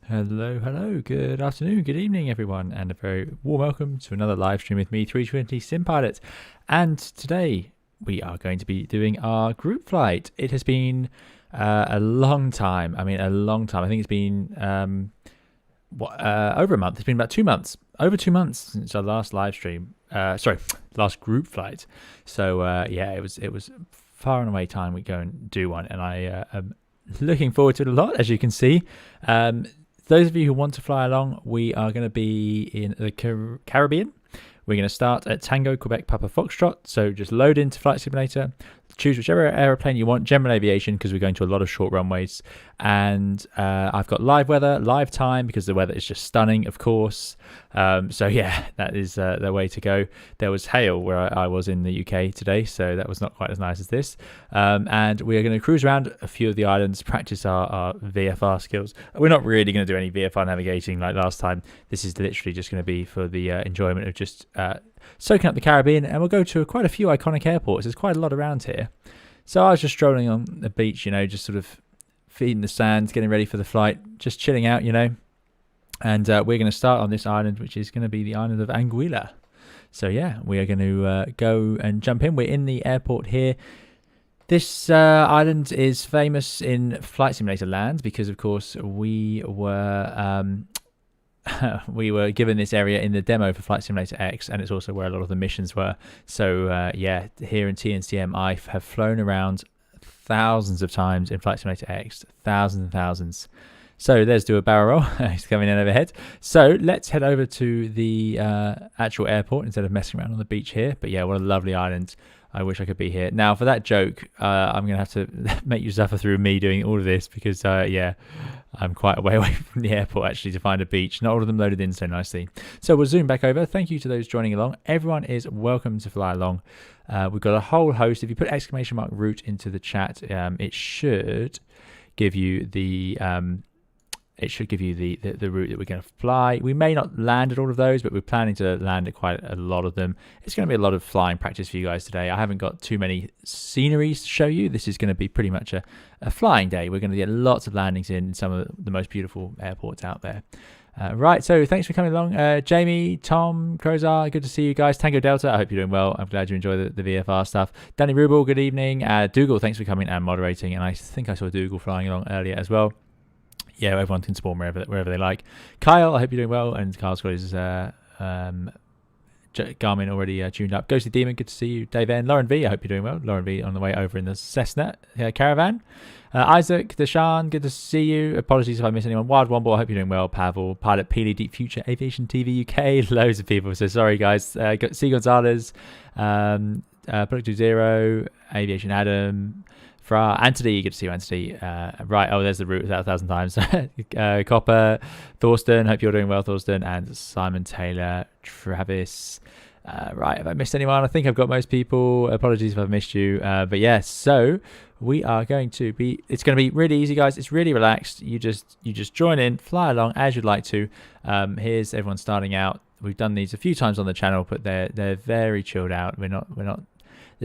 Hello, hello, good afternoon, good evening, everyone, and a very warm welcome to another live stream with me, 320 Sim Pilot. And today we are going to be doing our group flight. It has been a long time. I mean, a long time. I think it's been over a month. It's been about 2 months, over 2 months since our last live stream. Last group flight. So yeah, it was far and away time we go and do one, and I am looking forward to it a lot, as you can see. Those of you who want to fly along, we are going to be in the Caribbean. We're going to start at Tango, Quebec, Papa Foxtrot. So just load into Flight Simulator, choose whichever aeroplane you want, general aviation, because we're going to a lot of short runways. And I've got live weather, live time, because the weather is just stunning, of course. So yeah, that is the way to go. There was hail where I was in the UK today, so that was not quite as nice as this. And we are going to cruise around a few of the islands, practice our VFR skills. We're not really going to do any VFR navigating like last time. This is literally just going to be for the enjoyment of just soaking up the Caribbean, and we'll go to quite a few iconic airports. There's quite a lot around here. So I was just strolling on the beach, just sort of feet in the sand, getting ready for the flight, just chilling out, And we're going to start on this island, which is going to be the island of Anguilla. So yeah, we are going to go and jump in. We're in the airport here. This island is famous in Flight Simulator land because, of course, we were we were given this area in the demo for Flight Simulator X, and it's also where a lot of the missions were. So yeah, here in TNCM, I have flown around thousands of times in Flight Simulator X, thousands and thousands. So there's do a barrel roll. He's coming in overhead. So let's head over to the actual airport instead of messing around on the beach here. But yeah, what a lovely island. I wish I could be here. Now, for that joke, I'm going to have to make you suffer through me doing all of this because, yeah, I'm quite a way away from the airport, actually, to find a beach. Not all of them loaded in so nicely. So we'll zoom back over. Thank you to those joining along. Everyone is welcome to fly along. We've got a whole host. If you put ! route into the chat, it should give you the the route that we're going to fly. We may not land at all of those, but we're planning to land at quite a lot of them. It's going to be a lot of flying practice for you guys today. I haven't got too many sceneries to show you. This is going to be pretty much a flying day. We're going to get lots of landings in some of the most beautiful airports out there. Right, so thanks for coming along. Jamie, Tom, Crozar, good to see you guys. Tango Delta, I hope you're doing well. I'm glad you enjoy the VFR stuff. Danny Rubel, good evening. Dougal, thanks for coming and moderating. And I think I saw Dougal flying along earlier as well. Yeah, everyone can spawn wherever they like. Kyle, I hope you're doing well. And Kyle's got his Garmin already tuned up. Ghostly Demon, good to see you. Dave N. Lauren V, I hope you're doing well. Lauren V on the way over in the Cessna caravan. Isaac, Deshaun, good to see you. Apologies if I miss anyone. Wild Womble, I hope you're doing well. Pavel, Pilot Peely, Deep Future, Aviation TV UK, loads of people. So sorry, guys. C. Gonzalez, Product 0, Aviation Adam, Fra, Anthony, good to see you, Anthony. Right, there's the route 1,000 times. Copper, Thorsten, hope you're doing well, Thorsten, and Simon Taylor, Travis. Right, have I missed anyone? I think I've got most people. Apologies if I've missed you. But yeah, so we are going to be, it's going to be really easy, guys. It's really relaxed. You just join in, fly along as you'd like to. Here's everyone starting out. We've done these a few times on the channel, but they're very chilled out. We're not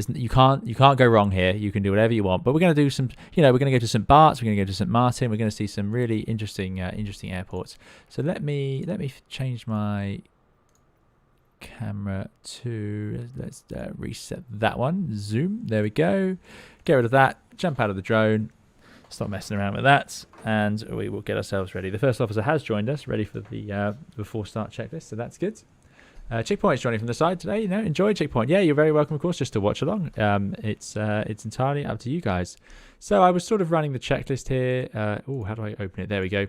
you can't go wrong here. You can do whatever you want. But we're going to do some, we're going to go to St. Bart's, we're going to go to St. Martin. We're going to see some really interesting airports. So let me change my camera to, let's reset that one. Zoom. There we go. Get rid of that. Jump out of the drone. Stop messing around with that, and we will get ourselves ready. The first officer has joined us, ready for the before start checklist. So that's good. Checkpoint's joining from the side today. Enjoy Checkpoint. Yeah, you're very welcome, of course, just to watch along. It's entirely up to you guys. So I was sort of running the checklist here. How do I open it? There we go.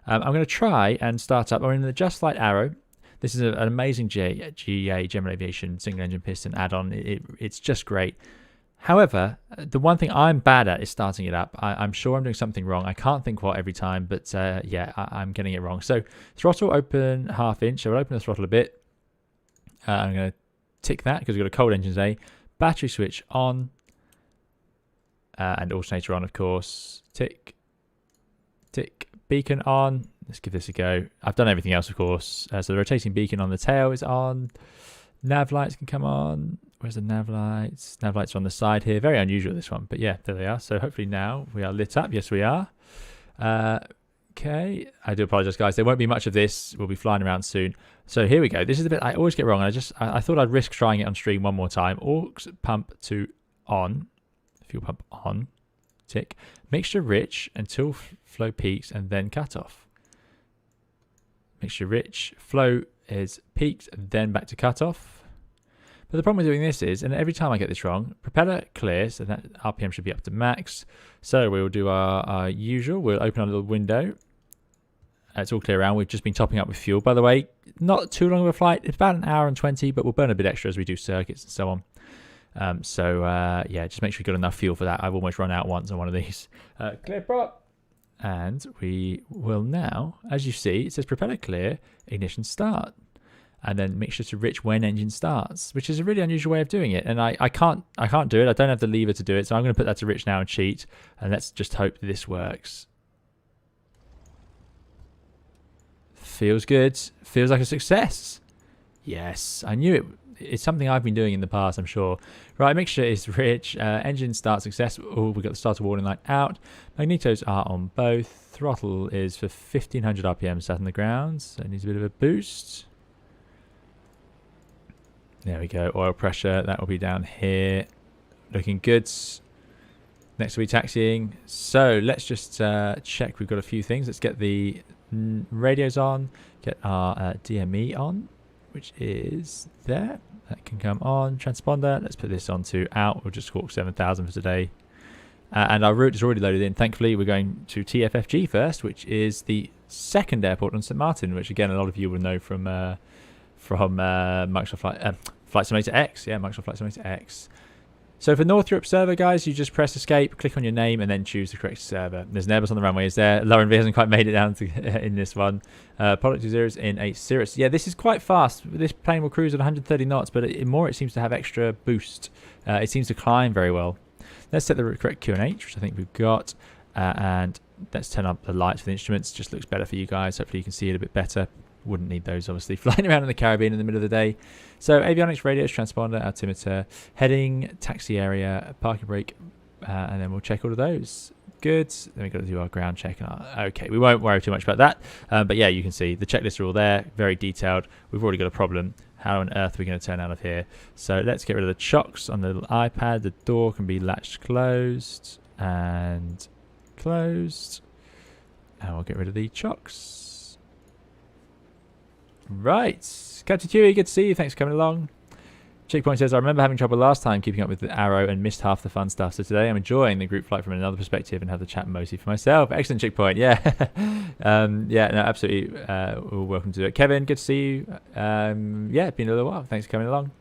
I'm going to try and start up. I'm in the Just Flight Arrow. This is an amazing GA General Aviation single engine piston add-on. It's just great. However, the one thing I'm bad at is starting it up. I'm sure I'm doing something wrong. I can't think what every time, but yeah, I'm getting it wrong. So throttle open 1/2 inch. So we'll open the throttle a bit. I'm going to tick that because we've got a cold engines A. Battery switch on. And alternator on, of course. Tick. Tick. Beacon on. Let's give this a go. I've done everything else, of course. So the rotating beacon on the tail is on. Nav lights can come on. Where's the nav lights? Nav lights are on the side here. Very unusual, this one. But yeah, there they are. So hopefully now we are lit up. Yes, we are. Okay, I do apologize, guys. There won't be much of this. We'll be flying around soon. So here we go. This is the bit I always get wrong. I thought I'd risk trying it on stream one more time. Aux pump to on, fuel pump on, tick. Mixture rich until flow peaks and then cut off. Mixture rich, flow is peaked, then back to cut off. But the problem with doing this is, and every time I get this wrong, propeller clear, so that RPM should be up to max. So we'll do our usual. We'll open our little window. It's all clear around. We've just been topping up with fuel. By the way, not too long of a flight. It's about 1 hour and 20, but we'll burn a bit extra as we do circuits and so on. Yeah, just make sure you've got enough fuel for that. I've almost run out once on one of these. Clear prop. And we will now, as you see, it says propeller clear, ignition start. And then mixture to rich when engine starts, which is a really unusual way of doing it. And I can't do it. I don't have the lever to do it. So I'm going to put that to rich now and cheat. And let's just hope this works. Feels good. Feels like a success. Yes, I knew it. It's something I've been doing in the past, I'm sure. Right, mixture is rich. Engine start success. Oh, we've got the starter warning light out. Magnetos are on both. Throttle is for 1500 RPM sat on the ground. So it needs a bit of a boost. There we go. Oil pressure. That will be down here. Looking good. Next will be taxiing. So let's just check. We've got a few things. Let's get the radios on. Get our DME on, which is there. That can come on. Transponder. Let's put this on to out. We'll just squawk 7000 for today. And our route is already loaded in. Thankfully, we're going to TFFG first, which is the second airport on St. Martin, which again, a lot of you will know from Microsoft Flight Simulator X. Yeah, Microsoft Flight Simulator X. So for North Europe server, guys, you just press escape, click on your name, and then choose the correct server. There's an Airbus on the runway, is there? Lauren V hasn't quite made it down to, in this one. Product 20 is in a Cirrus. Yeah, this is quite fast. This plane will cruise at 130 knots, but it seems to have extra boost. It seems to climb very well. Let's set the correct QNH, which I think we've got. And let's turn up the lights for the instruments. Just looks better for you guys. Hopefully you can see it a bit better. Wouldn't need those, obviously, flying around in the Caribbean in the middle of the day. So avionics, radios, transponder, altimeter, heading, taxi area, parking brake, and then we'll check all of those. Good. Then we've got to do our ground check. Okay, we won't worry too much about that. But yeah, you can see the checklists are all there, very detailed. We've already got a problem. How on earth are we going to turn out of here? So let's get rid of the chocks on the little iPad. The door can be latched closed and closed. And we'll get rid of the chocks. Right, Captain Huey, good to see you. Thanks for coming along. Checkpoint says, I remember having trouble last time keeping up with the arrow and missed half the fun stuff. So today I'm enjoying the group flight from another perspective and have the chat mostly for myself. Excellent, Checkpoint. Yeah. Yeah, no, absolutely. We're welcome to it. Kevin, good to see you. Yeah, been a little while. Thanks for coming along.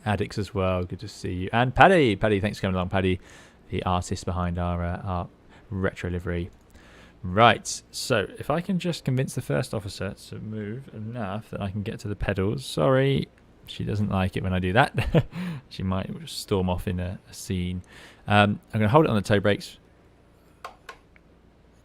Addicts as well. Good to see you. And Paddy. Paddy, thanks for coming along. Paddy, the artist behind our retro livery. Right, so if I can just convince the first officer to move enough that I can get to the pedals. Sorry, she doesn't like it when I do that. She might storm off in a scene. I'm going to hold it on the toe brakes.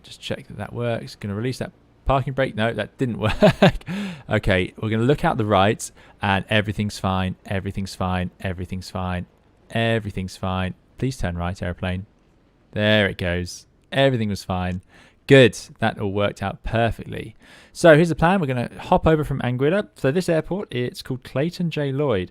Just check that works. Going to release that parking brake. No, that didn't work. Okay, we're going to look out the right and everything's fine. Everything's fine. Everything's fine. Everything's fine. Please turn right, airplane. There it goes. Everything was fine. Good, that all worked out perfectly. So here's the plan. We're going to hop over from Anguilla. So this airport, it's called Clayton J. Lloyd.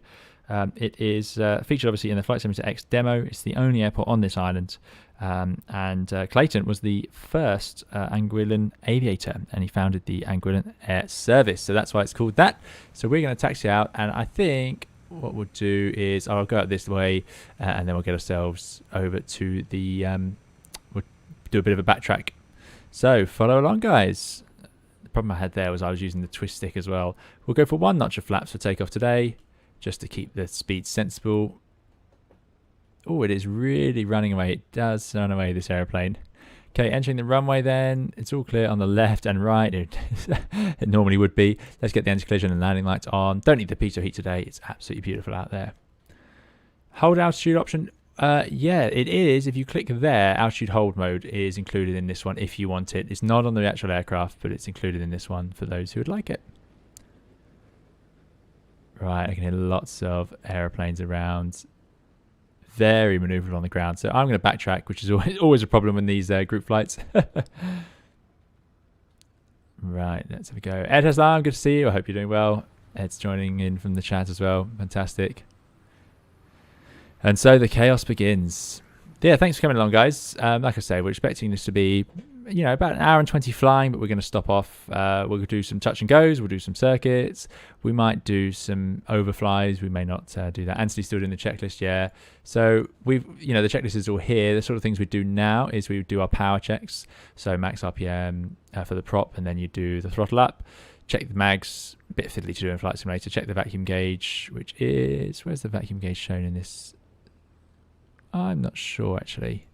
It is featured obviously in the Flight Simulator X demo. It's the only airport on this island. And Clayton was the first Anguillan aviator, and he founded the Anguillan Air Service. So that's why it's called that. So we're going to taxi out, and I think what we'll do is I'll go out this way, and then we'll get ourselves over to the... we'll do a bit of a backtrack. So follow along, guys. The problem I had there was I was using the twist stick as well. We'll go for 1 notch of flaps for takeoff today, just to keep the speed sensible. Oh, it is really running away. It does run away, this airplane. Okay, entering the runway then. It's all clear on the left and right. It normally would be. Let's get the anti-collision and landing lights on. Don't need the pitot heat today. It's absolutely beautiful out there. Hold altitude option. Yeah, it is. If you click there, altitude hold mode is included in this one if you want it. It's not on the actual aircraft, but it's included in this one for those who would like it. Right, I can hear lots of aeroplanes around. Very maneuverable on the ground. So I'm going to backtrack, which is always a problem in these group flights. Right, let's have a go. Ed Haslam, good to see you. I hope you're doing well. Ed's joining in from the chat as well. Fantastic. And so the chaos begins. Yeah, thanks for coming along, guys. Like I say, we're expecting this to be, about an hour and 20 flying, but we're going to stop off. We'll do some touch and goes. We'll do some circuits. We might do some overflies. We may not do that. Anthony's still doing the checklist, yeah. So the checklist is all here. The sort of things we do now is we do our power checks. So max RPM for the prop, and then you do the throttle up. Check the mags, a bit fiddly to do in Flight Simulator. Check the vacuum gauge, which is, where's the vacuum gauge shown in this? I'm not sure, actually.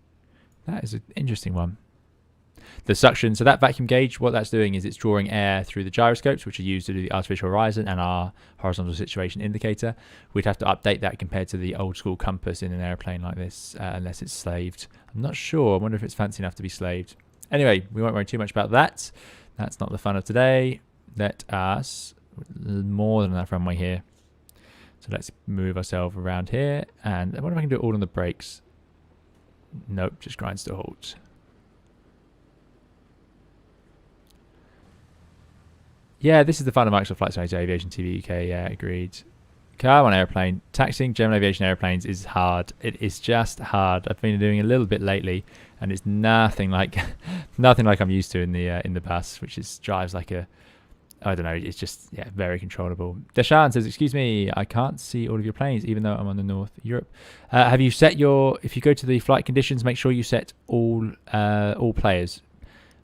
That is an interesting one. The suction, so that vacuum gauge, what that's doing is it's drawing air through the gyroscopes, which are used to do the artificial horizon and our horizontal situation indicator. We'd have to update that compared to the old school compass in an airplane like this, unless it's slaved. I'm not sure. I wonder if it's fancy enough to be slaved. Anyway, we won't worry too much about that. That's not the fun of today. Let us, more than enough runway here. So let's move ourselves around here. And I wonder if I can do it all on the brakes. Nope, just grinds to a halt. Yeah, this is the fun of Microsoft Flight Simulator Aviation TV UK. Yeah, agreed. Car on airplane. Taxiing general aviation airplanes is hard. It is just hard. I've been doing a little bit lately, and it's nothing like I'm used to in the bus, which drives like a, I don't know, it's just, very controllable. Deshan says, excuse me, I can't see all of your planes, even though I'm on the North Europe. Have you set if you go to the flight conditions, make sure you set all players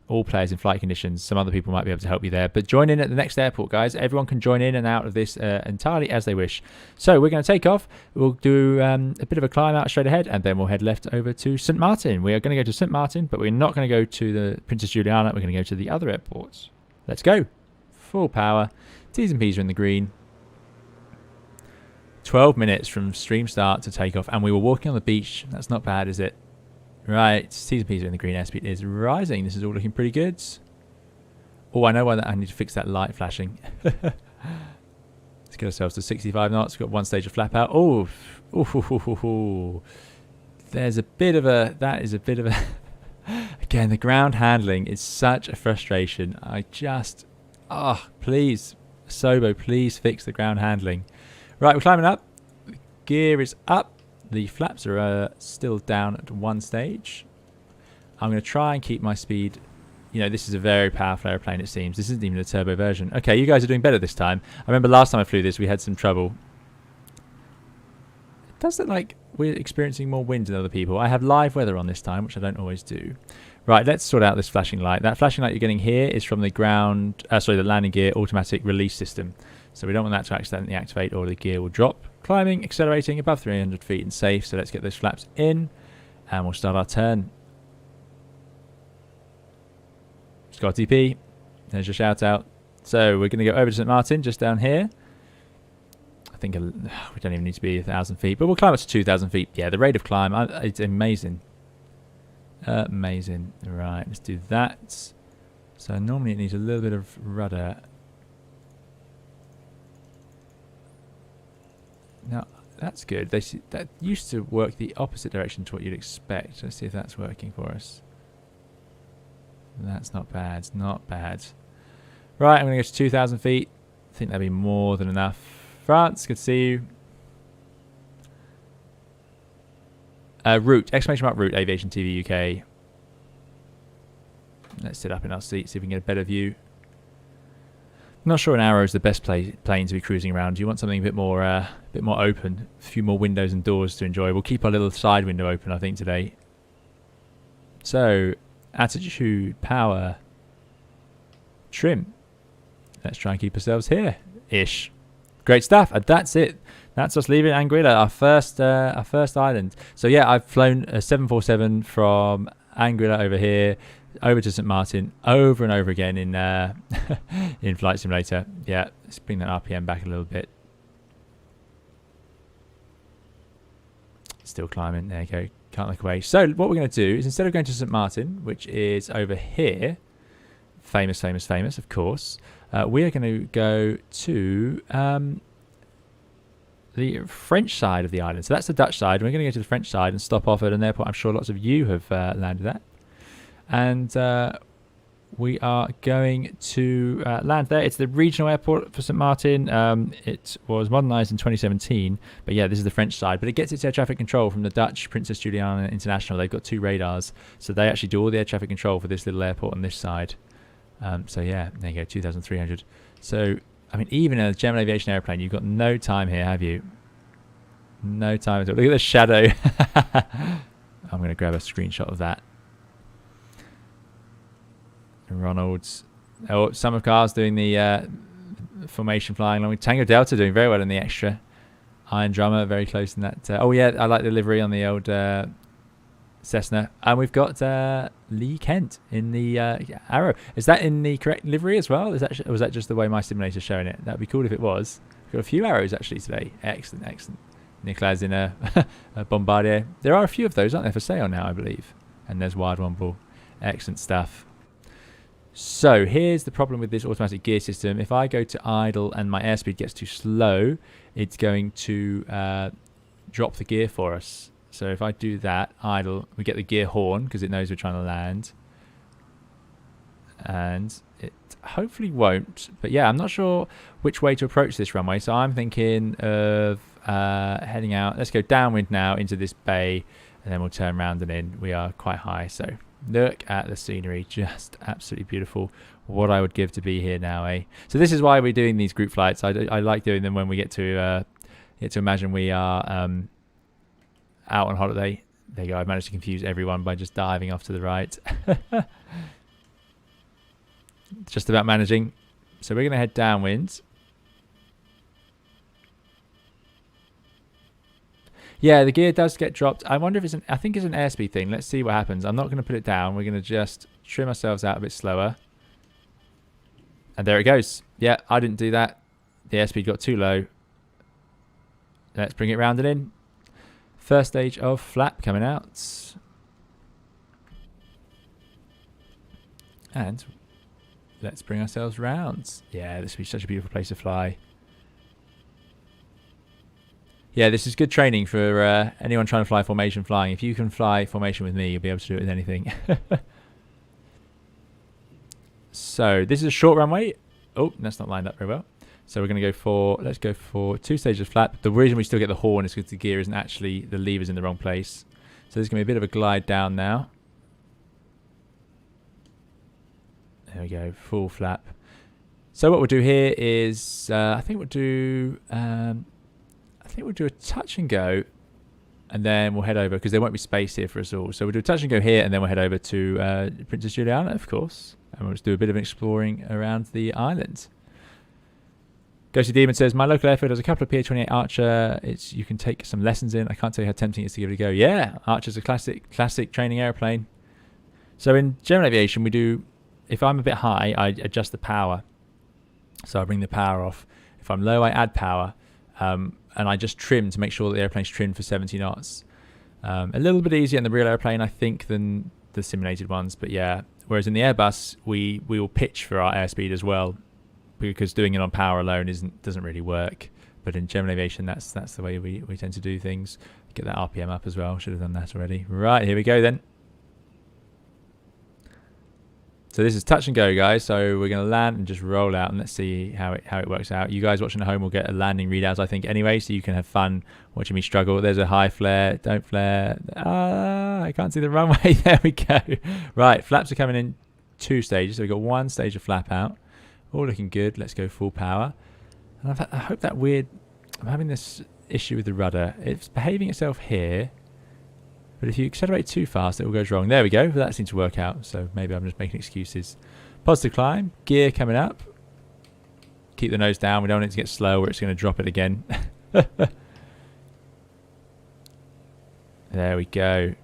in flight conditions. Some other people might be able to help you there. But join in at the next airport, guys. Everyone can join in and out of this entirely as they wish. So we're going to take off. We'll do a bit of a climb out straight ahead, and then we'll head left over to St. Martin. We are going to go to St. Martin, but we're not going to go to the Princess Juliana. We're going to go to the other airports. Let's go. Full power. T's and P's are in the green. 12 minutes from stream start to takeoff, and we were walking on the beach. That's not bad, is it? Right, T's and P's are in the green. Airspeed is rising. This is all looking pretty good. Oh, I know why I need to fix that light flashing. Let's get ourselves to 65 knots. We've got one stage of flap out. Oh, there's a bit of a, that is a bit of a, again, the ground handling is such a frustration. Please, Saba, please fix the ground handling. Right, we're climbing up. The gear is up. The flaps are still down at one stage. I'm going to try and keep my speed. This is a very powerful airplane, it seems. This isn't even a turbo version. Okay, you guys are doing better this time. I remember last time I flew this, we had some trouble. It does look like we're experiencing more wind than other people. I have live weather on this time, which I don't always do. Right, let's sort out this flashing light. That flashing light you're getting here is from the the landing gear automatic release system. So we don't want that to accidentally activate or the gear will drop. Climbing, accelerating above 300 feet and safe. So let's get those flaps in and we'll start our turn. Scott TP, there's your shout out. So we're going to go over to St. Martin, just down here. I think we don't even need to be 1,000 feet, but we'll climb up to 2,000 feet. Yeah, the rate of climb, it's amazing. Amazing. Right, let's do that. So normally it needs a little bit of rudder. Now, that's good. That used to work the opposite direction to what you'd expect. Let's see if that's working for us. That's not bad. It's not bad. Right, I'm going to go to 2,000 feet. I think that'd be more than enough. France, good to see you. Route, exclamation mark route, Aviation TV UK. Let's sit up in our seat, see if we can get a better view. I'm not sure an Arrow is the best plane to be cruising around. You want something a bit more open, a few more windows and doors to enjoy. We'll keep our little side window open, I think, today. So, attitude, power, trim. Let's try and keep ourselves here-ish. Great stuff. And that's it. That's us leaving Anguilla, our first island. So yeah, I've flown a 747 from Anguilla over here, over to St. Martin, over and over again in in Flight Simulator. Yeah, let's bring that RPM back a little bit. Still climbing. There you go. Can't look away. So what we're going to do is, instead of going to St. Martin, which is over here, famous, of course, we are going to go to the French side of the island. So that's the Dutch side. We're going to go to the French side and stop off at an airport I'm sure lots of you have landed at. And we are going to land there. It's the regional airport for St. Martin. It was modernised in 2017, but yeah, this is the French side. But it gets its air traffic control from the Dutch Princess Juliana International. They've got 2 radars, so they actually do all the air traffic control for this little airport on this side. So yeah, there you go, 2,300. So, I mean, even in a general aviation airplane, you've got no time here, have you? No time at all. Look at the shadow. I'm going to grab a screenshot of that. Ronald's. Oh, some of cars doing the formation flying along with Tango Delta doing very well in the extra. Iron Drummer very close in that. Oh yeah, I like the livery on the old Cessna. And we've got Lee Kent in the Arrow. Is that in the correct livery as well? Or was that just the way my simulator's showing it? That'd be cool if it was. We've got a few Arrows actually today. Excellent, excellent. Nicolas in a Bombardier. There are a few of those, aren't there, for sale now, I believe. And there's Wild Womble. Excellent stuff. So here's the problem with this automatic gear system. If I go to idle and my airspeed gets too slow, it's going to drop the gear for us. So if I do that, idle, we get the gear horn because it knows we're trying to land. And it hopefully won't. But yeah, I'm not sure which way to approach this runway. So I'm thinking of heading out. Let's go downwind now into this bay and then we'll turn around and in. We are quite high, so look at the scenery, just absolutely beautiful. What I would give to be here now, eh? So this is why we're doing these group flights. I like doing them when we get to imagine we are out on holiday. There you go. I've managed to confuse everyone by just diving off to the right. Just about managing. So we're going to head downwind. Yeah, the gear does get dropped. I wonder if it's I think it's an airspeed thing. Let's see what happens. I'm not going to put it down. We're going to just trim ourselves out a bit slower. And there it goes. Yeah, I didn't do that. The airspeed got too low. Let's bring it round and in. First stage of flap coming out. And let's bring ourselves round. Yeah, this will be such a beautiful place to fly. Yeah, this is good training for anyone trying to fly formation flying. If you can fly formation with me, you'll be able to do it with anything. So this is a short runway. Oh, that's not lined up very well. So we're going to go for, let's go for 2 stages of flap. The reason we still get the horn is because the gear isn't actually, the lever's in the wrong place. So there's going to be a bit of a glide down now. There we go, full flap. So what we'll do here is, I think we'll do a touch and go, and then we'll head over, because there won't be space here for us all. So we'll do a touch and go here, and then we'll head over to Princess Juliana, of course. And we'll just do a bit of exploring around the island. Ghosty Demon says, my local airfield has a couple of PA-28 Archer. You can take some lessons in. I can't tell you how tempting it is to give it a go. Yeah, Archer's a classic training airplane. So in general aviation, we do, if I'm a bit high, I adjust the power. So I bring the power off. If I'm low, I add power. And I just trim to make sure that the airplane's trimmed for 70 knots. A little bit easier in the real airplane, I think, than the simulated ones. But yeah, whereas in the Airbus, we will pitch for our airspeed as well, because doing it on power alone doesn't really work. But in general aviation, that's the way we tend to do things. Get that RPM up as well. Should have done that already. Right, here we go then. So this is touch and go, guys. So we're going to land and just roll out, and let's see how it works out. You guys watching at home will get a landing readout, I think, anyway, so you can have fun watching me struggle. There's a high flare. Don't flare. I can't see the runway. There we go. Right, flaps are coming in 2 stages. So we've got 1 stage of flap out. All looking good. Let's go full power. And I hope that weird... I'm having this issue with the rudder. It's behaving itself here. But if you accelerate too fast, it all goes wrong. There we go. That seemed to work out. So maybe I'm just making excuses. Positive climb. Gear coming up. Keep the nose down. We don't want it to get slow or it's going to drop it again. There we go.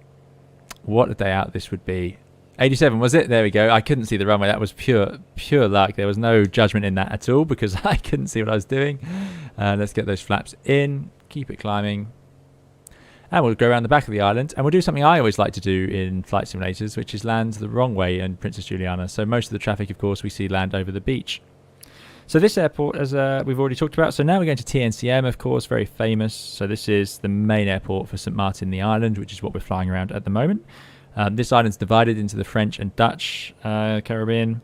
What a day out this would be. 87 was it? There we go. I couldn't see the runway. That was pure luck. There was no judgment in that at all because I couldn't see what I was doing. Let's get those flaps in. Keep it climbing. And we'll go around the back of the island, and we'll do something I always like to do in flight simulators, which is land the wrong way in Princess Juliana. So most of the traffic, of course, we see land over the beach. So this airport, as we've already talked about, so now we're going to TNCM, of course, very famous. So this is the main airport for St. Martin, the island, which is what we're flying around at the moment. This island's divided into the French and Dutch Caribbean.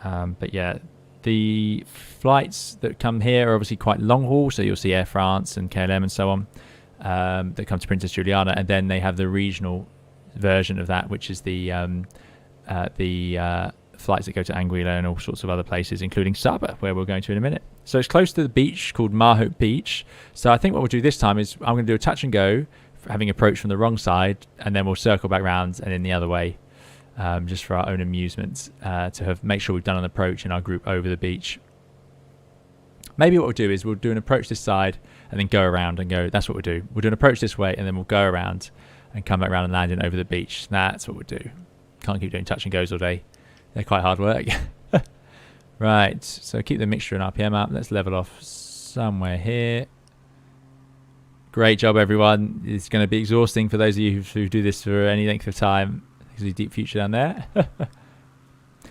But yeah, the flights that come here are obviously quite long haul, so you'll see Air France and KLM and so on that come to Princess Juliana, and then they have the regional version of that, which is the flights that go to Anguilla and all sorts of other places, including Saba, where we're going to in a minute. So it's close to the beach called Marhope Beach. So I think what we'll do this time is I'm going to do a touch and go, having approached from the wrong side, and then we'll circle back round and in the other way, just for our own amusement, to make sure we've done an approach in our group over the beach. Maybe what we'll do is we'll do an approach this side and then go around and go. That's what we'll do. We'll do an approach this way and then we'll go around and come back around and land in over the beach. That's what we'll do. Can't keep doing touch and goes all day. They're quite hard work. Right, so keep the mixture and RPM up. Let's level off somewhere here. Great job, everyone. It's going to be exhausting for those of you who do this for any length of time. There's a deep future down there.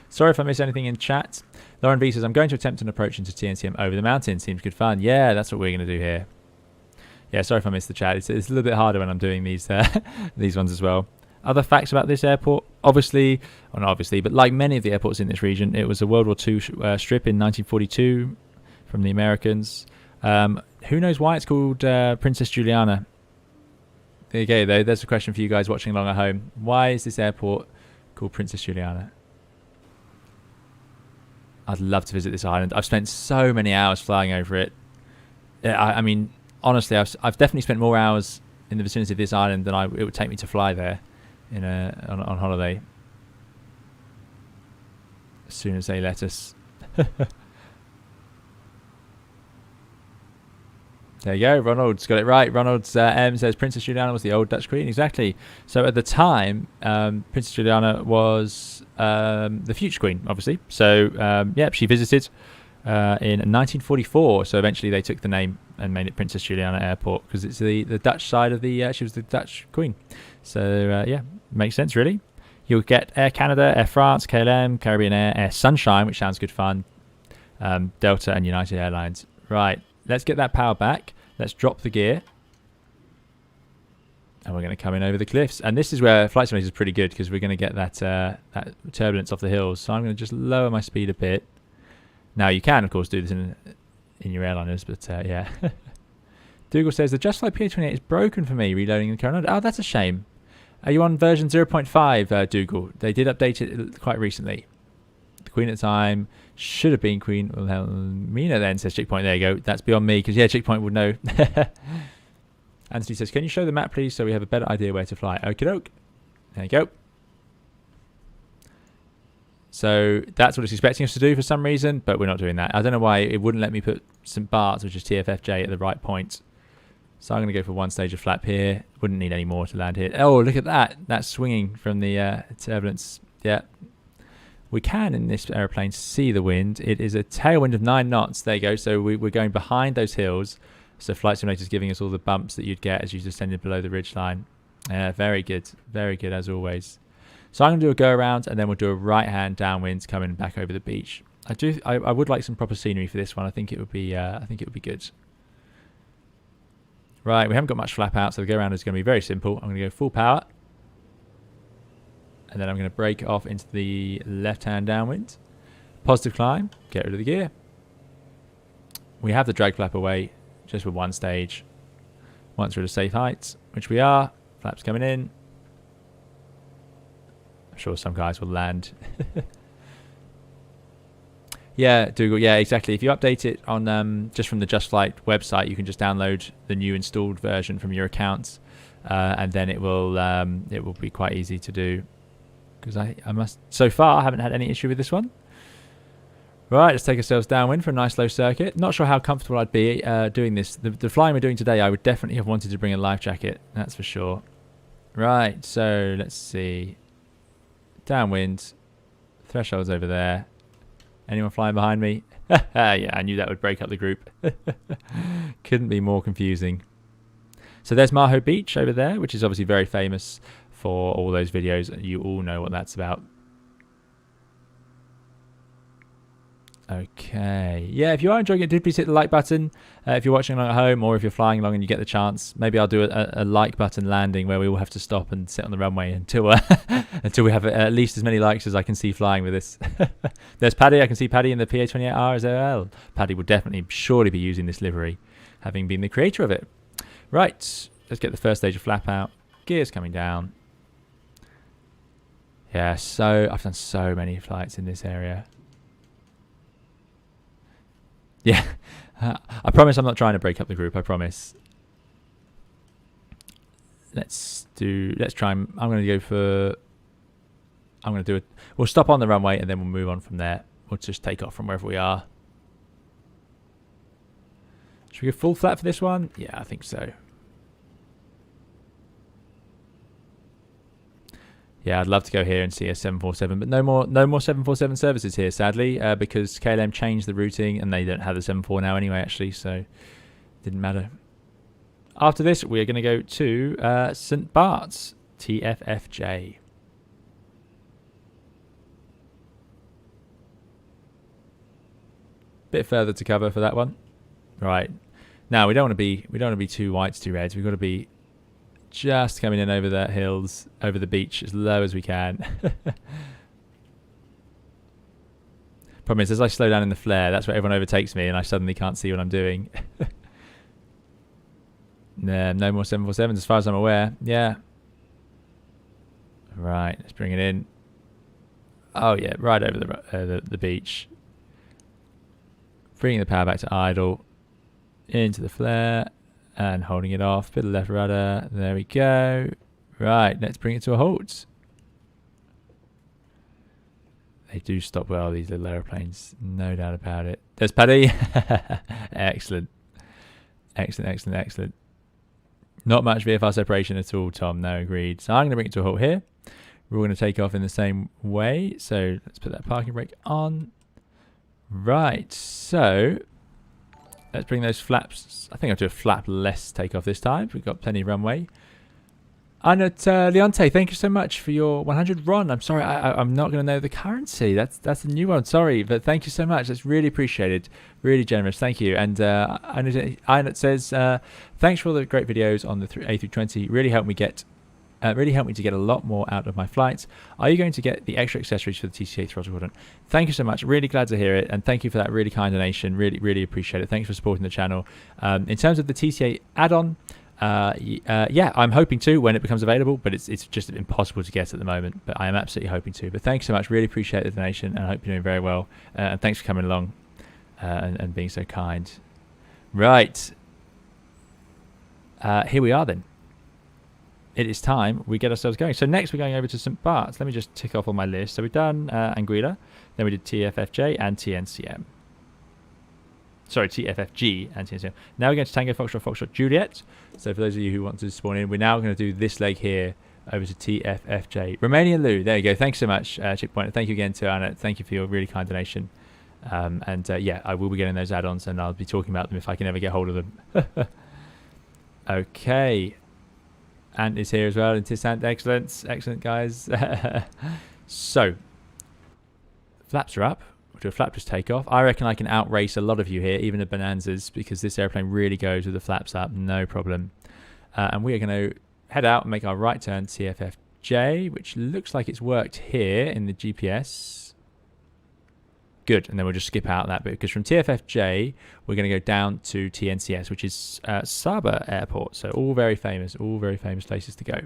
Sorry if I missed anything in chat. Lauren V says, I'm going to attempt an approach into TNCM over the mountain. Seems good fun. Yeah, that's what we're going to do here. Yeah, sorry if I missed the chat. It's a little bit harder when I'm doing these these ones as well. Other facts about this airport, obviously, or not obviously, but like many of the airports in this region, it was a World War II strip in 1942 from the Americans. Who knows why it's called Princess Juliana? There you go, though. There's a question for you guys watching along at home. Why is this airport called Princess Juliana? I'd love to visit this island. I've spent so many hours flying over it. I mean, honestly, I've definitely spent more hours in the vicinity of this island than it would take me to fly there on holiday. As soon as they let us. There you go. Ronald's got it right. Ronald's M says Princess Juliana was the old Dutch queen. Exactly. So at the time, Princess Juliana was the future queen, obviously. So yeah, she visited in 1944. So eventually they took the name and made it Princess Juliana Airport because it's the Dutch side of the. She was the Dutch queen. So yeah, makes sense really. You'll get Air Canada, Air France, KLM, Caribbean Air, Air Sunshine, which sounds good fun, Delta and United Airlines. Right. Let's get that power back. Let's drop the gear. And we're going to come in over the cliffs. And this is where Flight Simulator is pretty good because we're going to get that turbulence off the hills. So I'm going to just lower my speed a bit. Now you can, of course, do this in your airliners, but yeah. Dougal says, the Just Flight PA28 is broken for me reloading the current. Oh, that's a shame. Are you on version 0.5, Dougal? They did update it quite recently. The Queen at the time should have been Queen Wilhelmina then, says Checkpoint. There you go. That's beyond me because, yeah, Checkpoint would know. Anthony says, can you show the map, please, so we have a better idea where to fly? Okie doke. There you go. So that's what it's expecting us to do for some reason, but we're not doing that. I don't know why it wouldn't let me put St. Bart's, which is TFFJ, at the right point. So I'm going to go for one stage of flap here. Wouldn't need any more to land here. Oh, look at that. That's swinging from the turbulence. Yeah. We can, in this aeroplane, see the wind. It is a tailwind of 9 knots. There you go. So we're going behind those hills. So Flight Simulator is giving us all the bumps that you'd get as you descended below the ridge line. Very good. Very good, as always. So I'm going to do a go around, and then we'll do a right-hand downwind coming back over the beach. I would like some proper scenery for this one. I think it would be good. Right, we haven't got much flap out, so the go around is going to be very simple. I'm going to go full power. And then I'm going to brake off into the left-hand downwind. Positive climb. Get rid of the gear. We have the drag flap away just with one stage. Once we're at a safe height, which we are. Flaps coming in. I'm sure some guys will land. Yeah, Dougal. Yeah, exactly. If you update it on just from the Just Flight website, you can just download the new installed version from your accounts, and then it will be quite easy to do. Because I must, so far, I haven't had any issue with this one. Right, let's take ourselves downwind for a nice low circuit. Not sure how comfortable I'd be doing this. The flying we're doing today, I would definitely have wanted to bring a life jacket. That's for sure. Right, so let's see. Downwind. Threshold's over there. Anyone flying behind me? Yeah, I knew that would break up the group. Couldn't be more confusing. So there's Marhope Beach over there, which is obviously very famous for all those videos. You all know what that's about. Okay, yeah, if you are enjoying it, do please hit the like button. If you're watching along at home, or if you're flying along and you get the chance, maybe I'll do a like button landing where we all have to stop and sit on the runway until until we have at least as many likes as I can see flying with this. There's Paddy. I can see Paddy in the PA28R as well. Paddy will definitely, surely be using this livery, having been the creator of it. Right, let's get the first stage of flap out. Gears coming down. Yeah, so I've done so many flights in this area. Yeah, I promise I'm not trying to break up the group, I promise. Let's try and, I'm going to do it. We'll stop on the runway and then we'll move on from there. We'll just take off from wherever we are. Should we go full flat for this one? Yeah, I think so. Yeah, I'd love to go here and see a 747, but no more 747 services here, sadly, because KLM changed the routing and they don't have the 74 now anyway, actually, so it didn't matter. After this, we're going to go to St. Bart's, TFFJ. Bit further to cover for that one. Right. Now we don't want to be too whites, too reds. We've got to be just coming in over the hills, over the beach as low as we can. Problem is, as I slow down in the flare, that's where everyone overtakes me and I suddenly can't see what I'm doing. No more 747s as far as I'm aware. Yeah. Right, let's bring it in. Oh yeah, right over the beach. Bringing the power back to idle. Into the flare. And holding it off, bit of left rudder, there we go. Right, let's bring it to a halt. They do stop well, these little aeroplanes, no doubt about it. There's Paddy. Excellent. Excellent, excellent, excellent. Not much VFR separation at all, Tom, no, agreed. So I'm going to bring it to a halt here. We're all going to take off in the same way, so let's put that parking brake on. Right, so let's bring those flaps. I think I'll do a flap less takeoff this time. We've got plenty of runway. Anat Leonte, thank you so much for your 100 RON. I'm sorry, I'm not going to know the currency. That's a new one. Sorry, but thank you so much. That's really appreciated. Really generous. Thank you. And Anat says, thanks for all the great videos on the A320. Really helped me to get a lot more out of my flights. Are you going to get the extra accessories for the TCA throttle quadrant? Thank you so much. Really glad to hear it. And thank you for that really kind donation. Really, really appreciate it. Thanks for supporting the channel. In terms of the TCA add-on, yeah, I'm hoping to when it becomes available, but it's just impossible to get at the moment. But I am absolutely hoping to. But thanks so much. Really appreciate the donation. And I hope you're doing very well. And thanks for coming along and being so kind. Right. Here we are then. It is time we get ourselves going. So next we're going over to St. Bart's. Let me just tick off on my list. So we've done Anguilla, then we did TFFJ and TNCM. Sorry, TFFG and TNCM. Now we're going to Tango Foxtrot Foxtrot Juliet. So for those of you who want to spawn in, we're now going to do this leg here over to TFFJ. Romanian Lou, there you go. Thanks so much, Chip Pointer. Thank you again to Anna. Thank you for your really kind donation. Yeah, I will be getting those add-ons and I'll be talking about them if I can ever get hold of them. Okay. Ant is here as well. And Tissant, excellent. Excellent, guys. So, flaps are up. We'll do a flapless takeoff. I reckon I can outrace a lot of you here, even the Bonanzas, because this airplane really goes with the flaps up, no problem. And we are going to head out and make our right turn TFFJ, which looks like it's worked here in the GPS. Good, and then we'll just skip out that bit because from TFFJ we're going to go down to TNCS, which is Saba Airport. So all very famous places to go.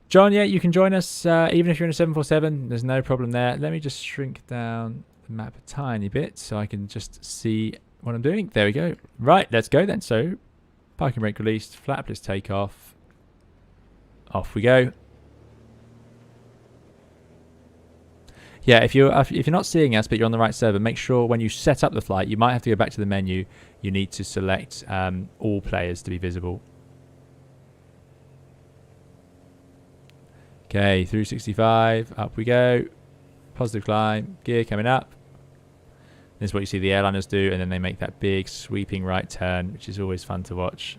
John, yeah, you can join us even if you're in a 747. There's no problem there. Let me just shrink down the map a tiny bit so I can just see what I'm doing. There we go. Right, let's go then. So parking brake released, flapless takeoff. Off we go. Yeah, if you're not seeing us but you're on the right server, make sure when you set up the flight, you might have to go back to the menu. You need to select all players to be visible. Okay, through 65, up we go. Positive climb, gear coming up. This is what you see the airliners do, and then they make that big sweeping right turn, which is always fun to watch.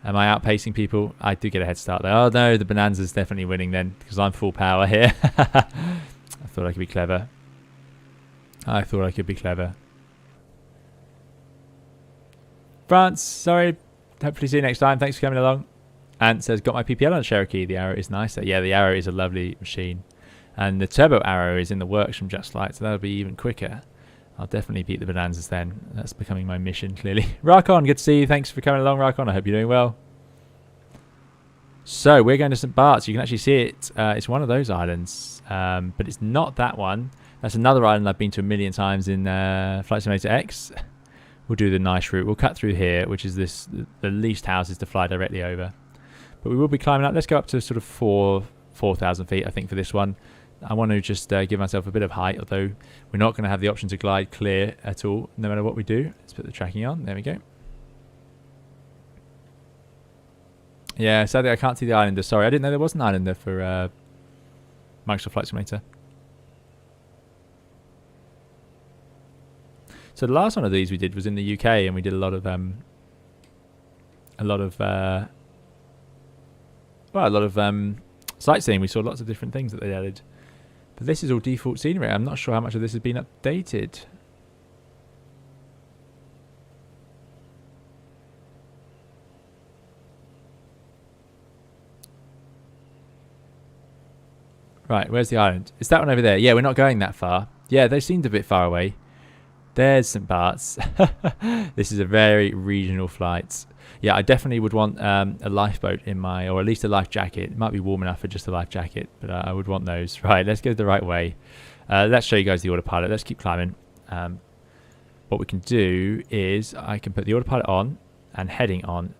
Am I outpacing people? I do get a head start there. Oh no, the Bonanza's definitely winning then, because I'm full power here. I thought I could be clever. I thought I could be clever. France, sorry. Hopefully see you next time. Thanks for coming along. Ant says, got my PPL on Cherokee. The Arrow is nicer. Yeah, the Arrow is a lovely machine. And the Turbo Arrow is in the works from Just Flight, so that'll be even quicker. I'll definitely beat the Bonanzas then. That's becoming my mission, clearly. Rakon, good to see you. Thanks for coming along, Rakon. I hope you're doing well. So, we're going to St. Bart's. You can actually see it. It's one of those islands, but it's not that one. That's another island I've been to a million times in Flight Simulator X. We'll do the nice route. We'll cut through here, which is the least houses to fly directly over. But we will be climbing up. Let's go up to sort of 4,000 feet, I think, for this one. I want to just give myself a bit of height, although we're not going to have the option to glide clear at all, no matter what we do. Let's put the tracking on. There we go. Yeah, sadly I can't see the Islander. Sorry, I didn't know there was an Islander for Microsoft Flight Simulator. So the last one of these we did was in the UK, and we did a lot of sightseeing. We saw lots of different things that they added. But this is all default scenery. I'm not sure how much of this has been updated. Right, where's the island? Is that one over there? Yeah, we're not going that far. Yeah, they seemed a bit far away. There's St. Bart's. This is a very regional flight. Yeah, I definitely would want a lifeboat in my, or at least a life jacket. It might be warm enough for just a life jacket, but I would want those. Right, let's go the right way. Let's show you guys the autopilot. Let's keep climbing. What we can do is I can put the autopilot on and heading on.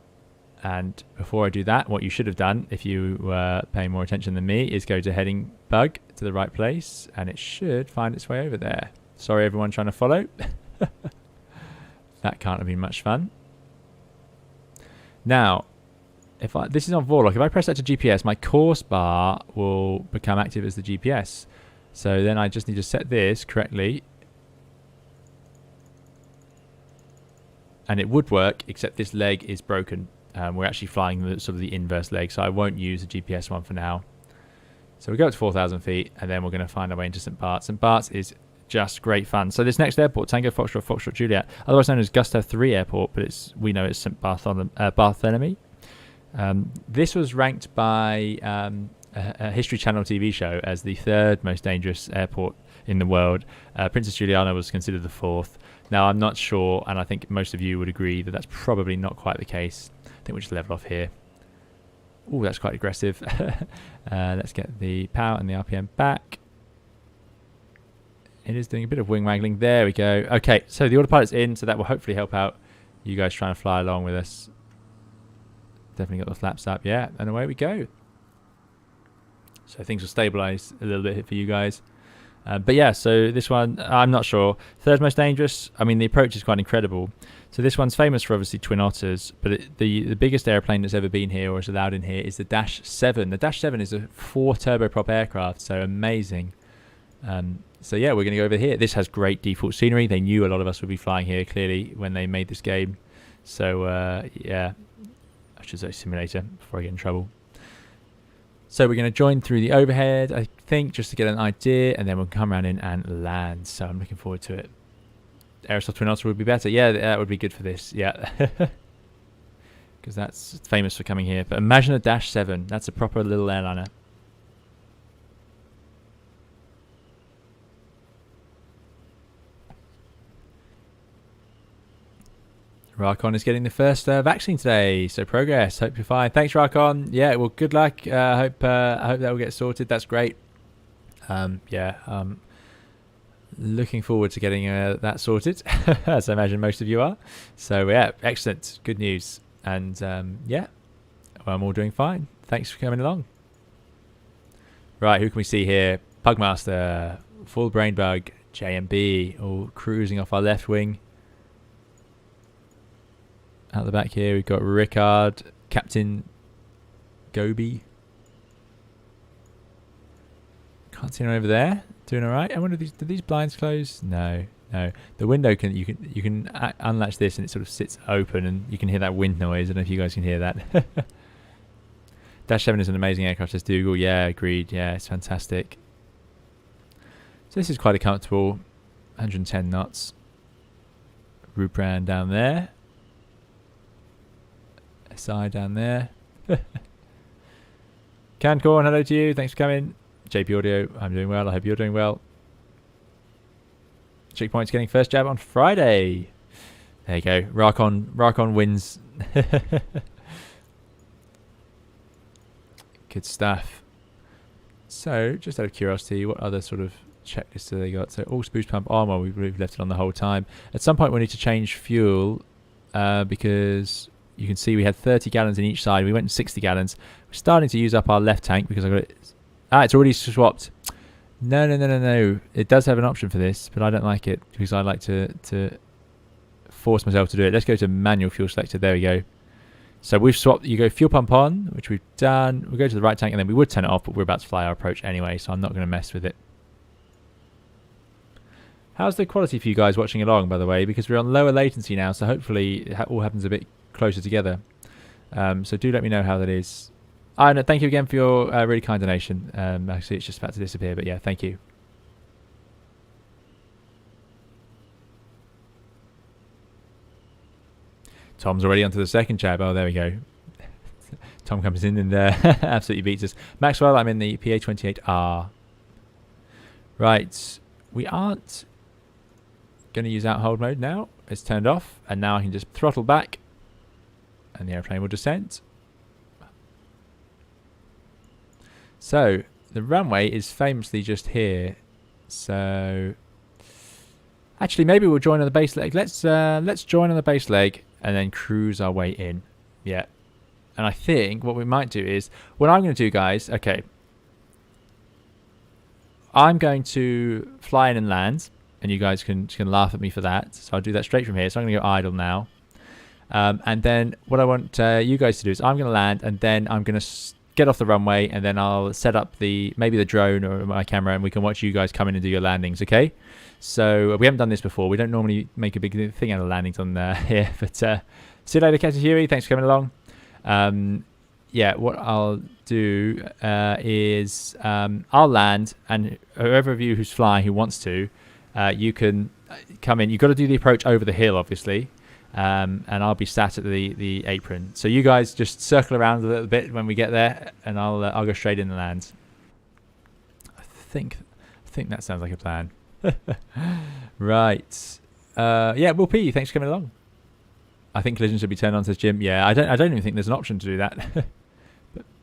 And before I do that, what you should have done, if you were paying more attention than me, is go to heading bug to the right place, and it should find its way over there. Sorry, everyone trying to follow. That can't have been much fun. Now, this is on Vorlock. If I press that to GPS, my course bar will become active as the GPS. So then I just need to set this correctly. And it would work, except this leg is broken. We're actually flying the sort of the inverse leg, so I won't use the GPS one for now. So we go up to 4,000 feet, and then we're going to find our way into St. Bart's. St. Bart's is just great fun. So this next airport, Tango Foxtrot Foxtrot Juliet, otherwise known as Gustav 3 Airport, but we know it's St. Bartholomew. This was ranked by a History Channel TV show as the 3rd most dangerous airport in the world. Princess Juliana was considered the 4th. Now, I'm not sure, and I think most of you would agree that that's probably not quite the case. I think we'll just level off here. Oh, that's quite aggressive. Let's get the power and the RPM back. It is doing a bit of wing waggling. There we go. Okay, so the autopilot's in, so that will hopefully help out you guys trying to fly along with us. Definitely got the flaps up, yeah, and away we go. So things will stabilise a little bit here for you guys. But yeah, so this one, I'm not sure. 3rd most dangerous. I mean, the approach is quite incredible. So this one's famous for obviously twin otters, but the biggest airplane that's ever been here or is allowed in here is the Dash 7. The Dash 7 is a 4 turboprop aircraft, so amazing. So yeah, we're going to go over here. This has great default scenery. They knew a lot of us would be flying here, clearly, when they made this game. So yeah, I should say simulator before I get in trouble. So we're going to join through the overhead, I think, just to get an idea, and then we'll come around in and land. So I'm looking forward to it. Aerosoft Twin Otter would be better. Yeah, that would be good for this. Yeah. Because that's famous for coming here. But imagine a Dash 7. That's a proper little airliner. Rakon is getting the first vaccine today, so progress. Hope you're fine. Thanks, Rakon. Yeah, well, good luck. I hope that will get sorted. That's great. Yeah, looking forward to getting that sorted, as I imagine most of you are. So yeah, excellent, good news. And yeah, well, I'm all doing fine. Thanks for coming along. Right, who can we see here? Pugmaster, Full Brain Bug, JMB, all cruising off our left wing. Out the back here, we've got Rickard, Captain Gobi. Can't see anyone over there. Doing all right. I wonder, do these blinds close? No, no. The window you can unlatch this, and it sort of sits open, and you can hear that wind noise. I don't know if you guys can hear that. Dash 7 is an amazing aircraft, says Dougal. Yeah, agreed. Yeah, it's fantastic. So this is quite a comfortable 110 knots. Rupran down there. SI down there. Cancorn, hello to you. Thanks for coming. JP Audio, I'm doing well. I hope you're doing well. Checkpoint's getting first jab on Friday. There you go. Rakon wins. Good stuff. So, just out of curiosity, what other sort of checklists do they got? So, all boost pump armor, we've left it on the whole time. At some point, we need to change fuel because you can see we had 30 gallons in each side. We went to 60 gallons. We're starting to use up our left tank because I've got it. Ah, it's already swapped. No. It does have an option for this, but I don't like it because I like to force myself to do it. Let's go to manual fuel selector. There we go. So we've swapped. You go fuel pump on, which we've done. We'll go to the right tank, and then we would turn it off, but we're about to fly our approach anyway, so I'm not going to mess with it. How's the quality for you guys watching along, by the way? Because we're on lower latency now, so hopefully it all happens a bit closer together. So do let me know how that is. No, thank you again for your really kind donation. Actually, it's just about to disappear, but yeah, thank you. Tom's already onto the second jab. Oh, there we go. Tom comes in and absolutely beats us. Maxwell, I'm in the PA28R. Right. We aren't going to use out hold mode now. It's turned off. And now I can just throttle back. And the airplane will descend. So, the runway is famously just here. So, actually, maybe we'll join on the base leg. Let's join on the base leg. And then cruise our way in. Yeah. And I think what we might do is, what I'm going to do, guys, okay. I'm going to fly in and land. And you guys can laugh at me for that. So I'll do that straight from here. So I'm going to go idle now. And then what I want you guys to do is I'm going to land. And then I'm going to get off the runway. And then I'll set up maybe the drone or my camera. And we can watch you guys come in and do your landings, okay? So we haven't done this before. We don't normally make a big thing out of landings on here, but see you later, Captain Huey. Thanks for coming along. Yeah, what I'll do is I'll land, and whoever of you who's flying who wants to, you can come in. You've got to do the approach over the hill, obviously, and I'll be sat at the apron. So you guys just circle around a little bit when we get there, and I'll go straight in and land. I think that sounds like a plan. Right. Yeah, Will P, thanks for coming along. I think collision should be turned on, says Jim. Yeah, I don't even think there's an option to do that.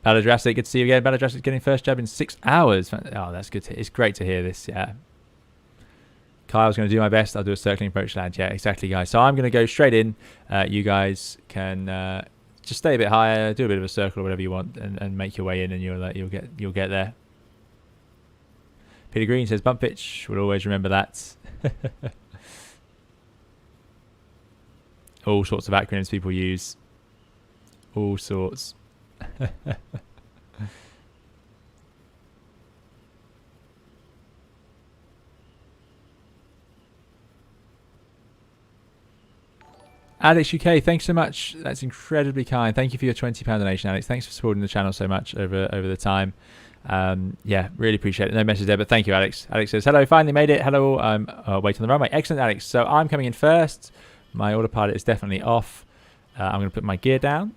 Battle Jurassic, good to see you again. Battle Jurassic getting first jab in 6 hours. Oh, that's good. It's great to hear this. Yeah. Kyle's going to do my best. I'll do a circling approach land. Yeah, exactly, guys. So I'm going to go straight in. You guys can just stay a bit higher, do a bit of a circle or whatever you want, and make your way in, and you'll get there. Peter Green says bump pitch. We'll always remember that. All sorts of acronyms people use. All sorts. Alex UK, thanks so much. That's incredibly kind. Thank you for your £20 donation, Alex. Thanks for supporting the channel so much over the time. Yeah, really appreciate it. No message there, but thank you, Alex. Alex says, hello, finally made it. Hello, I'm waiting on the runway. Excellent, Alex. So I'm coming in first. My autopilot is definitely off. I'm going to put my gear down.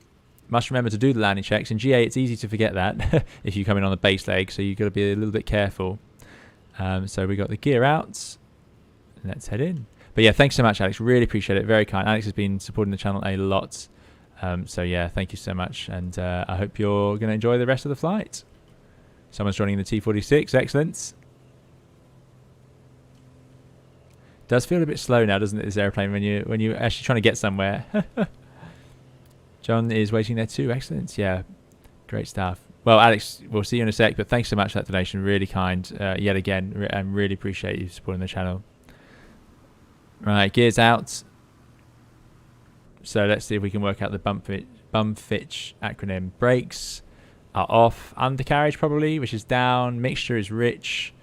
Must remember to do the landing checks. In GA, it's easy to forget that if you come in on the base leg, so you've got to be a little bit careful. So we got the gear out. Let's head in. But yeah, thanks so much, Alex. Really appreciate it. Very kind. Alex has been supporting the channel a lot. So yeah, thank you so much. And I hope you're going to enjoy the rest of the flight. Someone's joining the T46. Excellent. Does feel a bit slow now, doesn't it, this airplane, when you're actually trying to get somewhere. John is waiting there too. Excellent. Yeah, great stuff. Well, Alex, we'll see you in a sec, but thanks so much for that donation. Really kind. Yet again, I really appreciate you supporting the channel. Right, gears out. So let's see if we can work out the bump fitch acronym. Brakes are off. Undercarriage probably, which is down. Mixture is rich.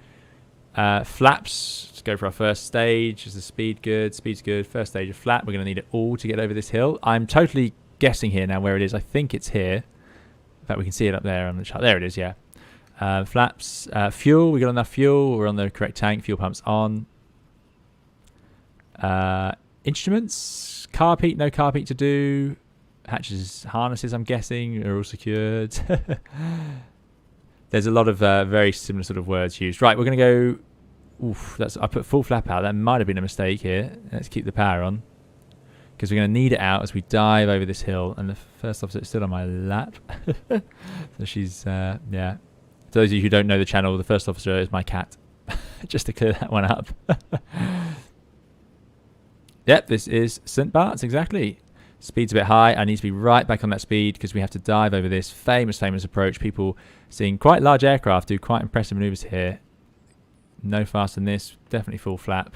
Flaps, let's go for our first stage. Is the speed good? Speed's good. First stage of flat. We're going to need it all to get over this hill. I'm totally guessing here now where it is. I think it's here. In fact, we can see it up there on the chart. There it is, yeah. Flaps. Fuel, we got enough fuel. We're on the correct tank. Fuel pump's on. Instruments, carpeat, no carpeat to do. Hatches, harnesses, I'm guessing, are all secured. There's a lot of very similar sort of words used. Right, we're going to go... Oof, I put full flap out. That might have been a mistake here. Let's keep the power on, because we're going to need it out as we dive over this hill. And the first officer is still on my lap. So she's, yeah. For those of you who don't know the channel, the first officer is my cat. Just to clear that one up. Yep, this is St. Bart's, exactly. Speed's a bit high. I need to be right back on that speed because we have to dive over this famous approach. People seeing quite large aircraft do quite impressive maneuvers here. No faster than this. Definitely full flap.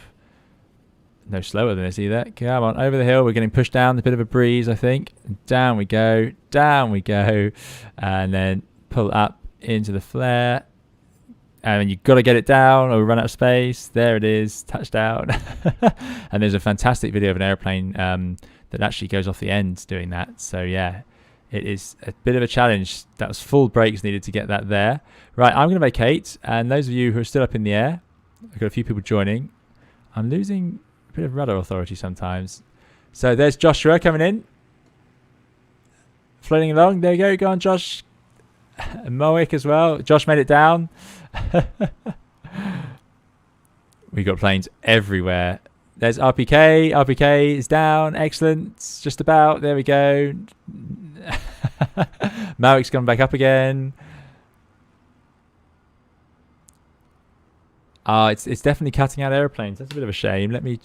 No slower than this either. Come on, over the hill. We're getting pushed down. A bit of a breeze, I think. Down we go. Down we go. And then pull up into the flare. And you've got to get it down or we run out of space. There it is. Touchdown. And there's a fantastic video of an airplane that actually goes off the end doing that. So yeah, it is a bit of a challenge. That was full brakes needed to get that there. Right, I'm going to vacate. And those of you who are still up in the air, I've got a few people joining. I'm losing a bit of rudder authority sometimes. So there's Joshua coming in. Floating along. There you go. Go on, Josh. Moic as well. Josh made it down. We got planes everywhere. There's RPK. RPK is down. Excellent. Just about. There we go. Moic's gone back up again. It's definitely cutting out airplanes. That's a bit of a shame. Let me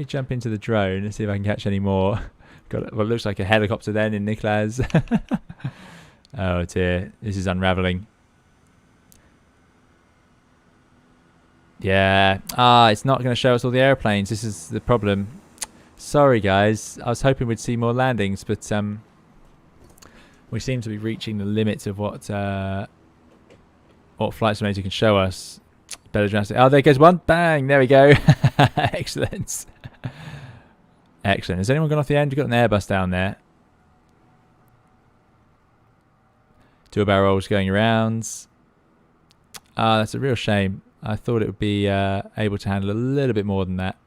jump into the drone and see if I can catch any more. Got what looks like a helicopter then in Niklas. Oh dear, this is unraveling. Yeah, it's not going to show us all the airplanes. This is the problem. Sorry guys, I was hoping we'd see more landings, but we seem to be reaching the limits of what Flight Simulator can show us. Better drastic. Oh, there goes one. Bang! There we go. Excellent. Excellent. Has anyone gone off the end? We've got an Airbus down there. Two barrels going around. That's a real shame. I thought it would be able to handle a little bit more than that.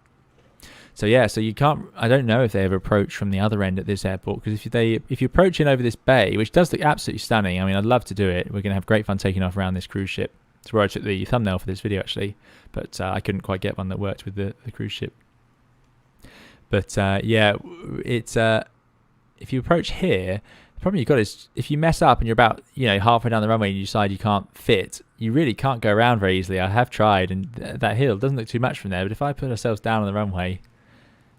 So yeah, so you can't. I don't know if they ever approach from the other end at this airport, because if you approach in over this bay, which does look absolutely stunning. I mean, I'd love to do it. We're going to have great fun taking off around this cruise ship. It's where I took the thumbnail for this video actually, but I couldn't quite get one that worked with the cruise ship. But yeah, it's if you approach here. The problem you've got is if you mess up and you're about halfway down the runway and you decide you can't fit, you really can't go around very easily. I have tried, and that hill doesn't look too much from there, but if I put ourselves down on the runway,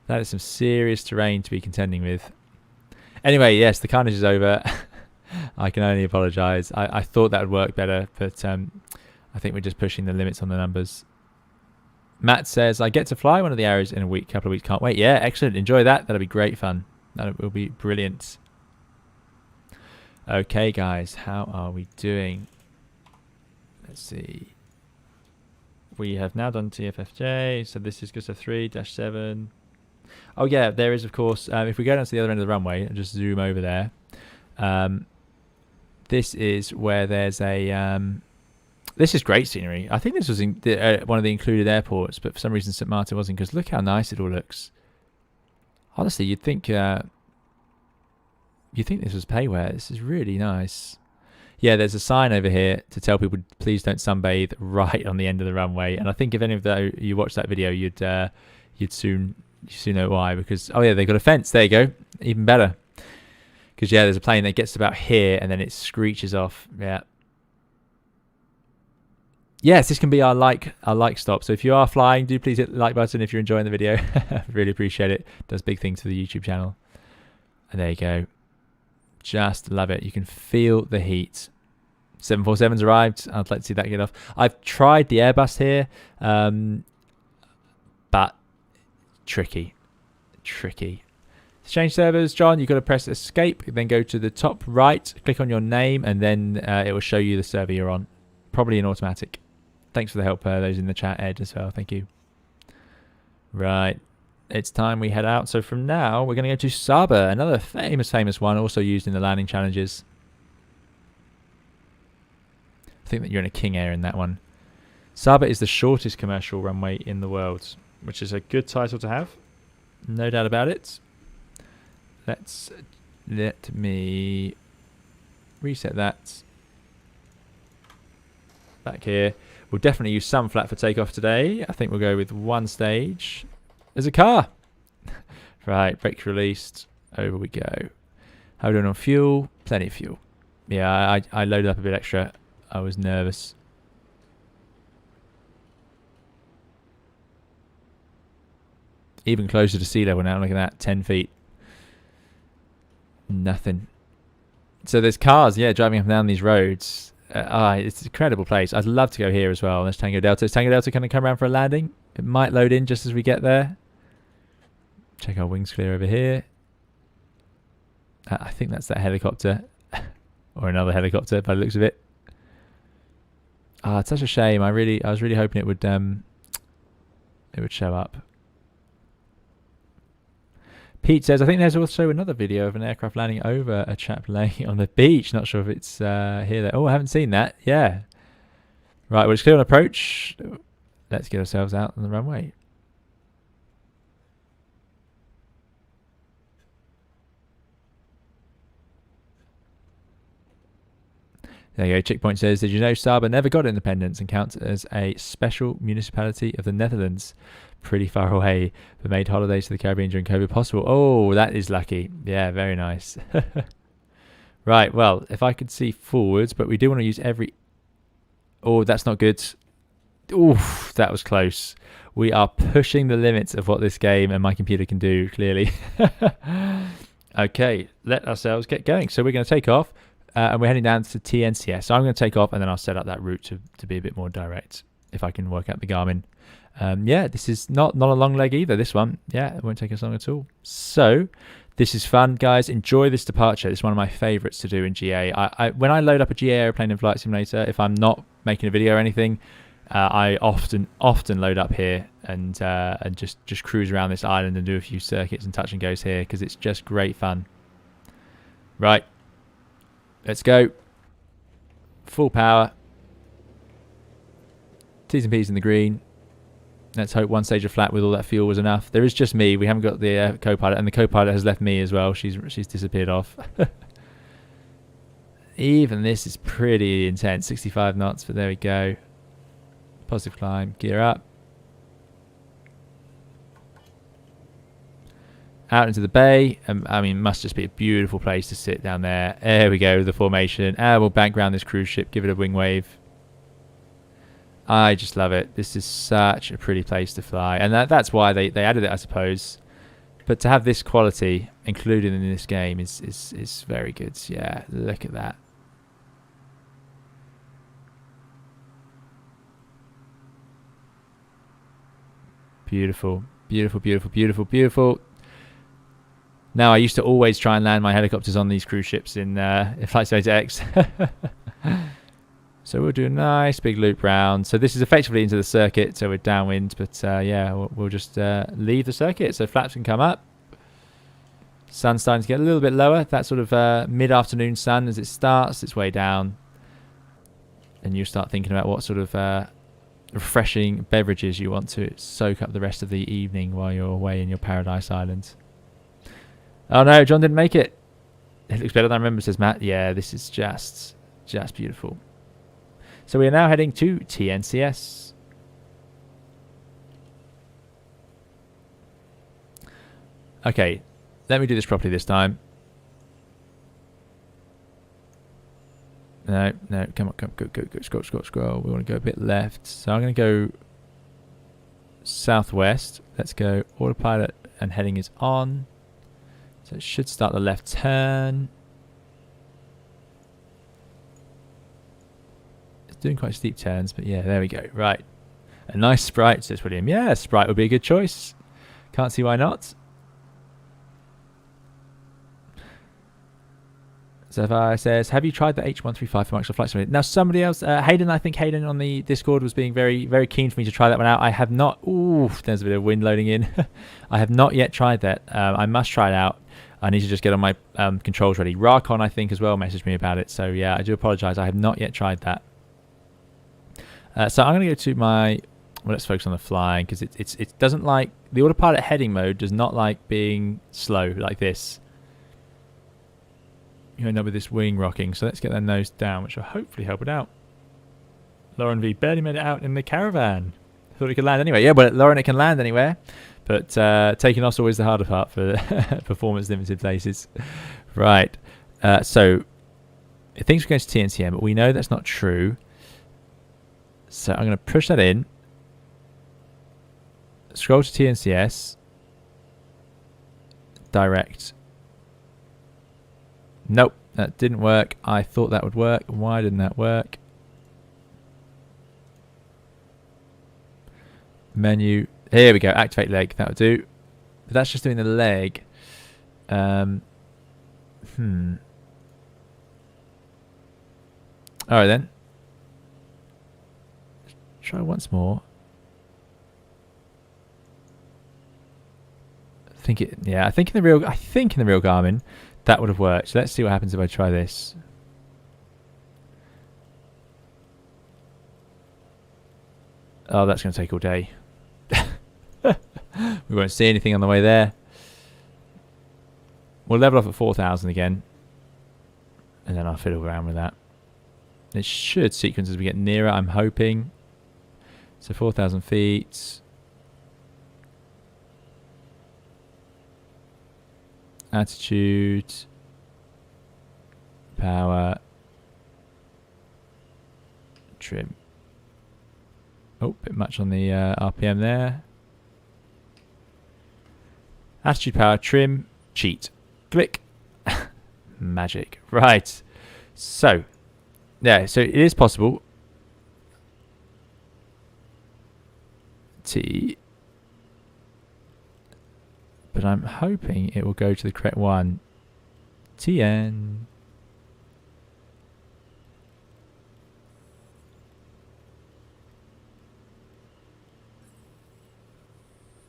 that is some serious terrain to be contending with. Anyway, yes, the carnage is over. I can only apologise. I thought that would work better, but I think we're just pushing the limits on the numbers. Matt says, I get to fly one of the Arrows in a couple of weeks. Can't wait. Yeah, excellent. Enjoy that. That'll be great fun. That will be brilliant. Okay, guys, how are we doing? Let's see. We have now done TFFJ, so this is Gustav 3-7. Oh, yeah, there is, of course, if we go down to the other end of the runway and just zoom over there, this is where there's a... this is great scenery. I think this was in one of the included airports, but for some reason St. Martin wasn't, because look how nice it all looks. Honestly, you'd think... you think this was payware. This is really nice. Yeah, there's a sign over here to tell people please don't sunbathe right on the end of the runway. And I think if any of you watched that video, you'd soon know why. Because oh yeah, they've got a fence. There you go. Even better. Because yeah, there's a plane that gets about here and then it screeches off. Yeah. Yes, this can be our like stop. So if you are flying, do please hit the like button if you're enjoying the video. Really appreciate it. Does big things for the YouTube channel. And there you go. Just love it. You can feel the heat. 747's arrived. I'd like to see that get off. I've tried the Airbus here, but tricky. To change servers, John, you've got to press escape, then go to the top right, click on your name, and then it will show you the server you're on. Probably an automatic. Thanks for the help, those in the chat, Ed, as well. Thank you. Right. It's time we head out. So from now, we're going to go to Saba, another famous one, also used in the landing challenges. I think that you're in a King Air in that one. Saba is the shortest commercial runway in the world, which is a good title to have. No doubt about it. Let me reset that. Back here. We'll definitely use some flat for takeoff today. I think we'll go with one stage. There's a car. Right, brakes released. Over we go. How are we doing on fuel? Plenty of fuel. Yeah, I loaded up a bit extra. I was nervous. Even closer to sea level now. Look at that, 10 feet. Nothing. So there's cars, yeah, driving up and down these roads. It's an incredible place. I'd love to go here as well. There's Tango Delta. Is Tango Delta going to come around for a landing? It might load in just as we get there. Check our wings clear over here. I think that's that helicopter. Or another helicopter by the looks of it. It's such a shame. I was really hoping it would show up. Pete says, I think there's also another video of an aircraft landing over a chap laying on the beach. Not sure if it's here. There. Oh, I haven't seen that. Yeah. Right, well, it's clear on approach. Let's get ourselves out on the runway. There you go. Chickpoint says, did you know Saba never got independence and counts as a special municipality of the Netherlands? Pretty far away, but made holidays to the Caribbean during COVID possible. Oh, that is lucky. Yeah, very nice. Right, well, if I could see forwards, but we do want to use every... Oh, that's not good. Oof, that was close. We are pushing the limits of what this game and my computer can do, clearly. Okay, let ourselves get going. So we're going to take off, and we're heading down to TNCS. So I'm going to take off, and then I'll set up that route to be a bit more direct, if I can work out the Garmin. Yeah, this is not a long leg either, this one. Yeah, it won't take us long at all. So this is fun, guys. Enjoy this departure. It's one of my favorites to do in GA. When I load up a GA airplane in Flight Simulator, if I'm not making a video or anything, I often load up here and just cruise around this island and do a few circuits and touch and goes here, because it's just great fun. Right, let's go. Full power. T's and P's in the green. Let's hope one stage of flat with all that fuel was enough. There is just me. We haven't got the co-pilot, and the co-pilot has left me as well. She's disappeared off. Even this is pretty intense. 65 knots, but there we go. Positive climb. Gear up. Out into the bay. I mean, must just be a beautiful place to sit down there. There we go, the formation. We'll bank around this cruise ship. Give it a wing wave. I just love it. This is such a pretty place to fly, and that's why they added it, I suppose. But to have this quality included in this game is very good. Yeah, look at that. Beautiful, beautiful, beautiful, beautiful, beautiful. Now, I used to always try and land my helicopters on these cruise ships in Flight Simulator X. So we'll do a nice big loop round. So this is effectively into the circuit, so we're downwind, but yeah, we'll just leave the circuit. So flaps can come up. Sun's starting to get a little bit lower. That sort of mid-afternoon sun as it starts its way down. And you start thinking about what sort of refreshing beverages you want to soak up the rest of the evening while you're away in your paradise island. Oh no, John didn't make it. It looks better than I remember, says Matt. Yeah, this is just beautiful. So we are now heading to TNCS. Okay, let me do this properly this time. No, come on, go, scroll. We want to go a bit left. So I'm going to go southwest. Let's go autopilot, and heading is on. So it should start the left turn. Doing quite steep turns, but yeah, there we go. Right, a nice Sprite, says William. Yeah, Sprite would be a good choice. Can't see why not. Zephyr says, have you tried the H135 for Microsoft Flight Simulator? Now, somebody else, Hayden, I think Hayden on the Discord was being very, very keen for me to try that one out. I have not. Ooh, there's a bit of wind loading in. I have not yet tried that. I must try it out. I need to just get on my controls ready. Rakon, I think, as well, messaged me about it. So yeah, I do apologize. I have not yet tried that. So I'm going to go to my Well, let's focus on the flying because it doesn't like the autopilot heading mode does not like being slow like this. You end up with this wing rocking, so let's get that nose down, which will hopefully help it out. Lauren V barely made it out in the caravan. Thought it could land anywhere. Yeah, but Lauren, it can land anywhere. But taking off's always the harder part for performance limited places. Right. So it thinks we're going to TNCM, but we know that's not true. So I'm going to push that in. Scroll to TNCS. Direct. Nope, that didn't work. I thought that would work. Why didn't that work? Menu. Here we go. Activate leg. That'll do. But that's just doing the leg. Alright then. Try once more. I think in the real Garmin that would have worked. So let's see what happens if I try this. Oh, that's going to take all day. We won't see anything on the way there. We'll level off at 4,000 again. And then I'll fiddle around with that. It should sequence as we get nearer, I'm hoping. So 4,000 feet. Attitude. Power. Trim. Oh, bit much on the RPM there. Attitude, power, trim, cheat. Click. Magic. Right. So, yeah, so it is possible. T. But I'm hoping it will go to the correct one. TN.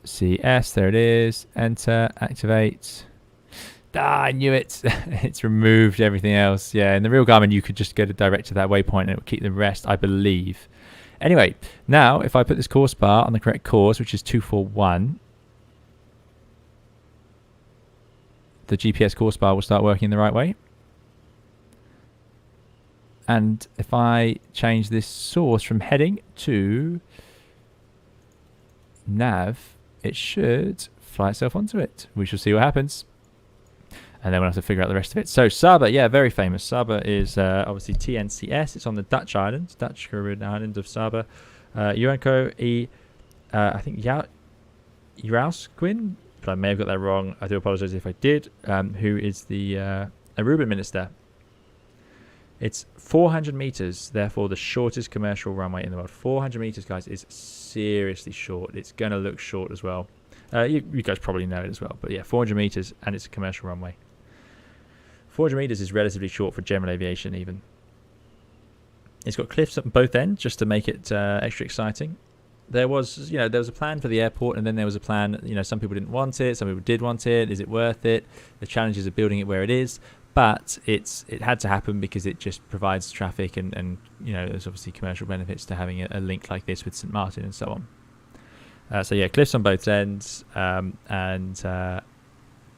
CS, there it is. Enter, activate. Ah, I knew it. It's removed everything else. Yeah, in the real Garmin, you could just go direct to that waypoint and it will keep the rest, I believe. Anyway, now if I put this course bar on the correct course, which is 241, the GPS course bar will start working the right way. And if I change this source from heading to nav, it should fly itself onto it. We shall see what happens. And then we'll have to figure out the rest of it. So Saba, yeah, very famous. Saba is obviously TNCS. It's on the Dutch island, Dutch Caribbean island of Saba. Urenco I think Jausquin, but I may have got that wrong. I do apologize if I did. Who is the Aruban minister. It's 400 meters, therefore the shortest commercial runway in the world. 400 meters, guys, is seriously short. It's going to look short as well. You guys probably know it as well. But yeah, 400 meters, and it's a commercial runway. 400 meters is relatively short for general aviation even. It's got cliffs at both ends just to make it extra exciting. There was a plan for the airport, and then there was a plan, some people didn't want it, some people did want it. Is it worth it? The challenges of building it where it is. But it had to happen because it just provides traffic and there's obviously commercial benefits to having a link like this with St. Martin and so on. So yeah, cliffs on both ends, and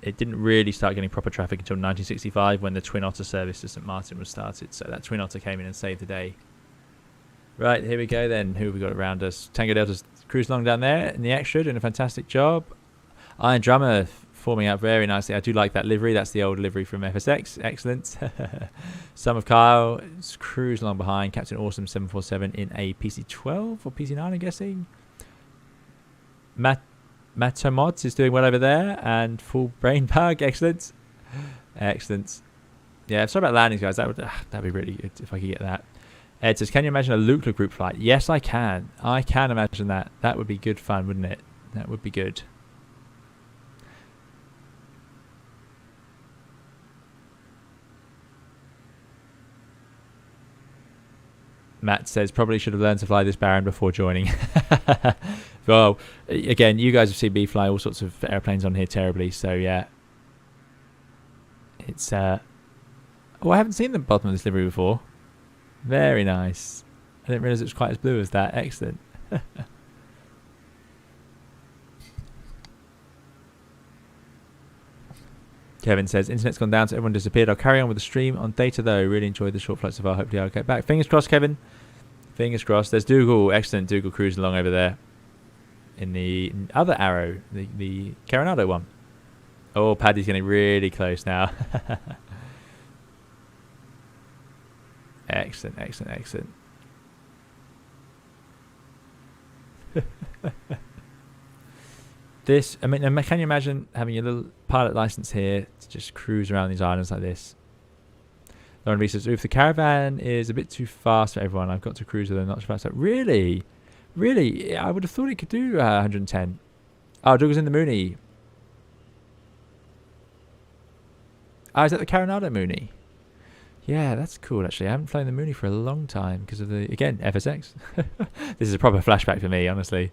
it didn't really start getting proper traffic until 1965 when the Twin Otter service to St. Martin was started. So that Twin Otter came in and saved the day. Right, here we go then. Who have we got around us? Tango Delta's cruising along down there in the extra, doing a fantastic job. Iron Drummer forming out very nicely. I do like that livery. That's the old livery from FSX. Excellent. Some of Kyle is cruising along behind. Captain Awesome 747 in a PC-12 or PC-9, I'm guessing. Matamods is doing well over there. And Full Brain Bug. Excellent. Excellent. Yeah, sorry about landings, guys. That'd be really good if I could get that. Ed says, can you imagine a Lukla group flight? Yes, I can. I can imagine that. That would be good fun, wouldn't it? That would be good. Matt says, probably should have learned to fly this Baron before joining. Well, again, you guys have seen me fly all sorts of airplanes on here terribly, so yeah. It's, oh, I haven't seen the bottom of this livery before. Very nice. I didn't realise it was quite as blue as that. Excellent. Kevin says, internet's gone down, so everyone disappeared. I'll carry on with the stream on data, though. Really enjoyed the short flight so far. Hopefully I'll get back. Fingers crossed, Kevin. Fingers crossed. There's Dougal. Excellent. Dougal cruising along over there. In the other arrow. The Coronado one. Oh, Paddy's getting really close now. Excellent, excellent, excellent. This, I mean, can you imagine having your little pilot license here to just cruise around these islands like this? Lauren V says, if the caravan is a bit too fast for everyone, I've got to cruise with a notch faster. Really? Really? I would have thought it could do 110. Oh, Doug was in the Mooney. Oh, is that the Coronado Mooney? Yeah, that's cool, actually. I haven't flown the Mooney for a long time because of the, again, FSX. This is a proper flashback for me, honestly.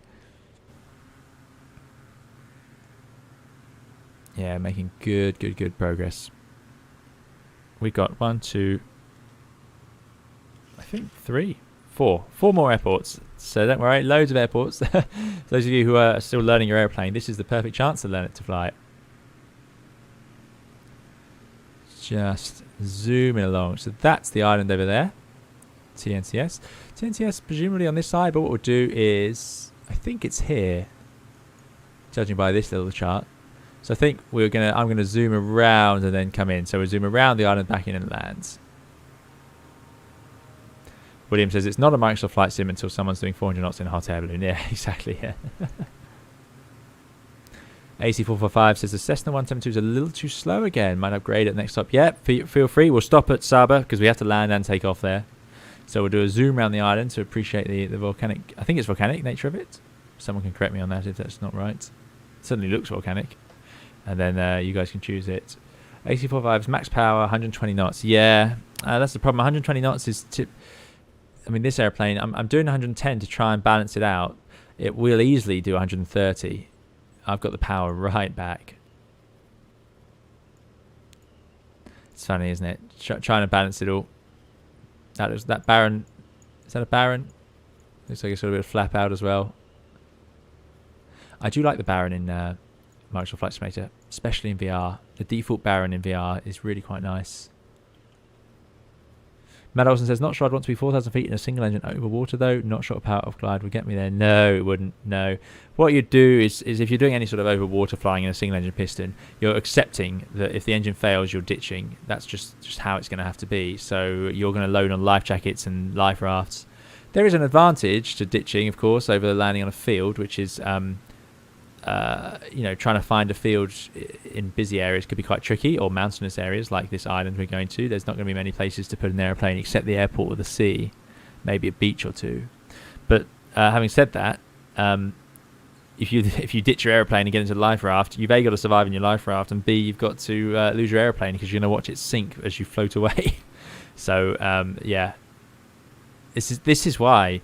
Yeah, making good progress. We got 1, 2, I think 3, 4 more airports. So don't worry, loads of airports. Those of you who are still learning your airplane, this is the perfect chance to learn it to fly. Just zooming along. So that's the island over there. TNCS. TNCS presumably on this side, but what we'll do is, I think it's here, judging by this little chart. So I think I'm gonna zoom around and then come in. So we'll zoom around the island, back in and land. William says it's not a Microsoft flight sim until someone's doing 400 knots in a hot air balloon. Yeah, exactly. Yeah. AC445 says the Cessna 172 is a little too slow again. Might upgrade at next stop. Yeah, feel free. We'll stop at Saba because we have to land and take off there. So we'll do a zoom around the island to appreciate the volcanic. I think it's volcanic nature of it. Someone can correct me on that if that's not right. It certainly looks volcanic. And then you guys can choose it. AC45's max power 120 knots. Yeah, that's the problem. 120 knots is I mean, this airplane, I'm doing 110 to try and balance it out. It will easily do 130. I've got the power right back. It's funny, isn't it? Trying to balance it all. That Baron. Is that a Baron? Looks like it's got a bit of flap out as well. I do like the Baron in Microsoft Flight Simulator, especially in VR. The default Baron in VR is really quite nice. Matt Olsen says, not sure I'd want to be 4,000 feet in a single engine over water though. Not sure a power off glide would get me there. No, it wouldn't. No. What you'd do is if you're doing any sort of over water flying in a single engine piston, you're accepting that if the engine fails, you're ditching. That's just how it's going to have to be. So you're going to load on life jackets and life rafts. There is an advantage to ditching, of course, over landing on a field, which is trying to find a field in busy areas could be quite tricky, or mountainous areas like this island we're going to. There's not going to be many places to put an airplane except the airport or the sea, maybe a beach or two. But having said that, if you ditch your airplane and get into the life raft, you've A, got to survive in your life raft, and B, you've got to lose your airplane because you're going to watch it sink as you float away. So yeah, this is why,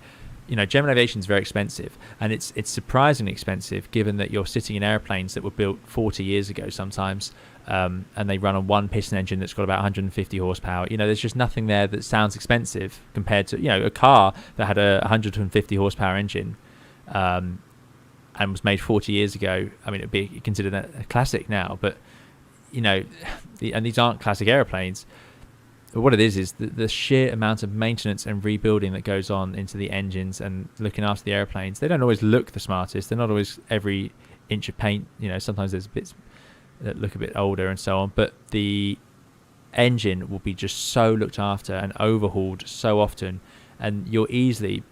general aviation is very expensive, and it's surprisingly expensive given that you're sitting in airplanes that were built 40 years ago sometimes, and they run on one piston engine that's got about 150 horsepower. There's just nothing there that sounds expensive compared to a car that had a 150 horsepower engine and was made 40 years ago. I mean, it'd be considered a classic now, but and these aren't classic airplanes. But what it is the sheer amount of maintenance and rebuilding that goes on into the engines and looking after the airplanes. They don't always look the smartest. They're not always every inch of paint. Sometimes there's bits that look a bit older and so on. But the engine will be just so looked after and overhauled so often. And you're easily,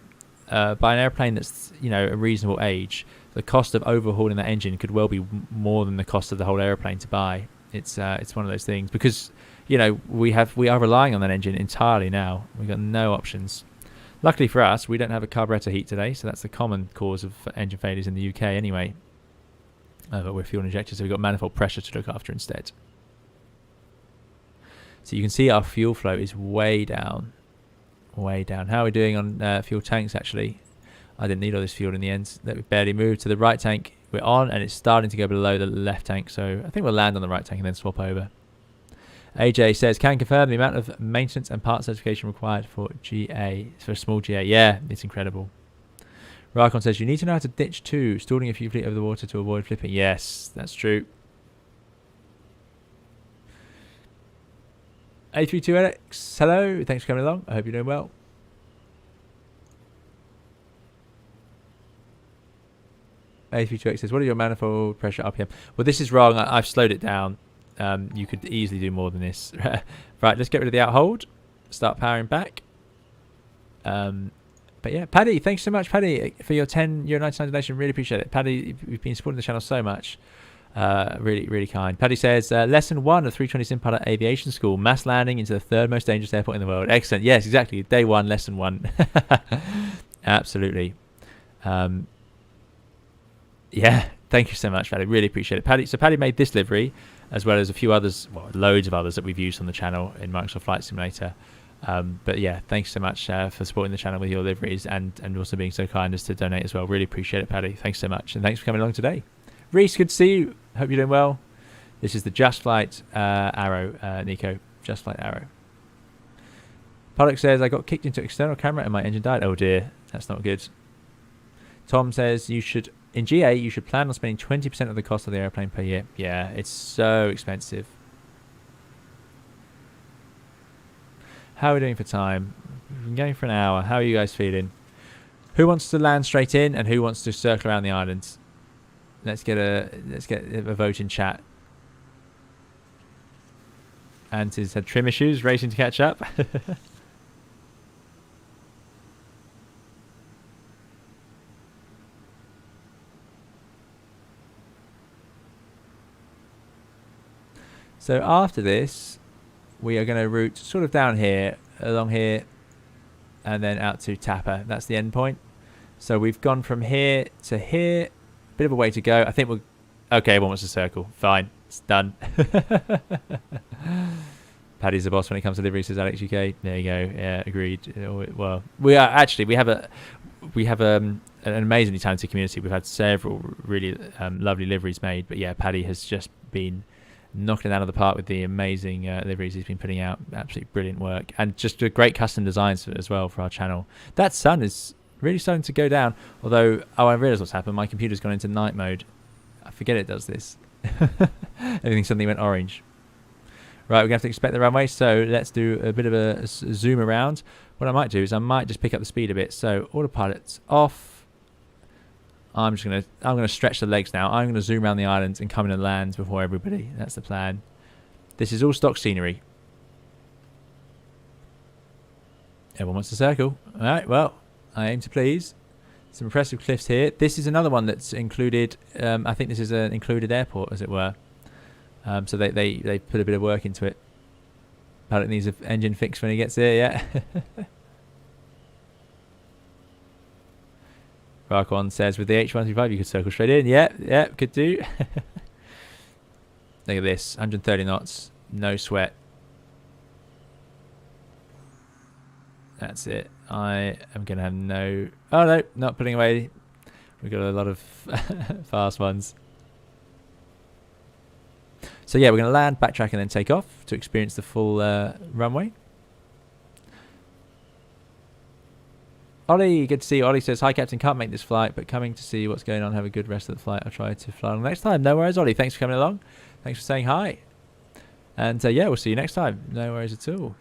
by an airplane that's, a reasonable age, the cost of overhauling that engine could well be more than the cost of the whole airplane to buy. It's one of those things because we are relying on that engine entirely now. We've got no options. Luckily for us, we don't have a carburetor heat today, so that's the common cause of engine failures in the UK anyway. But we're fuel injectors, so we've got manifold pressure to look after instead. So you can see our fuel flow is way down. Way down. How are we doing on fuel tanks, actually? I didn't need all this fuel in the end. That we barely moved to the right tank. We're on, and it's starting to go below the left tank, so I think we'll land on the right tank and then swap over. AJ says, can confirm the amount of maintenance and part certification required for GA, for a small GA. Yeah, it's incredible. Rakon says, you need to know how to ditch too, stalling if you fleet over the water to avoid flipping. Yes, that's true. A320NEO, hello, thanks for coming along. I hope you're doing well. A320 says, what are your manifold pressure RPM? Well, this is wrong. I've slowed it down. You could easily do more than this. Right, let's get rid of the outhold. Start powering back. But yeah, Paddy, thanks so much, Paddy, for your €10.99 donation. Really appreciate it. Paddy, you've been supporting the channel so much. Really, really kind. Paddy says, lesson 1 of 320 Sim Pilot Aviation School, mass landing into the 3rd most dangerous airport in the world. Excellent. Yes, exactly. Day 1, lesson 1. Absolutely. Yeah, thank you so much, Paddy. Really appreciate it. Paddy, so Paddy made this livery, as well as a few others, well, loads of others that we've used on the channel in Microsoft Flight Simulator. But yeah, thanks so much for supporting the channel with your liveries and also being so kind as to donate as well. Really appreciate it, Paddy. Thanks so much. And thanks for coming along today. Reese, good to see you. Hope you're doing well. This is the Just Flight Arrow, Nico. Just Flight Arrow. Pollock says, I got kicked into external camera and my engine died. Oh dear, that's not good. Tom says, in GA, you should plan on spending 20% of the cost of the airplane per year. Yeah, it's so expensive. How are we doing for time? We've been going for an hour. How are you guys feeling? Who wants to land straight in and who wants to circle around the islands? Let's get a vote in chat. Antis had trim issues, racing to catch up. So after this, we are going to route sort of down here, along here, and then out to Tapa. That's the end point. So we've gone from here to here. Bit of a way to go. I think we'll... Okay, everyone wants to circle. Fine. It's done. Paddy's the boss when it comes to delivery, says Alex UK. There you go. Yeah, agreed. Well, we have an amazingly talented community. We've had several really lovely liveries made. But yeah, Paddy has just been knocking it out of the park with the amazing liveries he's been putting out. Absolutely brilliant work. And just a great custom designs as well for our channel. That sun is really starting to go down. Although, I realised what's happened. My computer's gone into night mode. I forget it does this. Everything suddenly went orange. Right, we're going to have to expect the runway. So let's do a bit of a zoom around. What I might do is I might just pick up the speed a bit. So autopilot's off. I'm going to stretch the legs now. I'm going to zoom around the island and come in and land before everybody. That's the plan. This is all stock scenery. Everyone wants to circle. All right, well, I aim to please. Some impressive cliffs here. This is another one that's included. I think this is an included airport, as it were. So they put a bit of work into it. Pilot needs an engine fix when he gets here, yeah. Rakon says, with the H135 you could circle straight in. Yeah, could do. Look at this, 130 knots, no sweat. That's it. I am going to have no... Oh, no, not putting away. We've got a lot of fast ones. So yeah, we're going to land, backtrack, and then take off to experience the full runway. Ollie, good to see you. Ollie says, hi Captain, can't make this flight, but coming to see what's going on. Have a good rest of the flight. I'll try to fly along next time. No worries, Ollie. Thanks for coming along. Thanks for saying hi. And yeah, we'll see you next time. No worries at all.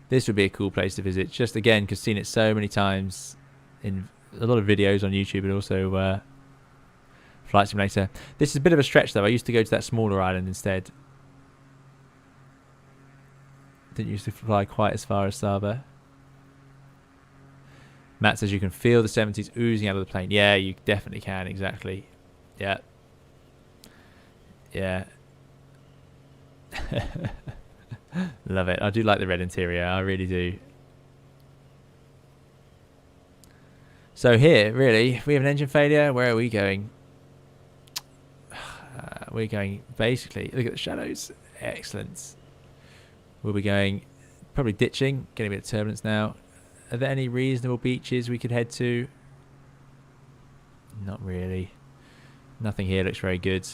This would be a cool place to visit. Just again, because seen it so many times in a lot of videos on YouTube, and also Flight Simulator. This is a bit of a stretch though. I used to go to that smaller island instead. Didn't used to fly quite as far as Saba. Matt says you can feel the 70s oozing out of the plane. Yeah, you definitely can. Exactly. Yeah. Yeah. Love it. I do like the red interior. I really do. So here, really, we have an engine failure. Where are we going? We're going basically... Look at the shadows. Excellent. We'll be going... Probably ditching. Getting a bit of turbulence now. Are there any reasonable beaches we could head to? Not really. Nothing here looks very good.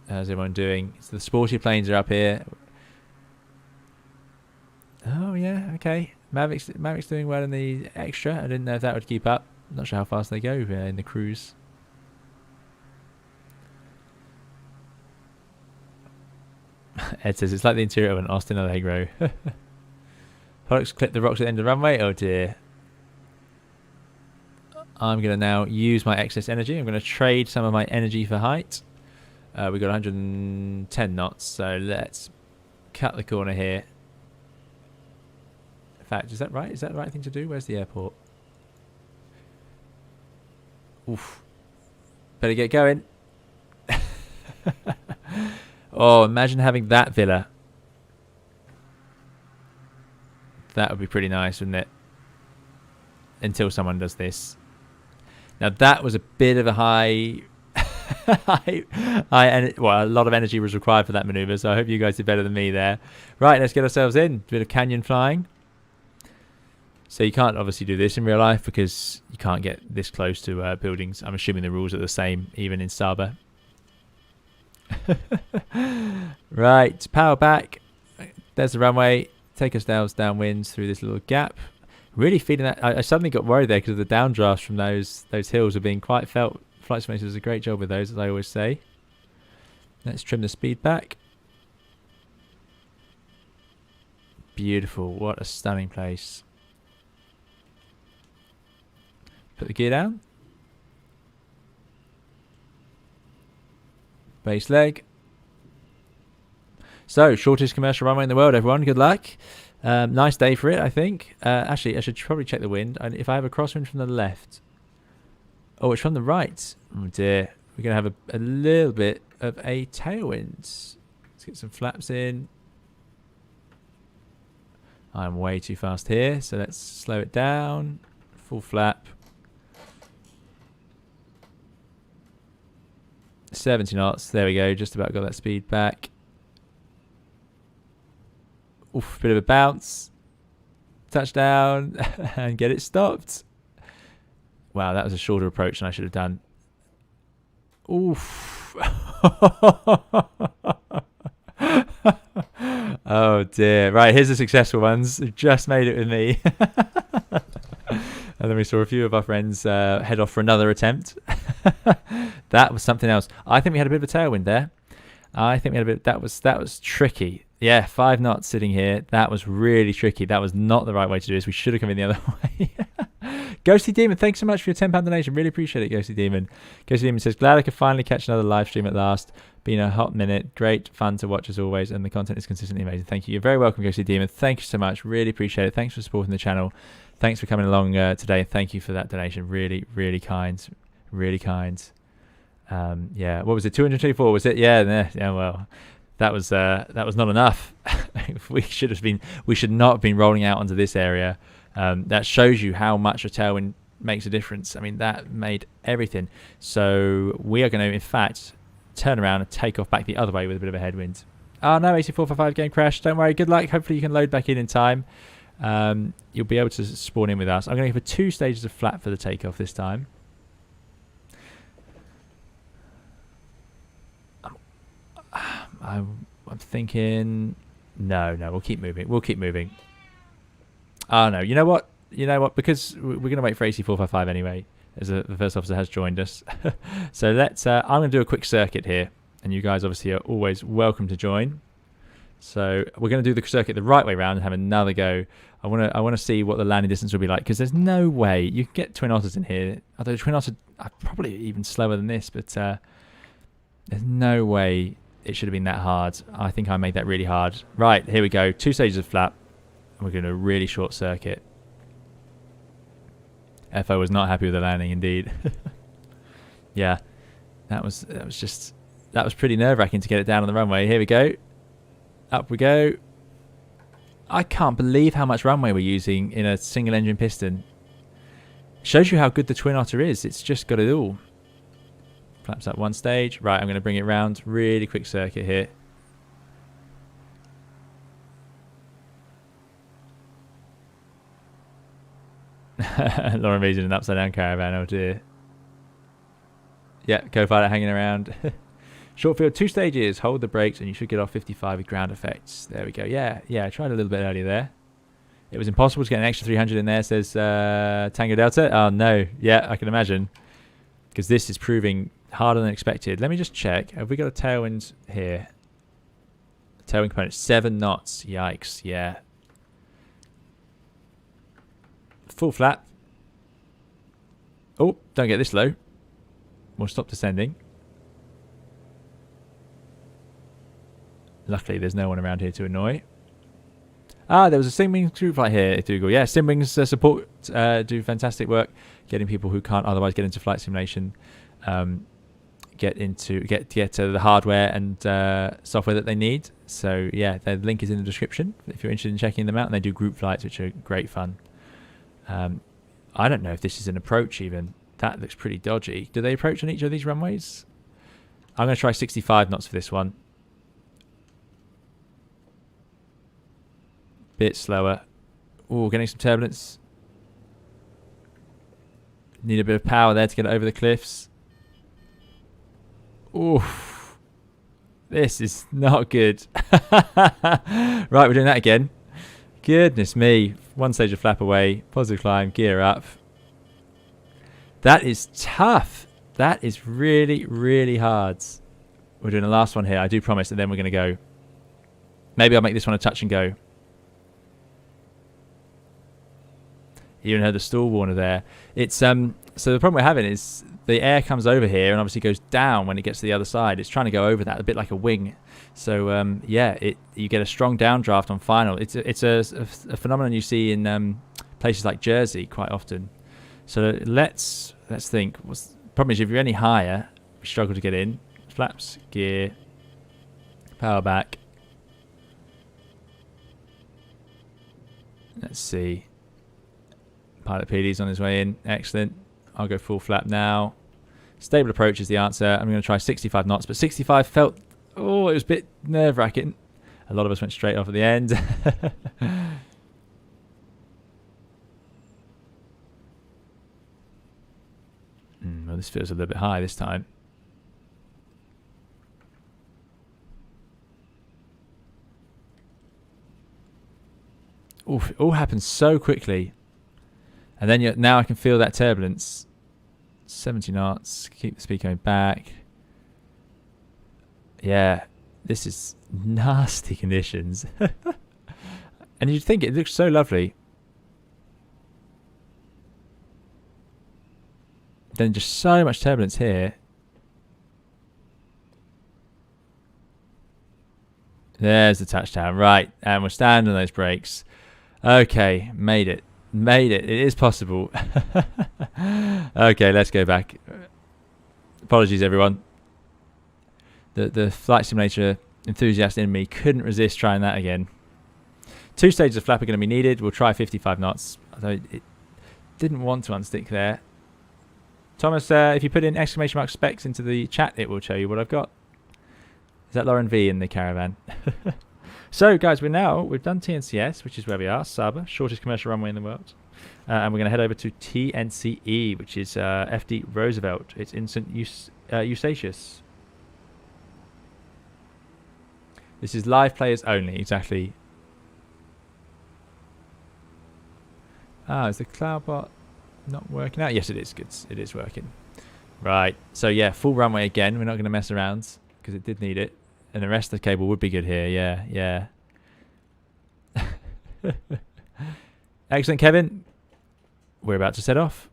How's everyone doing? So the sporty planes are up here. Oh yeah, okay. Maverick's doing well in the extra. I didn't know if that would keep up. Not sure how fast they go in the cruise. Ed says, it's like the interior of an Austin Allegro. Products clip the rocks at the end of the runway. Oh dear. I'm going to now use my excess energy. I'm going to trade some of my energy for height. We've got 110 knots, so let's cut the corner here. In fact, is that right? Is that the right thing to do? Where's the airport? Oof. Better get going. Oh, imagine having that villa. That would be pretty nice, wouldn't it? Until someone does this. Now that was a bit of a high, well, a lot of energy was required for that maneuver, so I hope you guys did better than me there. Right, let's get ourselves in. A bit of canyon flying. So you can't obviously do this in real life because you can't get this close to buildings. I'm assuming the rules are the same even in Saba. Right, power back. There's the runway. Take us downwinds through this little gap. Really feeling that. I suddenly got worried there because of the downdrafts from those hills are being quite felt. Flight Simulator does a great job with those, as I always say. Let's trim the speed back. Beautiful. What a stunning place. Put the gear down. Base leg. So, shortest commercial runway in the world, everyone. Good luck. Nice day for it, I think. Actually, I should probably check the wind. And if I have a crosswind from the left. Oh, it's from the right. Oh, dear. We're going to have a little bit of a tailwind. Let's get some flaps in. I'm way too fast here, so let's slow it down. Full flap. 70 knots. There we go. Just about got that speed back. Oof, bit of a bounce. Touchdown. And get it stopped. Wow, that was a shorter approach than I should have done. Oof. Oh dear. Right, here's the successful ones. Who just made it with me. And then we saw a few of our friends head off for another attempt. That was something else. I think we had a bit of a tailwind there. I think we had a bit. That was tricky. Yeah, 5 knots sitting here. That was really tricky. That was not the right way to do this. We should have come in the other way. Ghosty Demon, thanks so much for your £10 donation. Really appreciate it, Ghosty Demon. Ghosty Demon says, glad I could finally catch another live stream at last. Been a hot minute. Great fun to watch as always, and the content is consistently amazing. Thank you. You're very welcome, Ghosty Demon. Thank you so much. Really appreciate it. Thanks for supporting the channel. Thanks for coming along today. Thank you for that donation. Really, really kind. Really kind. Yeah, what was it? 224 was it? Yeah. Well, that was not enough. we should not have been rolling out onto this area. That shows you how much a tailwind makes a difference. I mean, that made everything. So we are going to, in fact, turn around and take off back the other way with a bit of a headwind. Oh no, 8455 game crash. Don't worry. Good luck. Hopefully you can load back in time. You'll be able to spawn in with us. I'm going to give it 2 stages of flat for the takeoff this time. I'm thinking, no, we'll keep moving. Oh no, you know what? Because we're going to wait for AC455 anyway, as the first officer has joined us. So let's. I'm going to do a quick circuit here, and you guys obviously are always welcome to join. So we're going to do the circuit the right way around and have another go. I want to see what the landing distance will be like, because there's no way you can get twin otters in here. Although twin otters are probably even slower than this, but there's no way it should have been that hard. I think I made that really hard. Right, here we go. 2 stages of flap. We're going to a really short circuit. FO was not happy with the landing, indeed. Yeah, that was pretty nerve-wracking to get it down on the runway. Here we go. Up we go. I can't believe how much runway we're using in a single-engine piston. Shows you how good the Twin Otter is. It's just got it all. Flaps up 1 stage. Right, I'm going to bring it round. Really quick circuit here. Lauren V's in an upside-down caravan. Oh dear. Yeah, co-pilot hanging around. Short field, 2 stages. Hold the brakes and you should get off 55 with ground effects. There we go. Yeah, I tried a little bit earlier there. It was impossible to get an extra 300 in there, says Tango Delta. Oh no. Yeah, I can imagine. Because this is proving harder than expected. Let me just check. Have we got a tailwind here? Tailwind component, 7 knots. Yikes, yeah. Full flap. Oh, don't get this low. We'll stop descending. Luckily, there's no one around here to annoy. Ah, there was a Simwings group right here, Dougal. Yeah, Simwings support do fantastic work getting people who can't otherwise get into flight simulation, get the hardware and software that they need. So yeah, the link is in the description if you're interested in checking them out. And they do group flights, which are great fun. I don't know if this is an approach even. That looks pretty dodgy. Do they approach on each of these runways? I'm going to try 65 knots for this one. Bit slower. Oh, getting some turbulence. Need a bit of power there to get it over the cliffs. Oof. This is not good. Right, we're doing that again. Goodness me. One stage of flap away. Positive climb. Gear up. That is tough. That is really, really hard. We're doing the last one here. I do promise. And then we're going to go. Maybe I'll make this one a touch and go. You even heard the stall warner there. It's so the problem we're having is the air comes over here and obviously goes down when it gets to the other side. It's trying to go over that a bit like a wing. So yeah, you get a strong downdraft on final. It's a phenomenon you see in places like Jersey quite often. So let's think. The problem is if you're any higher, we struggle to get in. Flaps, gear, power back. Let's see. Pilot PD's on his way in. Excellent. I'll go full flap now. Stable approach is the answer. I'm going to try 65 knots, but 65 felt... Oh, it was a bit nerve-wracking. A lot of us went straight off at the end. Well, this feels a little bit high this time. Oof, it all happens so quickly. And then now I can feel that turbulence. 70 knots. Keep the speed going back. Yeah, this is nasty conditions. And you'd think it looks so lovely. Then just so much turbulence here. There's the touchdown. Right, and we're standing on those brakes. Okay, made it. Made it. It is possible. Okay, let's go back. Apologies, everyone. The flight simulator enthusiast in me couldn't resist trying that again. 2 stages of flap are going to be needed. We'll try 55 knots. Although it didn't want to unstick there. Thomas, if you put in exclamation mark specs into the chat, it will show you what I've got. Is that Lauren V in the caravan? So, guys, we've done TNCS, which is where we are, Saba, shortest commercial runway in the world. And we're going to head over to TNCE, which is FD Roosevelt. It's in St. Eustatius. This is live players only, exactly. Ah, is the Cloudbot not working out? Yes, it is. Good. It is working. Right. So, yeah, full runway again. We're not going to mess around because it did need it. And the rest of the cable would be good here. Yeah, yeah. Excellent, Kevin. We're about to set off.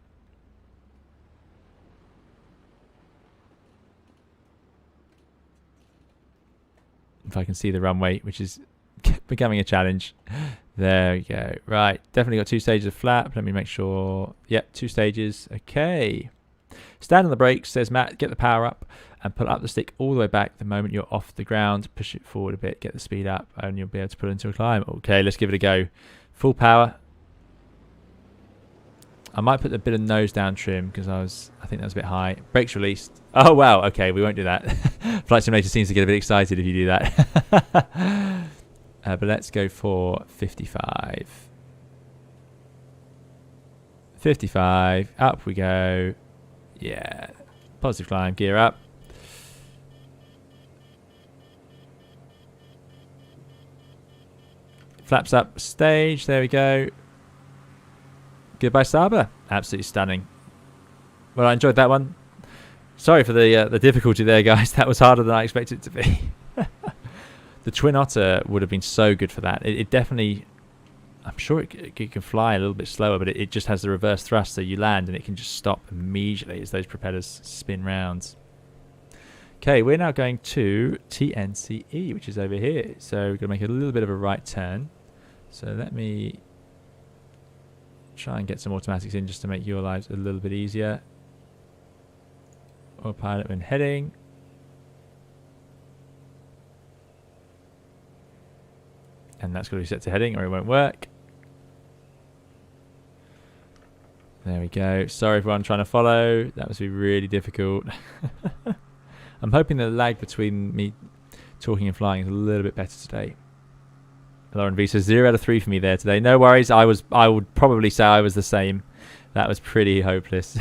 If I can see the runway, which is becoming a challenge. There we go. Right. Definitely got 2 stages of flap. Let me make sure. Yep, 2 stages. Okay. Stand on the brakes, says Matt. Get the power up and pull up the stick all the way back the moment you're off the ground. Push it forward a bit, get the speed up, and you'll be able to put it into a climb. Okay, let's give it a go. Full power. I might put a bit of nose down trim because I think that was a bit high. Brakes released. Oh, wow. Okay, we won't do that. Flight Simulator seems to get a bit excited if you do that. But let's go for 55. 55. Up we go. Yeah. Positive climb. Gear up. Flaps up stage. There we go. Goodbye, Saba. Absolutely stunning. Well, I enjoyed that one. Sorry for the difficulty there, guys. That was harder than I expected it to be. The Twin Otter would have been so good for that. It definitely, I'm sure it can fly a little bit slower, but it just has the reverse thrust, so you land and it can just stop immediately as those propellers spin round. Okay, we're now going to TNCE, which is over here. So we're going to make a little bit of a right turn. So let me try and get some automatics in just to make your lives a little bit easier. Autopilot when heading. And that's got to be set to heading or it won't work. There we go. Sorry everyone trying to follow. That must be really difficult. I'm hoping the lag between me talking and flying is a little bit better today. Lauren V says 0 out of 3 for me there today. No worries. I would probably say I was the same. That was pretty hopeless.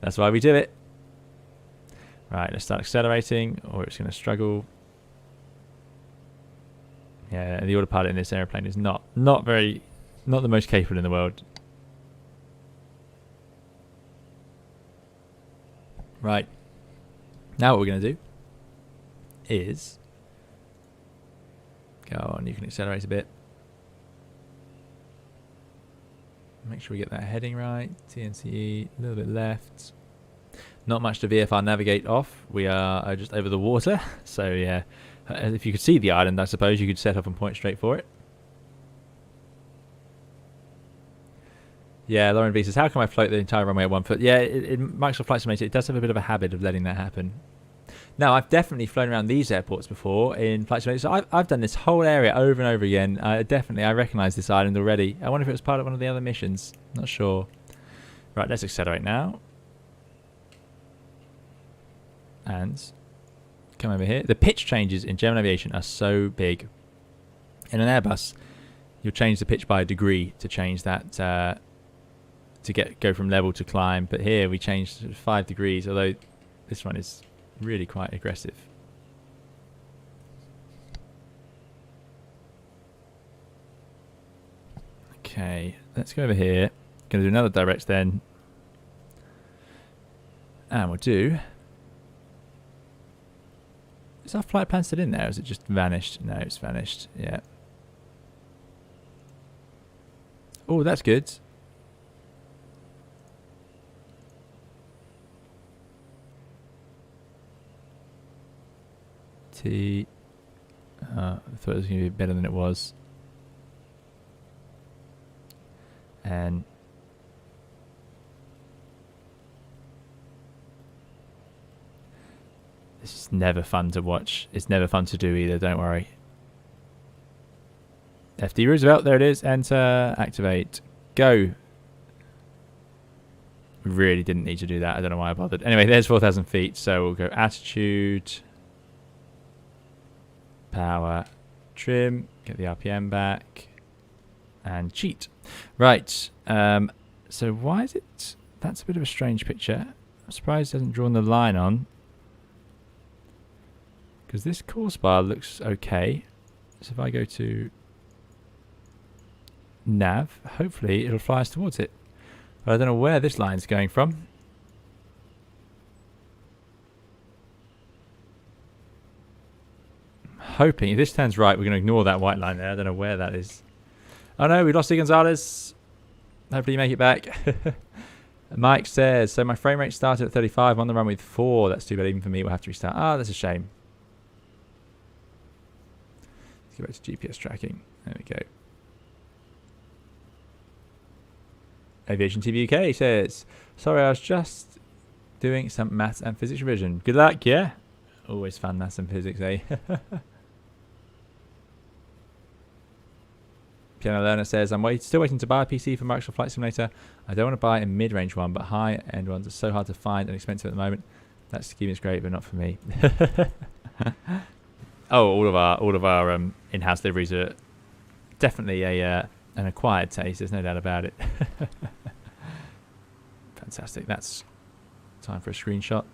That's why we do it. Right, let's start accelerating, or it's going to struggle. Yeah, the autopilot in this airplane is not the most capable in the world. Right. Now what we're going to do is go on, you can accelerate a bit. Make sure we get that heading right. TNCE, a little bit left. Not much to VFR navigate off. We are just over the water. So yeah, if you could see the island, I suppose you could set off and point straight for it. Yeah, Lauren V says, how can I float the entire runway at 1 foot? Yeah, in Microsoft Flight Simulator, it does have a bit of a habit of letting that happen. Now, I've definitely flown around these airports before in Flight Simulator, so I've done this whole area over and over again. I recognise this island already. I wonder if it was part of one of the other missions. Not sure. Right, let's accelerate now. And come over here. The pitch changes in German aviation are so big. In an Airbus, you'll change the pitch by a degree to change that, to go from level to climb. But here we changed 5 degrees, although this one is really quite aggressive. Okay, let's go over here. Going to do another direct then. And we'll do... Is our flight plan still in there, or is it just vanished? No, it's vanished. Yeah. Oh, that's good. I thought it was going to be better than it was. And this is never fun to watch. It's never fun to do either, don't worry. FD Roosevelt, there it is. Enter, activate, go. Really didn't need to do that. I don't know why I bothered. Anyway, there's 4,000 feet. So we'll go attitude, power, trim, get the RPM back, and cheat. Right. So why is it... That's a bit of a strange picture. I'm surprised it hasn't drawn the line on. Because this course bar looks okay. So if I go to nav, hopefully it'll fly us towards it. But I don't know where this line's going from. Hoping if this turns right, we're going to ignore that white line there. I don't know where that is. Oh no, we lost E. Gonzalez. Hopefully you make it back. Mike says, so my frame rate started at 35 on the run with 4. That's too bad even for me. We'll have to restart. Ah, that's a shame. Let's go back to GPS tracking. There we go. Aviation TV UK says, sorry, I was just doing some maths and physics revision. Good luck, yeah? Always fun, maths and physics, eh? Piano Learner says, I'm still waiting to buy a PC for Microsoft Flight Simulator. I don't want to buy a mid-range one, but high-end ones are so hard to find and expensive at the moment. That scheme is great, but not for me. Oh, all of our in-house deliveries are definitely an acquired taste. There's no doubt about it. Fantastic. That's time for a screenshot.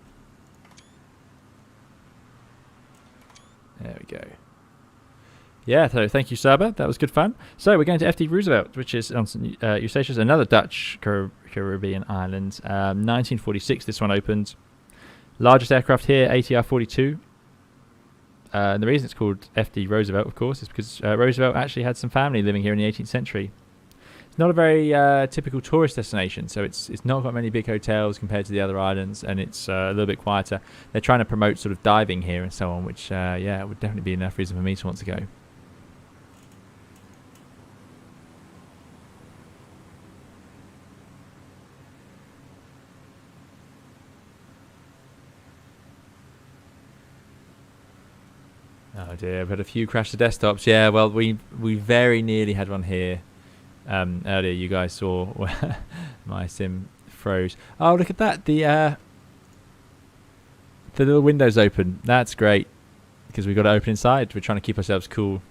There we go. Yeah, so thank you, Saba. That was good fun. So we're going to FD Roosevelt, which is on Eustatius, another Dutch Caribbean island. 1946, this one opened. Largest aircraft here, ATR 42. And the reason it's called FD Roosevelt, of course, is because Roosevelt actually had some family living here in the 18th century. It's not a very typical tourist destination, so it's not got many big hotels compared to the other islands, and it's a little bit quieter. They're trying to promote sort of diving here and so on, which, yeah, would definitely be enough reason for me to want to go. Oh dear, I've had a few crash the desktops. Yeah, well, we very nearly had one here earlier. You guys saw where my sim froze. Oh, look at that! The little window's open. That's great because we've got to open inside. We're trying to keep ourselves cool.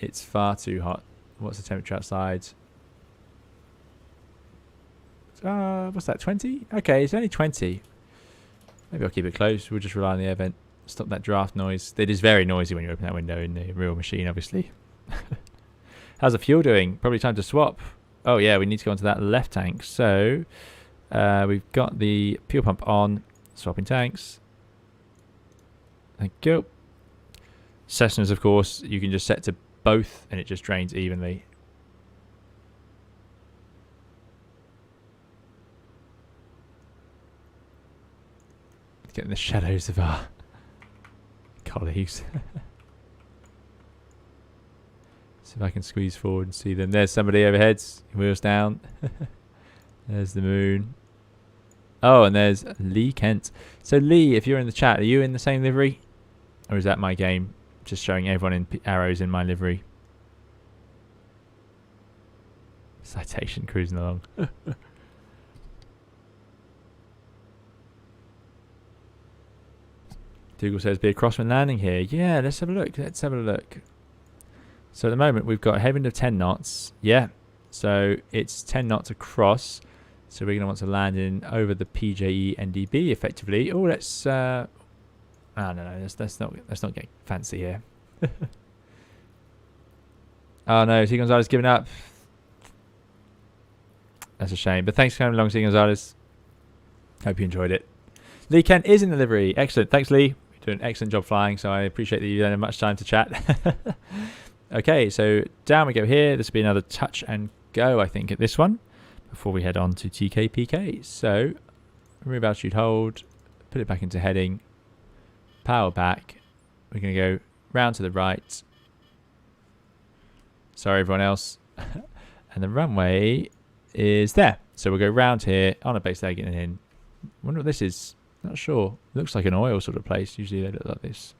It's far too hot. What's the temperature outside? What's that? 20? Okay, it's only 20. Maybe I'll keep it closed. We'll just rely on the air vent. Stop that draft noise. It is very noisy when you open that window in the real machine, obviously. How's the fuel doing? Probably time to swap. Oh yeah, we need to go onto that left tank. So we've got the fuel pump on. Swapping tanks. Thank you. Cessnas, of course, you can just set to both and it just drains evenly. Get in the shadows of our colleagues. See if I can squeeze forward and see them. There's somebody overhead. Wheels down. There's the moon. Oh, and there's Lee Kent. So Lee, if you're in the chat, are you in the same livery? Or is that my game just showing everyone in arrows in my livery? Citation cruising along. Dougal says, be a crosswind landing here. Yeah, let's have a look. Let's have a look. So at the moment, we've got a headwind of 10 knots. Yeah. So it's 10 knots across. So we're going to want to land in over the PJE NDB effectively. Oh, let's... no. Let's not get fancy here. Oh, no. T. Gonzalez giving up. That's a shame. But thanks for coming along, T. Gonzalez. Hope you enjoyed it. Lee Kent is in the livery. Excellent. Thanks, Lee. Doing an excellent job flying, so I appreciate that you don't have much time to chat. Okay, so down we go here. This will be another touch and go, I think, at this one before we head on to TKPK. So remove altitude hold, put it back into heading, power back. We're going to go round to the right. Sorry, everyone else. And the runway is there. So we'll go round here on a base leg and in. Wonder what this is. Not sure. Looks like an oil sort of place. Usually they look like this.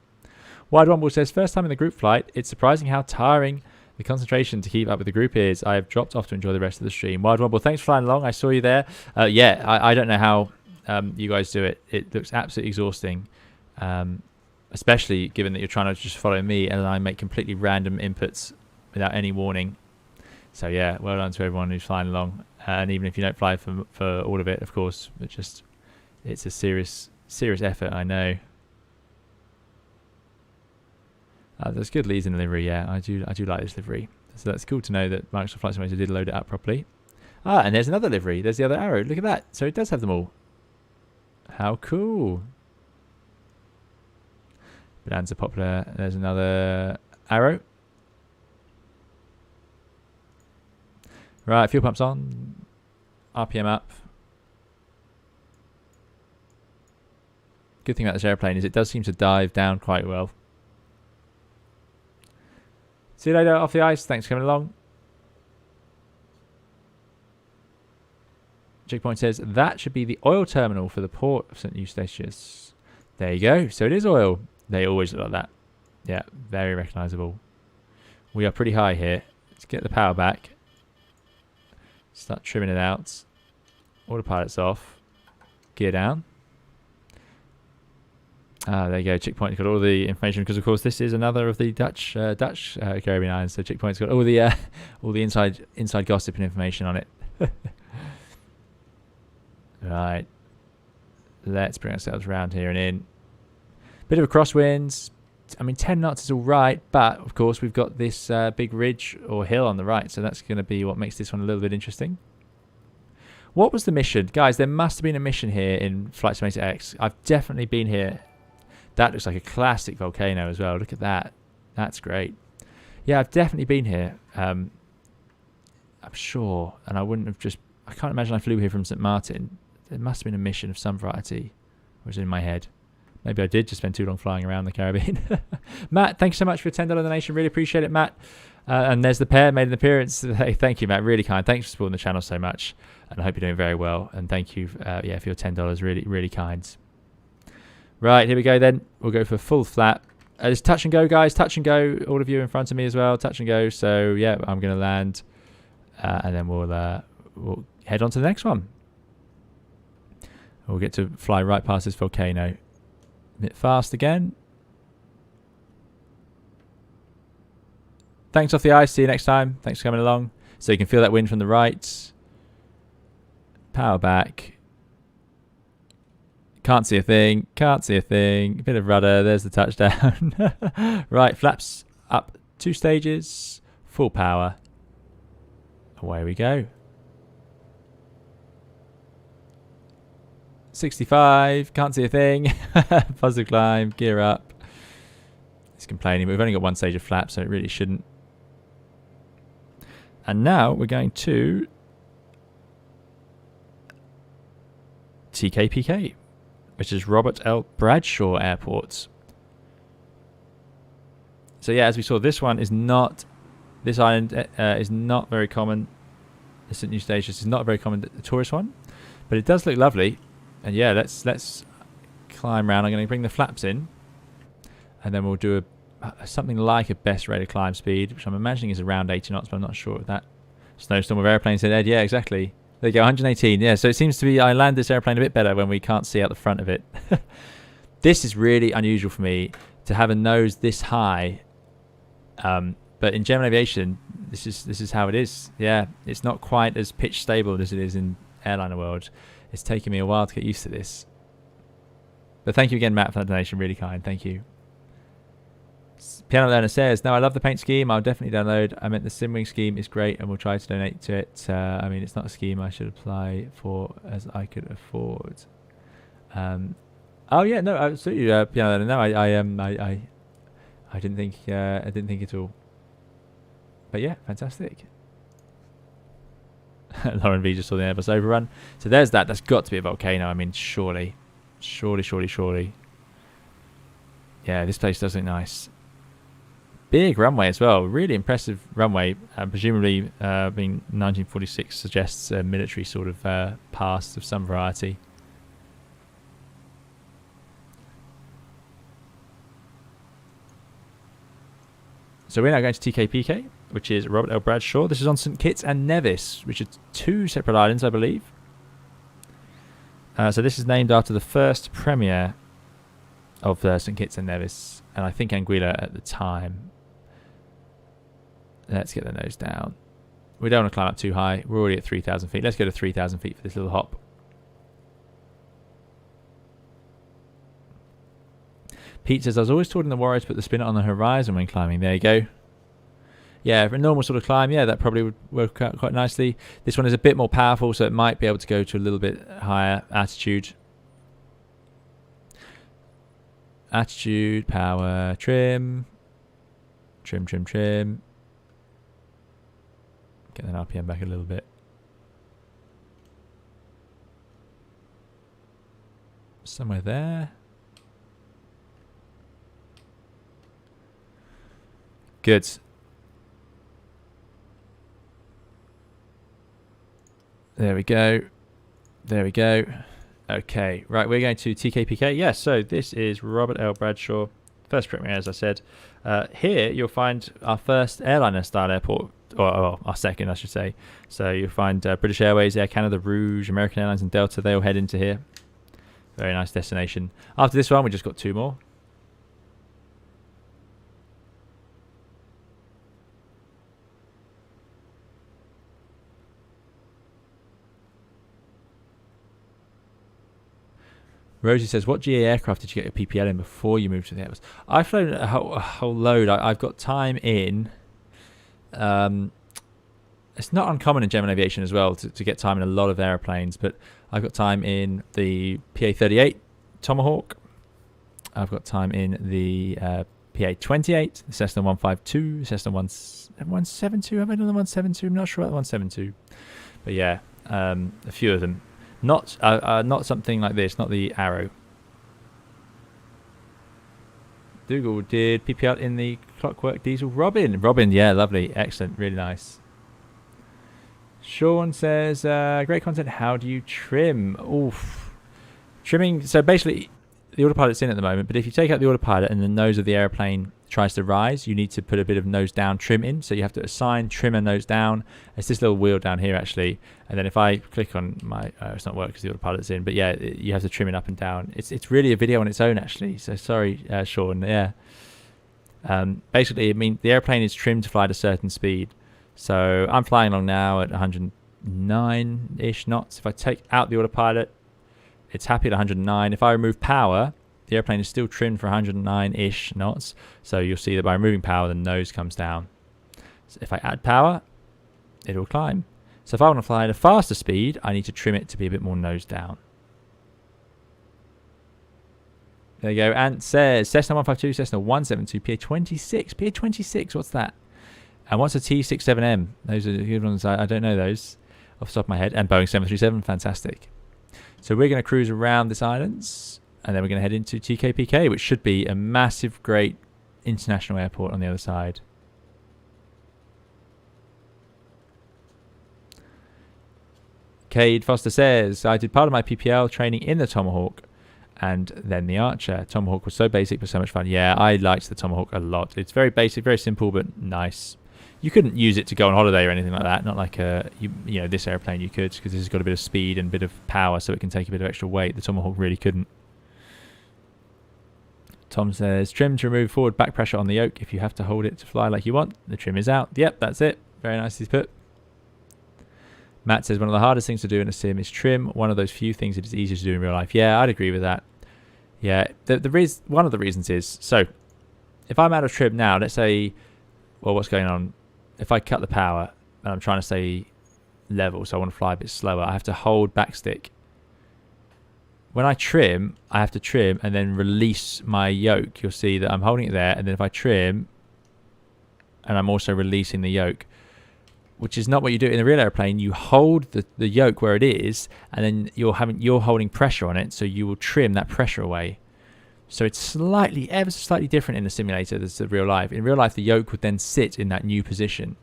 Wide Rumble says, first time in the group flight. It's surprising how tiring the concentration to keep up with the group is. I have dropped off to enjoy the rest of the stream. Wide Rumble, thanks for flying along. I saw you there. Yeah, I don't know how you guys do it. It looks absolutely exhausting. Especially given that you're trying to just follow me and I make completely random inputs without any warning. So yeah, well done to everyone who's flying along. And even if you don't fly for all of it, of course, it's a serious effort, I know. That's good. Lee's in the livery. Yeah, I do like this livery. So that's cool to know that Microsoft Flight Simulator did load it up properly. Ah, and there's another livery. There's the other arrow. Look at that. So it does have them all. How cool. Bonanza Popular. There's another arrow. Right, fuel pumps on. RPM up. Good thing about this airplane is it does seem to dive down quite well. See you later, off the ice. Thanks for coming along. Checkpoint says that should be the oil terminal for the port of St. Eustatius. There you go. So it is oil. They always look like that. Yeah, very recognisable. We are pretty high here. Let's get the power back. Start trimming it out. Autopilot's off. Gear down. Ah, there you go. Checkpoint's got all the information because, of course, this is another of the Dutch Caribbean islands. So Checkpoint's got all the inside gossip and information on it. Right. Let's bring ourselves around here and in. Bit of a crosswind. I mean, 10 knots is all right, but of course we've got this big ridge or hill on the right, so that's going to be what makes this one a little bit interesting. What was the mission? Guys, there must have been a mission here in Flight Simulator X. I've definitely been here That looks like a classic volcano as well. Look at that. That's great. Yeah, I've definitely been here. I'm sure. And I wouldn't have just... I can't imagine I flew here from St. Martin. There must have been a mission of some variety. It was in my head. Maybe I did just spend too long flying around the Caribbean. Matt, thank you so much for your $10 donation. Really appreciate it, Matt. And there's the pair made an appearance. Hey, thank you, Matt. Really kind. Thanks for supporting the channel so much. And I hope you're doing very well. And thank you, for your $10. Really, really kind. Right, here we go then. We'll go for full flat. It's touch and go, guys. Touch and go. All of you in front of me as well. Touch and go. So, yeah, I'm going to land. And then we'll head on to the next one. We'll get to fly right past this volcano. A bit fast again. Thanks off the ice. See you next time. Thanks for coming along. So you can feel that wind from the right. Power back. Can't see a thing. Can't see a thing. A bit of rudder. There's the touchdown. Right, flaps up 2 stages. Full power. Away we go. 65, can't see a thing. Positive climb, gear up. He's complaining, but we've only got 1 stage of flap, so it really shouldn't. And now we're going to TKPK, which is Robert L. Bradshaw Airport. So yeah, as we saw, this island is not very common. The St. Eustatius is not a very common tourist one, but it does look lovely. And yeah, let's climb around. I'm going to bring the flaps in, and then we'll do something like a best rated climb speed, which I'm imagining is around 80 knots, but I'm not sure of that. Snowstorm of airplanes said Ed. Yeah, exactly. There you go, 118. Yeah, so it seems to be I land this airplane a bit better when we can't see out the front of it. This is really unusual for me to have a nose this high. But in general aviation, this is how it is. Yeah, it's not quite as pitch stable as it is in airliner world. It's taken me a while to get used to this. But thank you again, Matt, for that donation. Really kind. Thank you. Piano Learner says, no, I love the paint scheme. I'll definitely download. I meant the Simwings scheme is great and we'll try to donate to it. I mean, it's not a scheme I should apply for as I could afford. Oh, yeah, no, absolutely, Piano Learner. No, I didn't think at all. But yeah, fantastic. Lauren V just saw the Airbus overrun. So there's that. That's got to be a volcano. I mean, surely. Yeah, this place does look nice. Big runway as well. Really impressive runway. Presumably being 1946 suggests a military sort of past of some variety. So we're now going to TKPK, which is Robert L. Bradshaw. This is on St. Kitts and Nevis, which are 2 separate islands, I believe. So this is named after the first premier of St. Kitts and Nevis, and I think Anguilla at the time. Let's get the nose down. We don't want to climb up too high. We're already at 3,000 feet. Let's go to 3,000 feet for this little hop. Pete says, I was always taught in the Warrior to put the spinner on the horizon when climbing. There you go. Yeah, for a normal sort of climb, yeah, that probably would work out quite nicely. This one is a bit more powerful, so it might be able to go to a little bit higher altitude. Attitude, power, trim. Trim. Get that RPM back a little bit. Somewhere there. Good. There we go. Okay, right, we're going to TKPK. Yes, so this is Robert L. Bradshaw, first premier, as I said. Here you'll find our first airliner-style airport, or our second, I should say. So you'll find British Airways, Air Canada, Rouge, American Airlines, and Delta. They all head into here. Very nice destination. After this one, we just got 2 more. Rosie says, what GA aircraft did you get your PPL in before you moved to the Airbus? I've flown a whole load. I've got time in. It's not uncommon in general aviation as well to get time in a lot of airplanes, but I've got time in the PA-38 Tomahawk. I've got time in the PA28, the Cessna 152, Cessna 172. Have I done the 172? I'm not sure about the 172. But yeah, a few of them. Not something like this, not the Arrow. Dougal did PPL in the Clockwork Diesel. Robin, yeah, lovely, excellent, really nice. Sean says, great content. How do you trim? Oof. Trimming, so basically the autopilot's in at the moment, but if you take out the autopilot and the nose of the airplane tries to rise, you need to put a bit of nose down trim in. So you have to assign trim and nose down. It's this little wheel down here actually, and then if I click on my it's not working because the autopilot's in, but yeah, you have to trim it up and down. It's really a video on its own actually, so sorry Sean. Yeah, basically I mean the airplane is trimmed to fly at a certain speed, so I'm flying along now at 109-ish knots. If I take out the autopilot, it's happy at 109. If I remove power, the airplane is still trimmed for 109-ish knots. So you'll see that by removing power, the nose comes down. So if I add power, it will climb. So if I want to fly at a faster speed, I need to trim it to be a bit more nose down. There you go. Ant says, Cessna 152, Cessna 172, PA26. PA26, what's that? And what's a T67M? Those are the good ones. I don't know those off the top of my head. And Boeing 737, fantastic. So we're going to cruise around this islands, and then we're going to head into TKPK, which should be a massive, great international airport on the other side. Cade Foster says, I did part of my PPL training in the Tomahawk and then the Archer. Tomahawk was so basic but so much fun. Yeah, I liked the Tomahawk a lot. It's very basic, very simple, but nice. You couldn't use it to go on holiday or anything like that. Not like you know, this airplane you could, because this has got a bit of speed and a bit of power, so it can take a bit of extra weight. The Tomahawk really couldn't. Tom says, trim to remove forward back pressure on the yoke if you have to hold it to fly like you want. The trim is out. Yep, that's it. Very nicely put. Matt says, one of the hardest things to do in a sim is trim. One of those few things it is easier to do in real life. Yeah, I'd agree with that. Yeah, one of the reasons is, so if I'm out of trim now, let's say, well, what's going on? If I cut the power and I'm trying to stay level, so I want to fly a bit slower, I have to hold back stick. When I trim, I have to trim and then release my yoke. You'll see that I'm holding it there, and then if I trim, and I'm also releasing the yoke, which is not what you do in a real airplane. You hold the yoke where it is, and then you're holding pressure on it, so you will trim that pressure away. So it's ever so slightly different in the simulator than the real life. In real life, the yoke would then sit in that new position.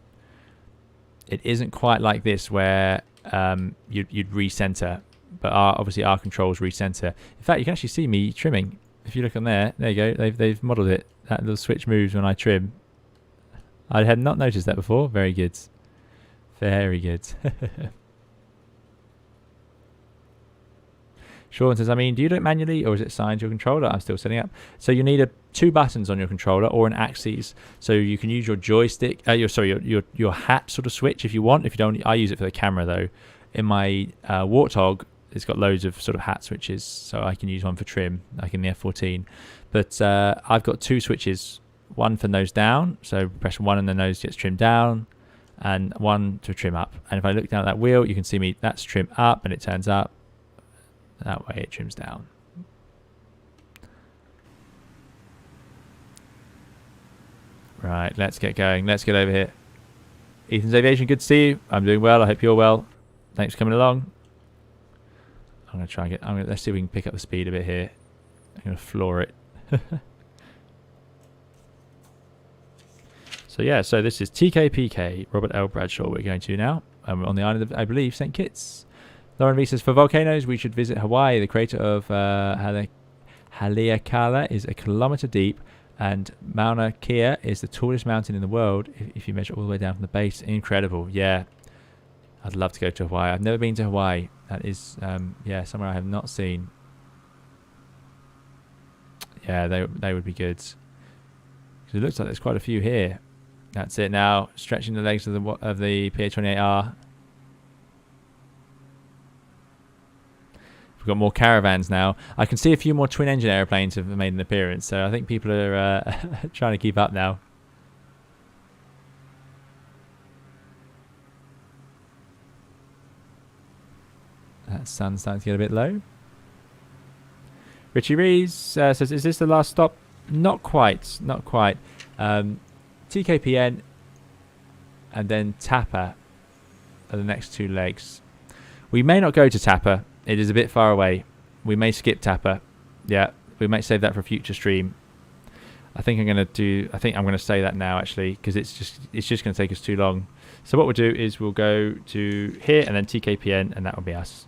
It isn't quite like this where you'd recenter, but obviously our controls recenter. In fact, you can actually see me trimming. If you look on there you go. They've modelled it. That little switch moves when I trim. I had not noticed that before. Very good. Very good. Sean says, I mean, do you do it manually or is it assigned to your controller? I'm still setting up. So you need two buttons on your controller or an axis. So you can use your joystick, your hat sort of switch if you want. If you don't, I use it for the camera though. In my Warthog, it's got loads of sort of hat switches, so I can use one for trim, like in the F14. But I've got two switches, one for nose down, so press one and the nose gets trimmed down, and one to trim up. And if I look down at that wheel, you can see me, that's trim up and it turns up. That way it trims down. Right, let's get going. Let's get over here. Ethan's Aviation, good to see you. I'm doing well. I hope you're well. Thanks for coming along. I'm going to try and get... let's see if we can pick up the speed a bit here. I'm going to floor it. So yeah, so this is TKPK, Robert L. Bradshaw we're going to now. We're on the island of, I believe, St. Kitts. Lauren V says, for volcanoes, we should visit Hawaii. The crater of Haleakala is a kilometer deep, and Mauna Kea is the tallest mountain in the world if you measure all the way down from the base. Incredible. Yeah, I'd love to go to Hawaii. I've never been to Hawaii. That is, yeah, somewhere I have not seen. Yeah, they would be good. Because it looks like there's quite a few here. That's it now. Stretching the legs of the PA-28R. We've got more caravans now. I can see a few more twin-engine airplanes have made an appearance, so I think people are trying to keep up now. That sun's starting to get a bit low. Richie Rees says, is this the last stop? Not quite, not quite. TKPN and then Tapa are the next two legs. We may not go to Tapa. It is a bit far away. We may skip Tapa. Yeah, we might save that for a future stream. I think I'm going to say that now actually, because it's just going to take us too long. So what we'll do is we'll go to here and then TKPN, and that will be us.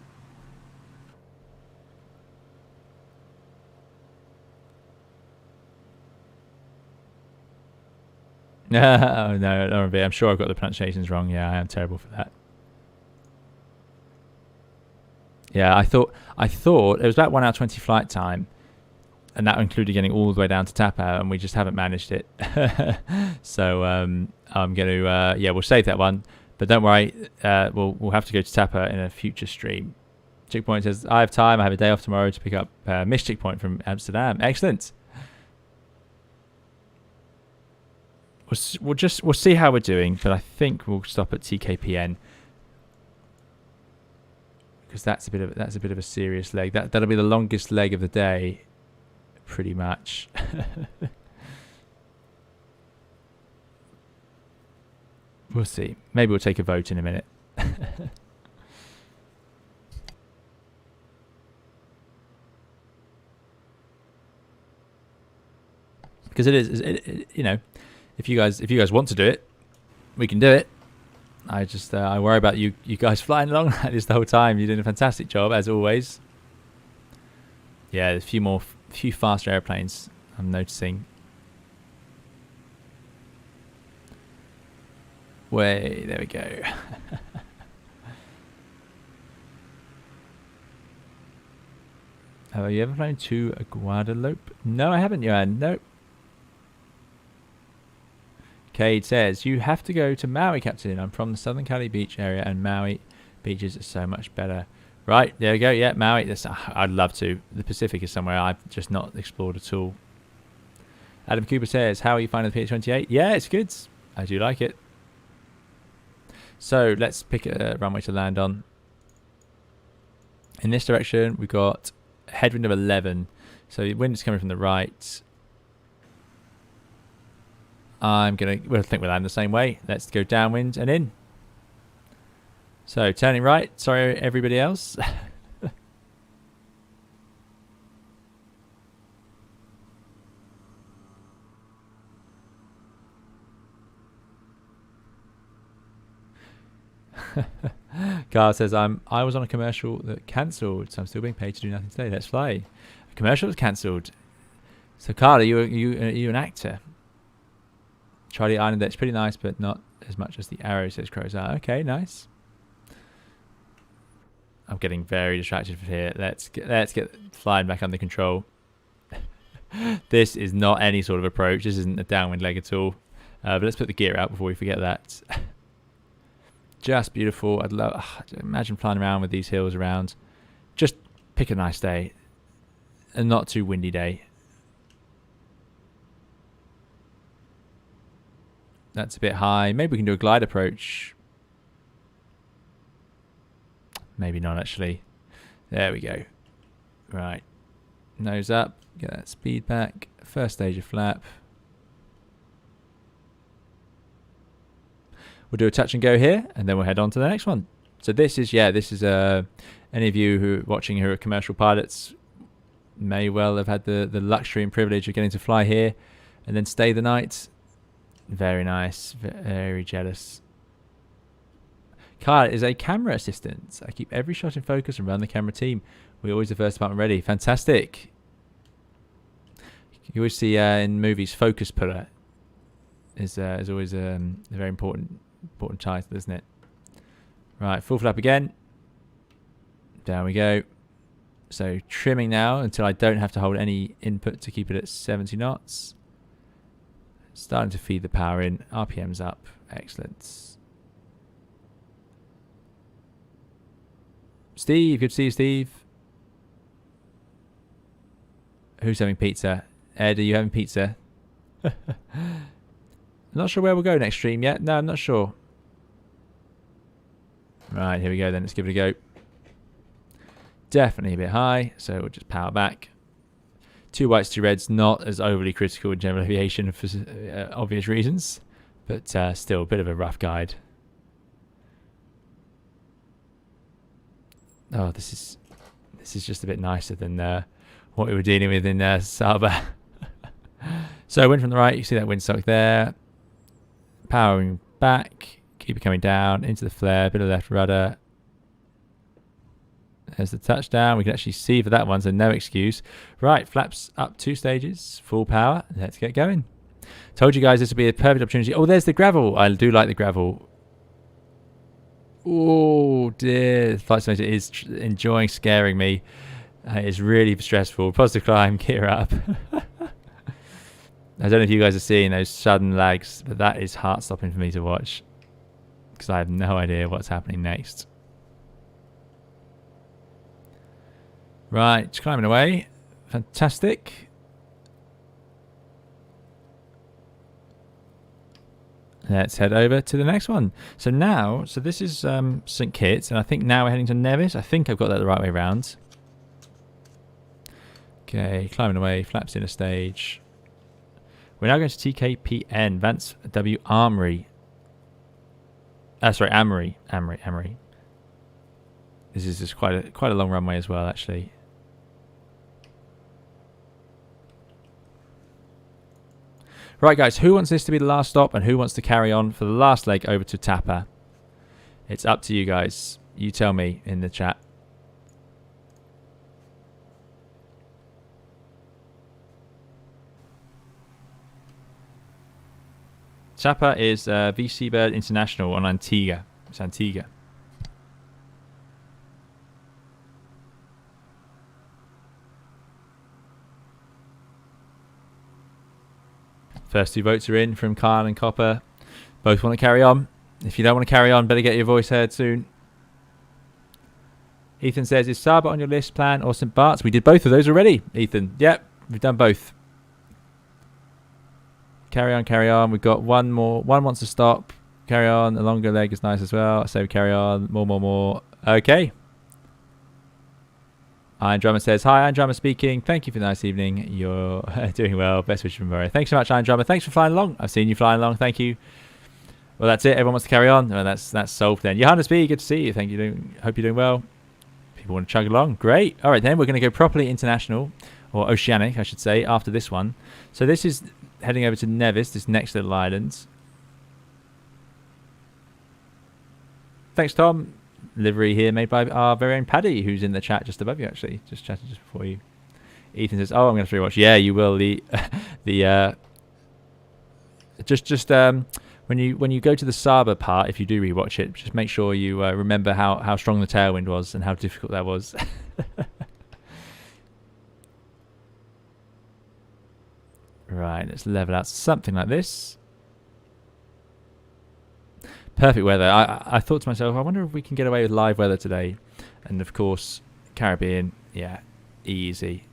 Oh, no, I'm sure I've got the pronunciations wrong. Yeah, I am terrible for that. Yeah, I thought it was about 1 hour 20 flight time, and that included getting all the way down to Tapa, and we just haven't managed it. So I'm going to we'll save that one, but don't worry, we'll have to go to Tapa in a future stream. Chickpoint says, I have time. I have a day off tomorrow to pick up Miss Chickpoint from Amsterdam. Excellent. We'll see how we're doing, but I think we'll stop at TKPN because that's a bit of a serious leg. That'll be the longest leg of the day, pretty much. We'll see. Maybe we'll take a vote in a minute. Because it is, you know. If you guys want to do it, we can do it. I worry about you guys flying along like this the whole time. You're doing a fantastic job as always. Yeah, there's a few faster airplanes I'm noticing. There we go. Have you ever flown to Guadeloupe? No, I haven't, Joanne. Nope. Cade says, you have to go to Maui, Captain. I'm from the Southern Cali beach area, and Maui beaches are so much better. Right, there we go. Yeah, Maui. I'd love to. The Pacific is somewhere I've just not explored at all. Adam Cooper says, how are you finding the PH-28? Yeah, it's good. I do like it. So let's pick a runway to land on. In this direction, we've got a headwind of 11. So the wind is coming from the right. We'll think we'll land the same way. Let's go downwind and in. So turning right. Sorry, everybody else. Carl says, I was on a commercial that cancelled, so I'm still being paid to do nothing today. Let's fly. A commercial was cancelled. So Carl, are you an actor? Charlie Islander, it's pretty nice, but not as much as the arrow, says Crows are. Okay, nice. I'm getting very distracted from here. Let's get flying back under control. This is not any sort of approach. This isn't a downwind leg at all. But let's put the gear out before we forget that. Just beautiful. Imagine flying around with these hills around. Just pick a nice day. A not too windy day. That's a bit high. Maybe we can do a glide approach. Maybe not, actually. There we go. Right. Nose up. Get that speed back. First stage of flap. We'll do a touch and go here, and then we'll head on to the next one. So this is any of you who are watching who are commercial pilots may well have had the luxury and privilege of getting to fly here and then stay the night. Very nice. Very jealous. Kyle is a camera assistant. I keep every shot in focus and run the camera team. We always the first department ready. Fantastic. You always see in movies, focus puller is always a very important title, isn't it? Right, full flap again. Down we go. So trimming now until I don't have to hold any input to keep it at 70 knots. Starting to feed the power in. RPM's up. Excellent. Steve, good to see you, Steve. Who's having pizza? Ed, are you having pizza? Not sure where we'll go next stream yet. No, I'm not sure. Right, here we go then. Let's give it a go. Definitely a bit high, so we'll just power back. 2 whites, 2 reds, not as overly critical in general aviation for obvious reasons, but still a bit of a rough guide. Oh, this is just a bit nicer than what we were dealing with in Saba. So wind from the right, you see that windsock there. Powering back, keep it coming down into the flare, bit of left rudder. There's the touchdown. We can actually see for that one, so no excuse. Right, flaps up 2 stages, full power. Let's get going. Told you guys this would be a perfect opportunity. Oh, there's the gravel. I do like the gravel. Oh dear, the flight simulator is enjoying scaring me. It's really stressful. Positive climb, gear up. I don't know if you guys are seeing those sudden lags, but that is heart-stopping for me to watch because I have no idea what's happening next. Right, just climbing away. Fantastic. Let's head over to the next one. So now, this is St. Kitts, and I think now we're heading to Nevis. I think I've got that the right way around. Okay, climbing away, flaps in a stage. We're now going to TKPN, Vance W Armory. Sorry, Amory. This is just quite a long runway as well, actually. Right, guys, who wants this to be the last stop and who wants to carry on for the last leg over to Tapa? It's up to you guys. You tell me in the chat. Saba is VC Bird International on Antigua. It's Antigua. First 2 votes are in from Khan and Copper. Both want to carry on. If you don't want to carry on, better get your voice heard soon. Ethan says, is Saba on your list, plan, or St. Bart's? We did both of those already, Ethan. Yep, we've done both. Carry on, carry on. We've got one more. One wants to stop. Carry on. A longer leg is nice as well. So carry on. More. Okay. Iron Drummer says, hi, Iron Drummer speaking. Thank you for the nice evening. You're doing well. Best wishes from Murray. Thanks so much, Iron Drummer. Thanks for flying along. I've seen you flying along. Thank you. Well, that's it. Everyone wants to carry on. Well, that's solved then. Johannes B, good to see you. Thank you. Hope you're doing well. People want to chug along. Great. All right, then we're going to go properly international, or oceanic, I should say, after this one. So this is heading over to Nevis, this next little island. Thanks, Tom. Livery here made by our very own Paddy, who's in the chat just above you, actually. Just chatted just before you. Ethan says, oh, I'm going to rewatch. Yeah, you will. When you go to the Saba part, if you do rewatch it, just make sure you remember how strong the tailwind was and how difficult that was. Right, let's level out something like this. Perfect weather. I thought to myself, I wonder if we can get away with live weather today. And of course, Caribbean, yeah, easy.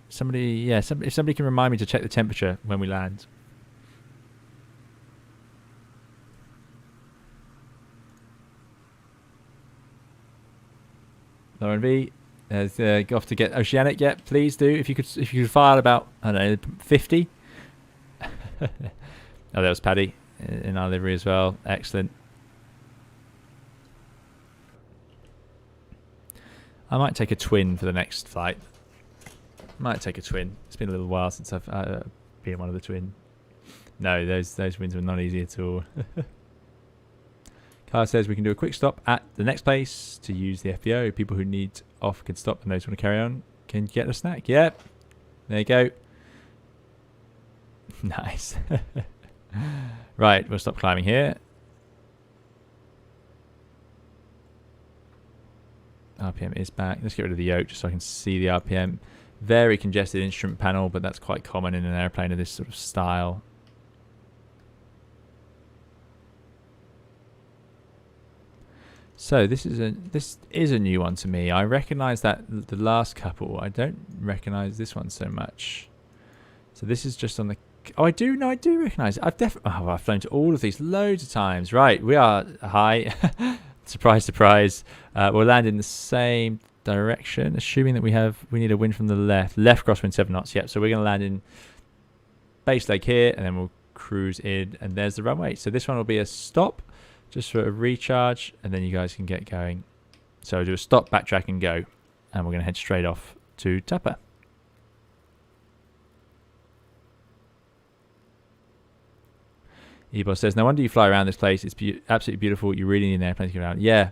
If somebody can remind me to check the temperature when we land. Lauren V, go off to get oceanic. Yeah, please do. If you could file about, I don't know, 50. Oh, there was Paddy in our livery as well. Excellent. I might take a twin for the next flight. Might take a twin. It's been a little while since I've been one of the twin. No, those wins were not easy at all. Carl says we can do a quick stop at the next place to use the FBO. People who need off can stop and those who want to carry on can get a snack. Yep. There you go. Nice. Right, we'll stop climbing here. RPM is back. Let's get rid of the yoke just so I can see the RPM. Very congested instrument panel, but that's quite common in an airplane of this sort of style. So this is a new one to me. I recognise that the last couple. I don't recognise this one so much. So this is just on the. Oh, I do recognise it. I've flown to all of these loads of times. Right, we are high. Surprise, surprise. We'll land in the same direction, assuming that we need a wind from the left. Left crosswind 7 knots, yep. So we're going to land in base leg here, and then we'll cruise in, and there's the runway. So this one will be a stop, just for a recharge, and then you guys can get going. So do a stop, backtrack, and go. And we're going to head straight off to Tapa. Eboss says, no wonder you fly around this place. It's absolutely beautiful. You really need an airplane to get around. Yeah,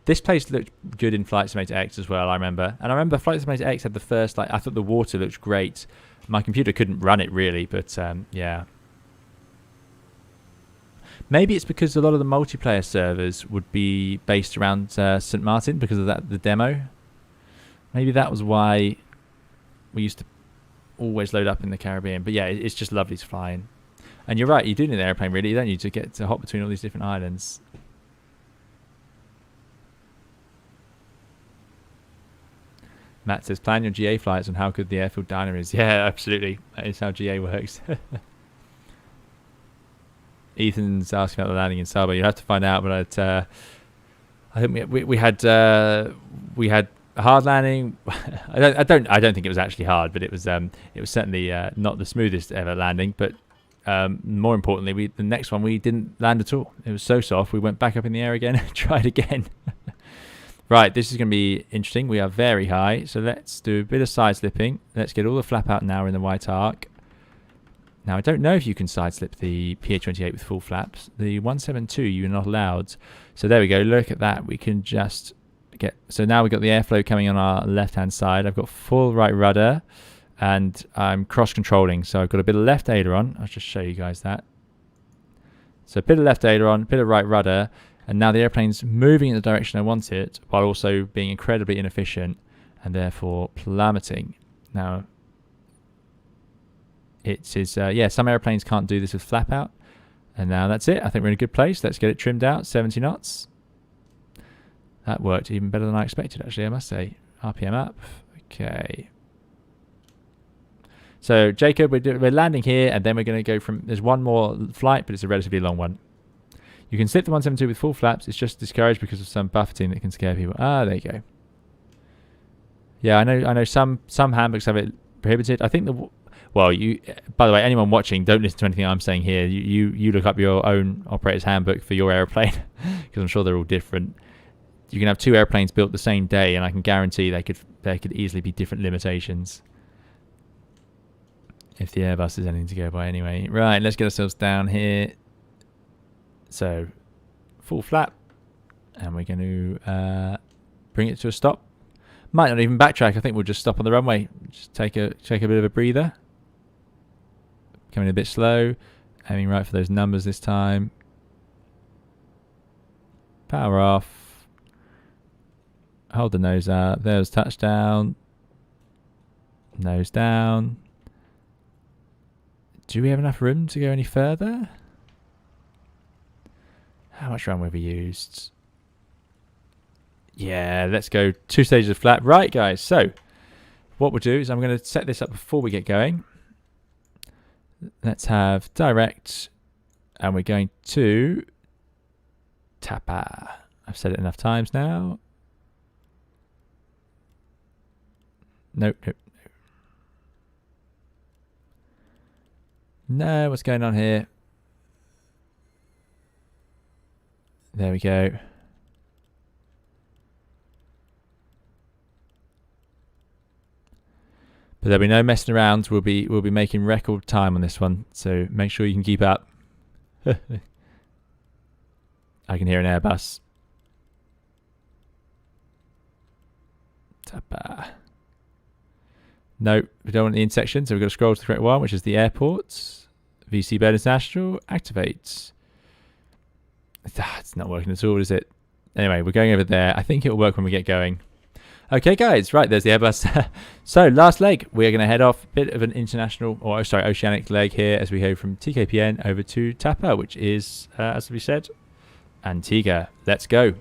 this place looked good in Flight Simulator X as well, I remember. And I remember Flight Simulator X had the first, I thought the water looked great. My computer couldn't run it really, but yeah. Maybe it's because a lot of the multiplayer servers would be based around St. Martin because of the demo. Maybe that was why we used to always load up in the Caribbean. But yeah, it's just lovely to fly in. And you're right, you do need an airplane really, don't you, to get to hop between all these different islands. Matt says, plan your GA flights on how good the airfield diner is. Yeah, absolutely. That is how GA works. Ethan's asking about the landing in Saba. You have to find out, but I think we had a hard landing. I don't think it was actually hard, but it was certainly not the smoothest ever landing. But more importantly, the next one we didn't land at all. It was so soft. We went back up in the air again and tried again. Right, this is going to be interesting. We are very high, so let's do a bit of side slipping. Let's get all the flap out now in the white arc. Now, I don't know if you can side slip the PA28 with full flaps. The 172, you're not allowed. So there we go. Look at that. We can just get... So now we've got the airflow coming on our left-hand side. I've got full right rudder, and I'm cross-controlling. So I've got a bit of left aileron. I'll just show you guys that. So a bit of left aileron, a bit of right rudder, and now the airplane's moving in the direction I want it, while also being incredibly inefficient and therefore plummeting. Now... It is, yeah, some airplanes can't do this with flap out. And now that's it. I think we're in a good place. Let's get it trimmed out. 70 knots. That worked even better than I expected, actually, I must say. RPM up. Okay. So, Jacob, we're landing here, and then we're going to go from... There's one more flight, but it's a relatively long one. You can slip the 172 with full flaps. It's just discouraged because of some buffeting that can scare people. Ah, there you go. Yeah, I know some handbooks have it prohibited. I think the... Well, by the way, anyone watching, don't listen to anything I'm saying here. You look up your own operator's handbook for your airplane, because I'm sure they're all different. You can have two airplanes built the same day, and I can guarantee there could easily be different limitations. If the Airbus is anything to go by anyway. Right, let's get ourselves down here. So, full flap, and we're going to bring it to a stop. Might not even backtrack. I think we'll just stop on the runway. Just take a bit of a breather. Coming a bit slow, aiming right for those numbers this time. Power off. Hold the nose up. There's touchdown. Nose down. Do we have enough room to go any further? How much runway have we used? Yeah, let's go 2 stages of flat. Right, guys, so what we'll do is I'm going to set this up before we get going. Let's have direct, and we're going to Tapa. I've said it enough times now. Nope. No, what's going on here? There we go. But there'll be no messing around. We'll be making record time on this one, so make sure you can keep up. I can hear an Airbus. Tapa. No, we don't want the intersection, so we've got to scroll to the correct one, which is the airport. VC Bed International, activate. It's not working at all, is it? Anyway, we're going over there. I think it'll work when we get going. Okay, guys, right, there's the Airbus. So, last leg, we're going to head off a bit of an international, or sorry, oceanic leg here as we go from TKPN over to Tapa, which is, as we said, Antigua. Let's go.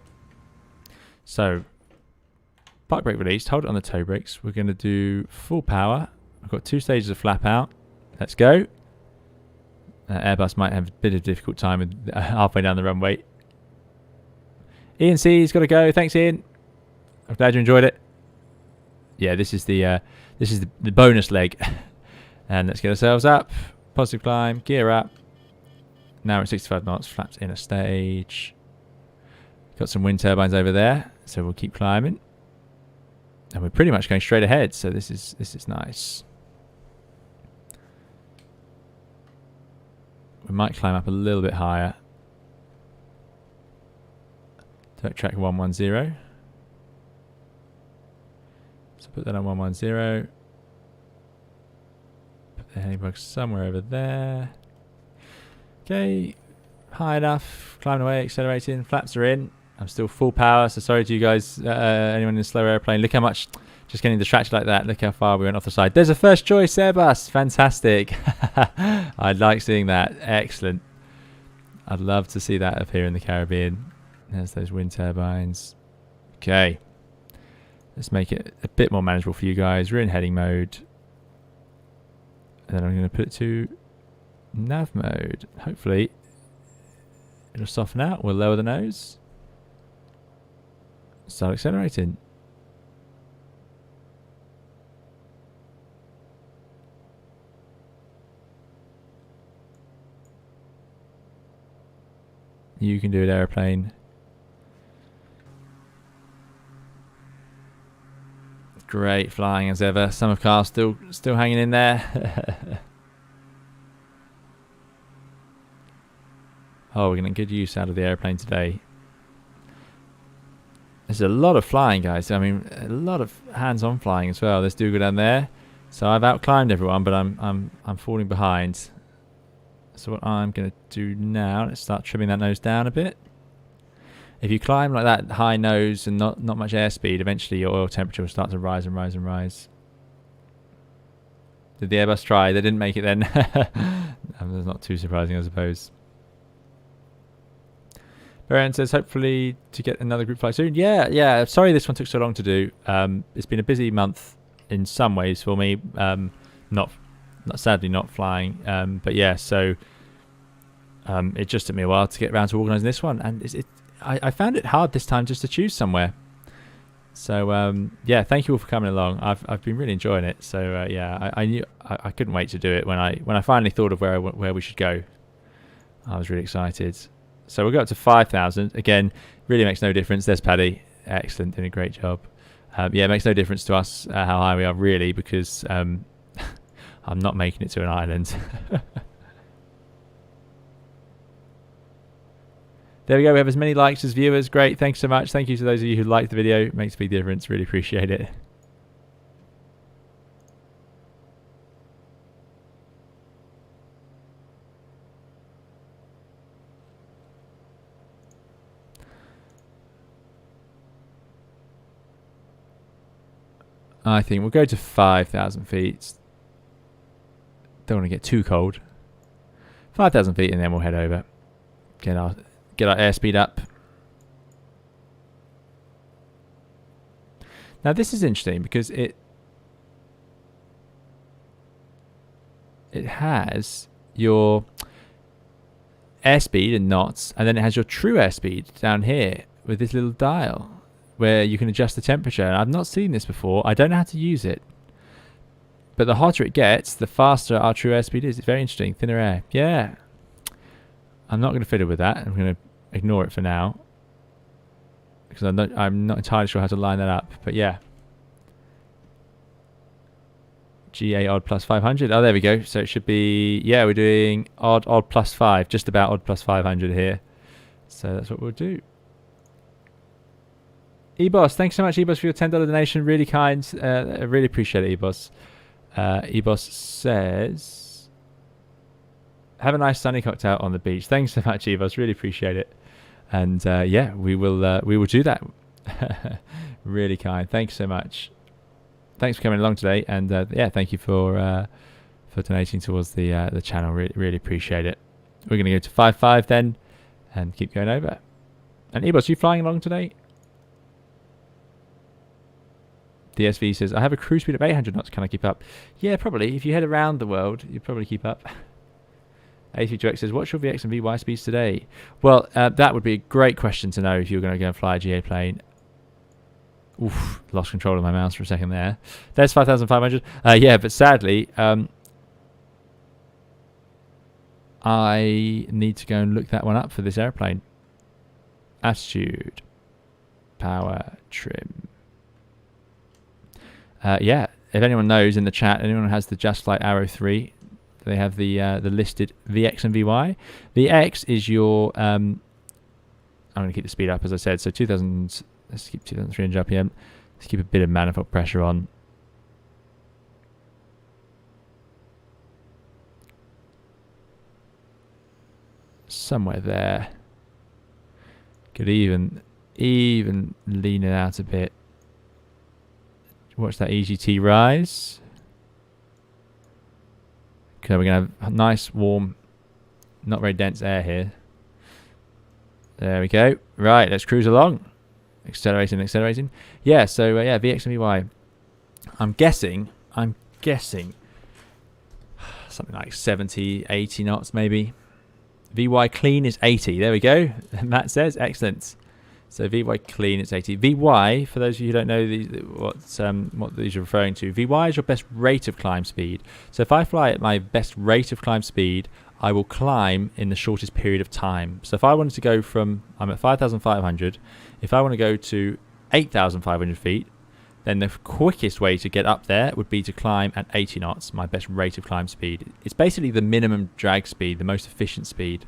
So, park brake released, hold it on the toe brakes. We're going to do full power. I've got 2 stages of flap out. Let's go. Airbus might have a bit of difficult time with halfway down the runway. Ian C's got to go. Thanks, Ian. I'm glad you enjoyed it. Yeah, this is the bonus leg. And let's get ourselves up. Positive climb, gear up. Now we're at 65 knots, flaps in a stage. Got some wind turbines over there, so we'll keep climbing. And we're pretty much going straight ahead, so this is nice. We might climb up a little bit higher. Dirt track 110. So put that on 110. Put the heading bug somewhere over there. Okay, high enough. Climbing away, accelerating. Flaps are in. I'm still full power, so sorry to you guys, anyone in a slow airplane. Look how much, just getting distracted like that. Look how far we went off the side. There's a first choice Airbus. Fantastic. I'd like seeing that. Excellent. I'd love to see that up here in the Caribbean. There's those wind turbines. Okay. Let's make it a bit more manageable for you guys. We're in heading mode. And then I'm going to put it to nav mode. Hopefully, it'll soften out. We'll lower the nose. Start accelerating. You can do it, airplane. Great flying as ever. Summer car still hanging in there. Oh, we're getting good use out of the airplane today. There's a lot of flying, guys. I mean, a lot of hands-on flying as well. Let's do go down there. So I've outclimbed everyone, but I'm falling behind. So what I'm going to do now, let's start trimming that nose down a bit. If you climb like that high nose and not much airspeed, eventually your oil temperature will start to rise and rise and rise. Did the Airbus try? They didn't make it then. That's not too surprising, I suppose. Baron says, hopefully to get another group flight soon. Yeah. Sorry this one took so long to do. It's been a busy month in some ways for me. Sadly not flying. But yeah, so it just took me a while to get around to organising this one. And I found it hard this time just to choose somewhere. So yeah, thank you all for coming along. I've been really enjoying it. So yeah, I knew I couldn't wait to do it when I finally thought of where we should go. I was really excited. So we'll go up to 5,000. Again, really makes no difference. There's Paddy. Excellent, doing a great job. Yeah, it makes no difference to us how high we are, really, because I'm not making it to an island. There we go. We have as many likes as viewers. Great. Thanks so much. Thank you to those of you who liked the video. It makes a big difference. Really appreciate it. I think we'll go to 5,000 feet. Don't want to get too cold. 5,000 feet and then we'll head over. Get our airspeed up. Now this is interesting because it has your airspeed in knots, and then it has your true airspeed down here with this little dial where you can adjust the temperature. And I've not seen this before. I don't know how to use it. But the hotter it gets, the faster our true airspeed is. It's very interesting. Thinner air. Yeah. I'm not going to fiddle with that. I'm going to ignore it for now. Because I'm not entirely sure how to line that up. But yeah. GA odd plus 500. Oh, there we go. So it should be... Yeah, we're doing odd plus 5. Just about odd plus 500 here. So that's what we'll do. Ebos, thanks so much, Ebos, for your $10 donation. Really kind. I really appreciate it, Ebos. Ebos says, have a nice sunny cocktail on the beach. Thanks so much, Ebos. Really appreciate it. And yeah, we will do that. Really kind. Thanks so much. Thanks for coming along today. And yeah, thank you for donating towards the channel. Really appreciate it. We're going to go to 5.5 then and keep going over. And Ebos, you flying along today? DSV says, I have a cruise speed of 800 knots. Can I keep up? Yeah, probably. If you head around the world, you'd probably keep up. A320X says, what's your VX and VY speeds today? Well, that would be a great question to know if you're going to go and fly a GA plane. Oof, lost control of my mouse for a second there. There's 5,500. Yeah, but sadly, I need to go and look that one up for this airplane. Attitude. Power trim. Yeah, if anyone knows in the chat, anyone has the Just Flight Arrow 3, they have the listed VX and VY. VX is your... I'm going to keep the speed up, as I said. So 2,000... Let's keep 2,300 RPM. Let's keep a bit of manifold pressure on. Somewhere there. Could even lean it out a bit. Watch that EGT rise. Okay, we're going to have nice, warm, not very dense air here. There we go. Right, let's cruise along. Accelerating, accelerating. Yeah, so yeah, VX and VY. I'm guessing something like 70, 80 knots maybe. VY clean is 80. There we go. Matt says, excellent. So VY clean is 80. VY, for those of you who don't know what these are referring to, VY is your best rate of climb speed. So if I fly at my best rate of climb speed, I will climb in the shortest period of time. So if I wanted to go from, I'm at 5,500, if I want to go to 8,500 feet, then the quickest way to get up there would be to climb at 80 knots, my best rate of climb speed. It's basically the minimum drag speed, the most efficient speed.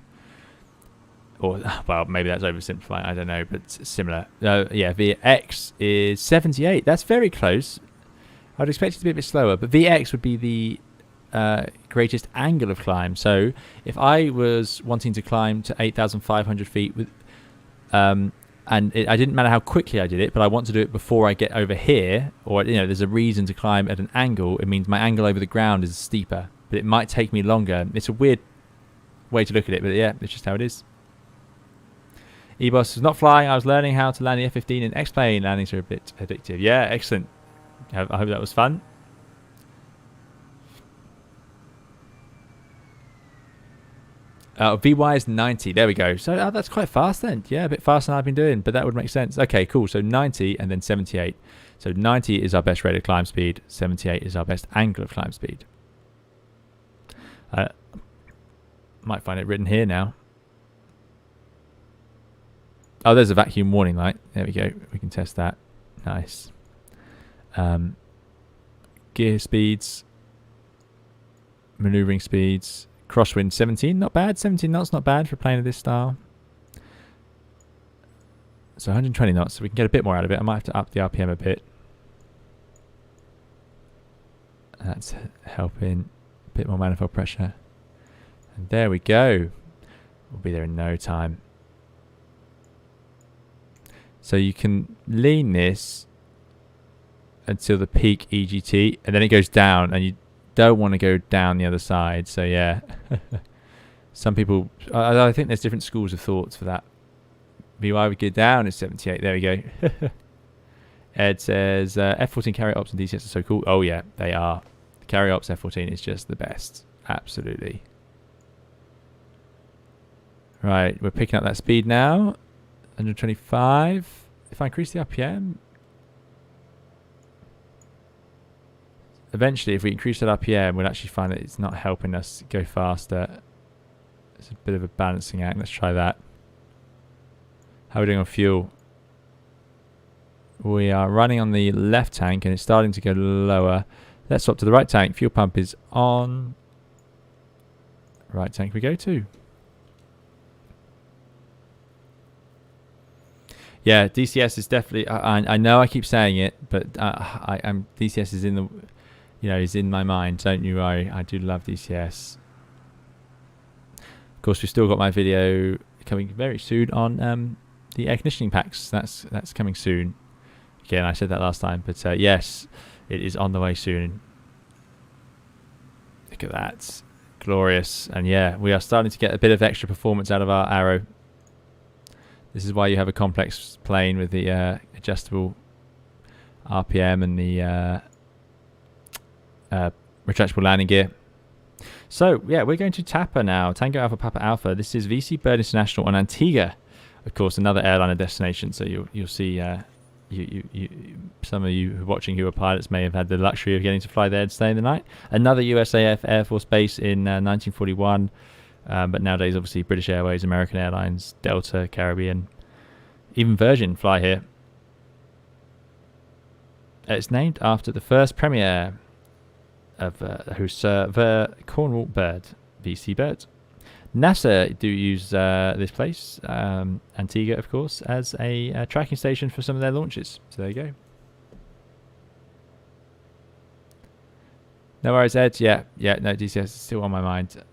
Or, well, maybe that's oversimplifying, I don't know, but similar. Yeah, VX is 78. That's very close. I'd expect it to be a bit slower, but VX would be the greatest angle of climb. So if I was wanting to climb to 8,500 feet with... and I didn't matter how quickly I did it, but I want to do it before I get over here, or there's a reason to climb at an angle. It means my angle over the ground is steeper, but it might take me longer. It's a weird way to look at it, but yeah, it's just how it is. Airbus is not flying. I was learning how to land the F-15 in X-plane. Landings are a bit addictive. Yeah, excellent. I hope that was fun. VY is 90. There we go. So that's quite fast then. Yeah, a bit faster than I've been doing, but that would make sense. Okay, cool. So 90 and then 78. So 90 is our best rate of climb speed. 78 is our best angle of climb speed. Might find it written here now. Oh, there's a vacuum warning light. There we go. We can test that. Nice. Gear speeds. Maneuvering speeds. Crosswind 17, not bad. 17 knots, not bad for a plane of this style. So 120 knots, so we can get a bit more out of it. I might have to up the RPM a bit. That's helping. A bit more manifold pressure. And there we go. We'll be there in no time. So you can lean this until the peak EGT, and then it goes down, and you don't want to go down the other side. So yeah, some people, I think there's different schools of thoughts for that. VY would get down is 78. There we go. Ed says F-14 carrier ops and DCS are so cool. Oh yeah, they are. The carrier ops F-14 is just the best. Absolutely. Right, we're picking up that speed now. 125. If I increase the RPM, eventually, if we increase that RPM, we'll actually find that it's not helping us go faster. It's a bit of a balancing act. Let's try that. How are we doing on fuel? We are running on the left tank and it's starting to go lower. Let's swap to the right tank. Fuel pump is on. Right tank we go to. Yeah, DCS is definitely. I know I keep saying it, but DCS is in the. Is in my mind. Don't you worry. I do love DCS. Of course, we've still got my video coming very soon on the air conditioning packs. That's coming soon. Again, I said that last time, but yes, it is on the way soon. Look at that, glorious! And yeah, we are starting to get a bit of extra performance out of our Arrow. This is why you have a complex plane with the adjustable RPM and the retractable landing gear. So yeah, we're going to TAPA now. Tango Alpha Papa Alpha. This is VC Bird International on Antigua, of course, another airliner destination. So you'll see some of you watching who are pilots may have had the luxury of getting to fly there and stay the night. Another USAF Air Force base in 1941, but nowadays obviously British Airways, American Airlines, Delta, Caribbean, even Virgin fly here. It's named after the first premier of the Cornwall bird, VC bird. NASA do use this place, Antigua, of course, as a tracking station for some of their launches. So there you go. No worries, Ed. Yeah, no, DCS is still on my mind.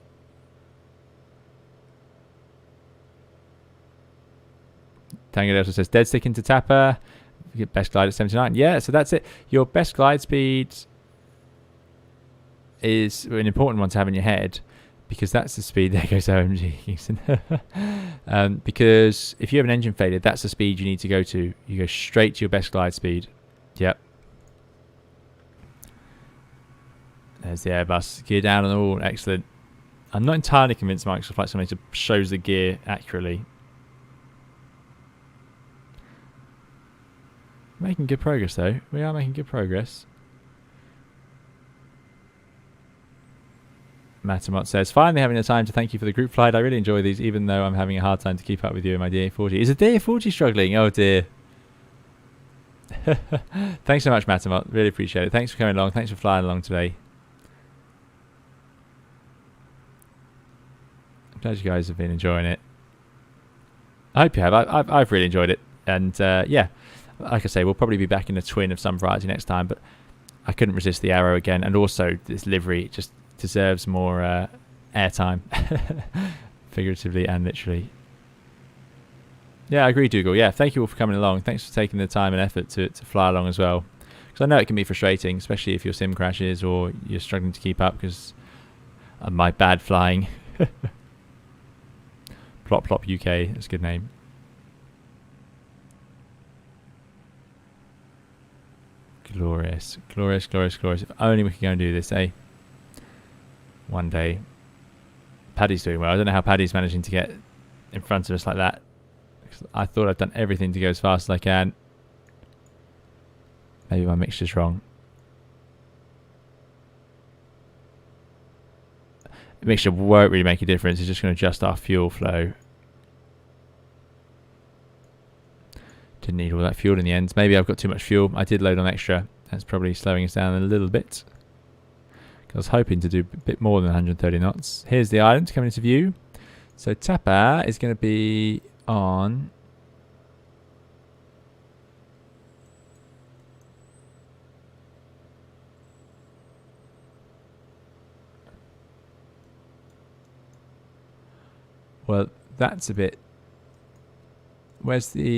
Tango also says, dead stick into Tapper. Best glide at 79. Yeah, so that's it. Your best glide speed is an important one to have in your head, because that's the speed. There goes OMG. Because if you have an engine failure, that's the speed you need to go to. You go straight to your best glide speed. Yep. There's the Airbus. Gear down and all. Excellent. I'm not entirely convinced Microsoft Flight Simulator shows the gear accurately. Making good progress, though. We are making good progress. Matamot says, finally having the time to thank you for the group flight. I really enjoy these, even though I'm having a hard time to keep up with you and my DA40. Is the DA40 struggling? Oh, dear. Thanks so much, Matamot. Really appreciate it. Thanks for coming along. Thanks for flying along today. I'm glad you guys have been enjoying it. I hope you have. I've really enjoyed it. And, yeah. Like I say, we'll probably be back in a twin of some variety next time, but I couldn't resist the Arrow again, and also this livery just deserves more airtime, figuratively and literally. Yeah, I agree, Dougal. Yeah, thank you all for coming along. Thanks for taking the time and effort to fly along as well, because I know it can be frustrating, especially if your sim crashes or you're struggling to keep up because of my bad flying. Plop Plop UK, that's a good name. Glorious, glorious, glorious, glorious. If only we could go and do this, eh? One day. Paddy's doing well. I don't know how Paddy's managing to get in front of us like that. I thought I'd done everything to go as fast as I can. Maybe my mixture's wrong. The mixture won't really make a difference. It's just going to adjust our fuel flow. Didn't need all that fuel in the end. Maybe I've got too much fuel. I did load on extra. That's probably slowing us down a little bit. I was hoping to do a bit more than 130 knots. Here's the island coming into view. So Tapa is going to be on... Well, that's a bit... Where's the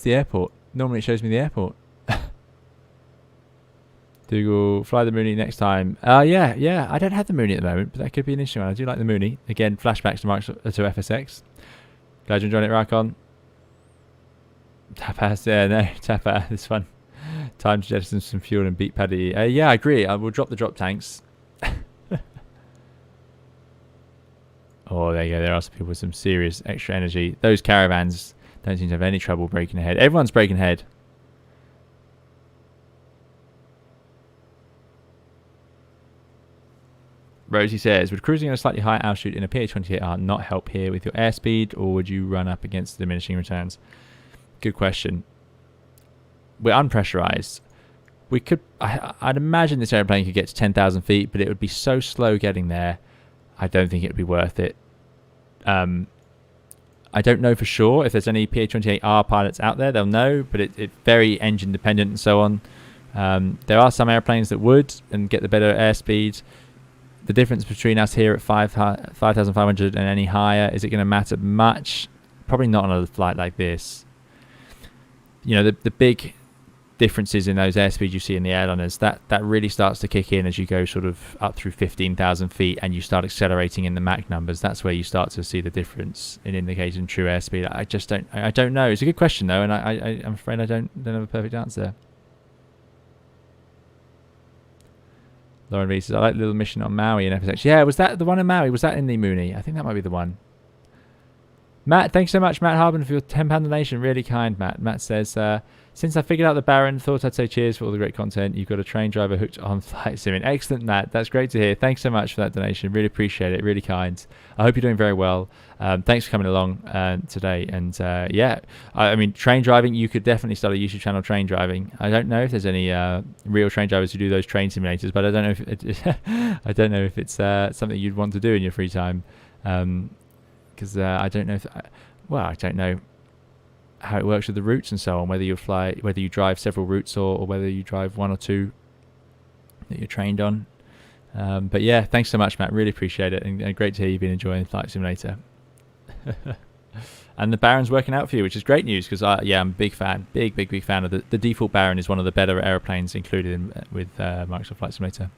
airport? Normally it shows me the airport. Dougal, fly the Mooney next time. Yeah. I don't have the Mooney at the moment, but that could be an interesting one. I do like the Mooney. Again, flashbacks to FSX. Glad you're enjoying it, Rakon. Tapas, yeah, no, Tapa, this one. Time to jettison some fuel and beat Paddy. Yeah, I agree. I will drop the drop tanks. Oh, there you go. There are some people with some serious extra energy. Those caravans don't seem to have any trouble breaking ahead. Everyone's breaking ahead. Rosie says, would cruising at a slightly higher altitude in a PA-28R not help here with your airspeed, or would you run up against diminishing returns? Good question. We're unpressurized. We could... I'd imagine this airplane could get to 10,000 feet, but it would be so slow getting there. I don't think it would be worth it. I don't know for sure if there's any PA-28R pilots out there. They'll know, but it's very engine dependent and so on. There are some airplanes that would and get the better airspeed. The difference between us here at 5,500 and any higher, is it going to matter much? Probably not on a flight like this. You know, the big differences in those airspeeds you see in the airliners, that really starts to kick in as you go sort of up through 15,000 feet and you start accelerating in the Mach numbers. That's where you start to see the difference in indicating true airspeed. I don't know. It's a good question though, and I'm afraid I don't have a perfect answer. Lauren V says, I like the little mission on Maui in FSX. Yeah, was that the one in Maui? Was that in the Mooney? I think that might be the one. Matt, thanks so much, Matt Harbin, for your £10 donation. Really kind, Matt. Matt says, Since I figured out the Baron, thought I'd say cheers for all the great content. You've got a train driver hooked on flight simming. Excellent, Matt. That's great to hear. Thanks so much for that donation. Really appreciate it. Really kind. I hope you're doing very well. Thanks for coming along today. And yeah, I mean, train driving, you could definitely start a YouTube channel, train driving. I don't know if there's any real train drivers who do those train simulators, but I don't know if I don't know if it's something you'd want to do in your free time. Because I don't know if, well, I don't know how it works with the routes and so on, whether you drive several routes or whether you drive one or two that you're trained on. But yeah, thanks so much, Matt. Really appreciate it, and great to hear you've been enjoying Flight Simulator. And the Baron's working out for you, which is great news, because I'm a big fan, big fan of the default Baron. Is one of the better aeroplanes included with Microsoft Flight Simulator.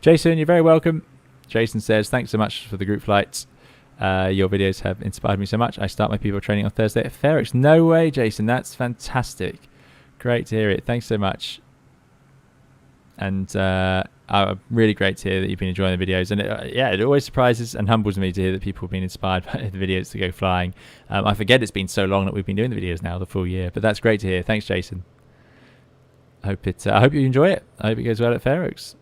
Jason, you're very welcome. Jason says, thanks so much for the group flights. Your videos have inspired me so much. I start my people training on Thursday at Ferrix. No way, Jason. That's fantastic. Great to hear it. Thanks so much. And really great to hear that you've been enjoying the videos. And it always surprises and humbles me to hear that people have been inspired by the videos to go flying. I forget it's been so long that we've been doing the videos now, the full year. But that's great to hear. Thanks, Jason. I hope you enjoy it. I hope it goes well at Ferrix.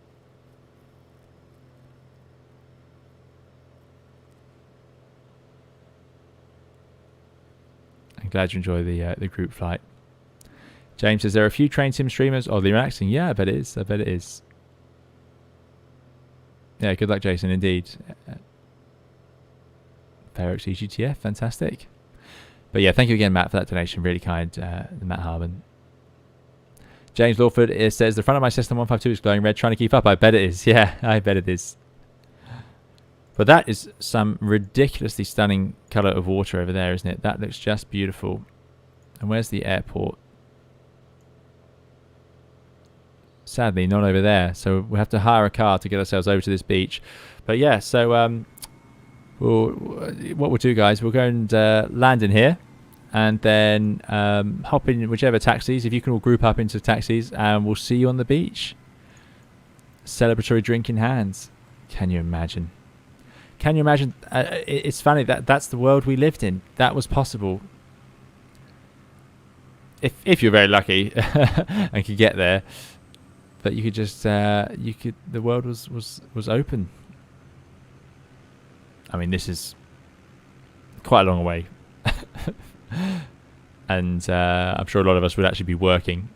Glad you enjoy the group flight. James says, there are a few train sim streamers. Oh, they're relaxing. Yeah, I bet it is. Yeah, good luck, Jason, indeed. Ferrix EGTF, fantastic. But yeah, thank you again, Matt, for that donation. Really kind, Matt Harmon. James Lawford says, the front of my Cessna 152 is glowing red, trying to keep up. I bet it is. Yeah, I bet it is. But that is some ridiculously stunning colour of water over there, isn't it? That looks just beautiful. And where's the airport? Sadly, not over there. So we'll have to hire a car to get ourselves over to this beach. But yeah, so what we'll do, guys, we'll go and land in here. And then hop in whichever taxis. If you can all group up into taxis. And we'll see you on the beach. Celebratory drink in hands. Can you imagine? Can you imagine? It's funny that's the world we lived in. That was possible. If you're very lucky and could get there, but you could just the world was open. I mean, this is quite a long way, and I'm sure a lot of us would actually be working,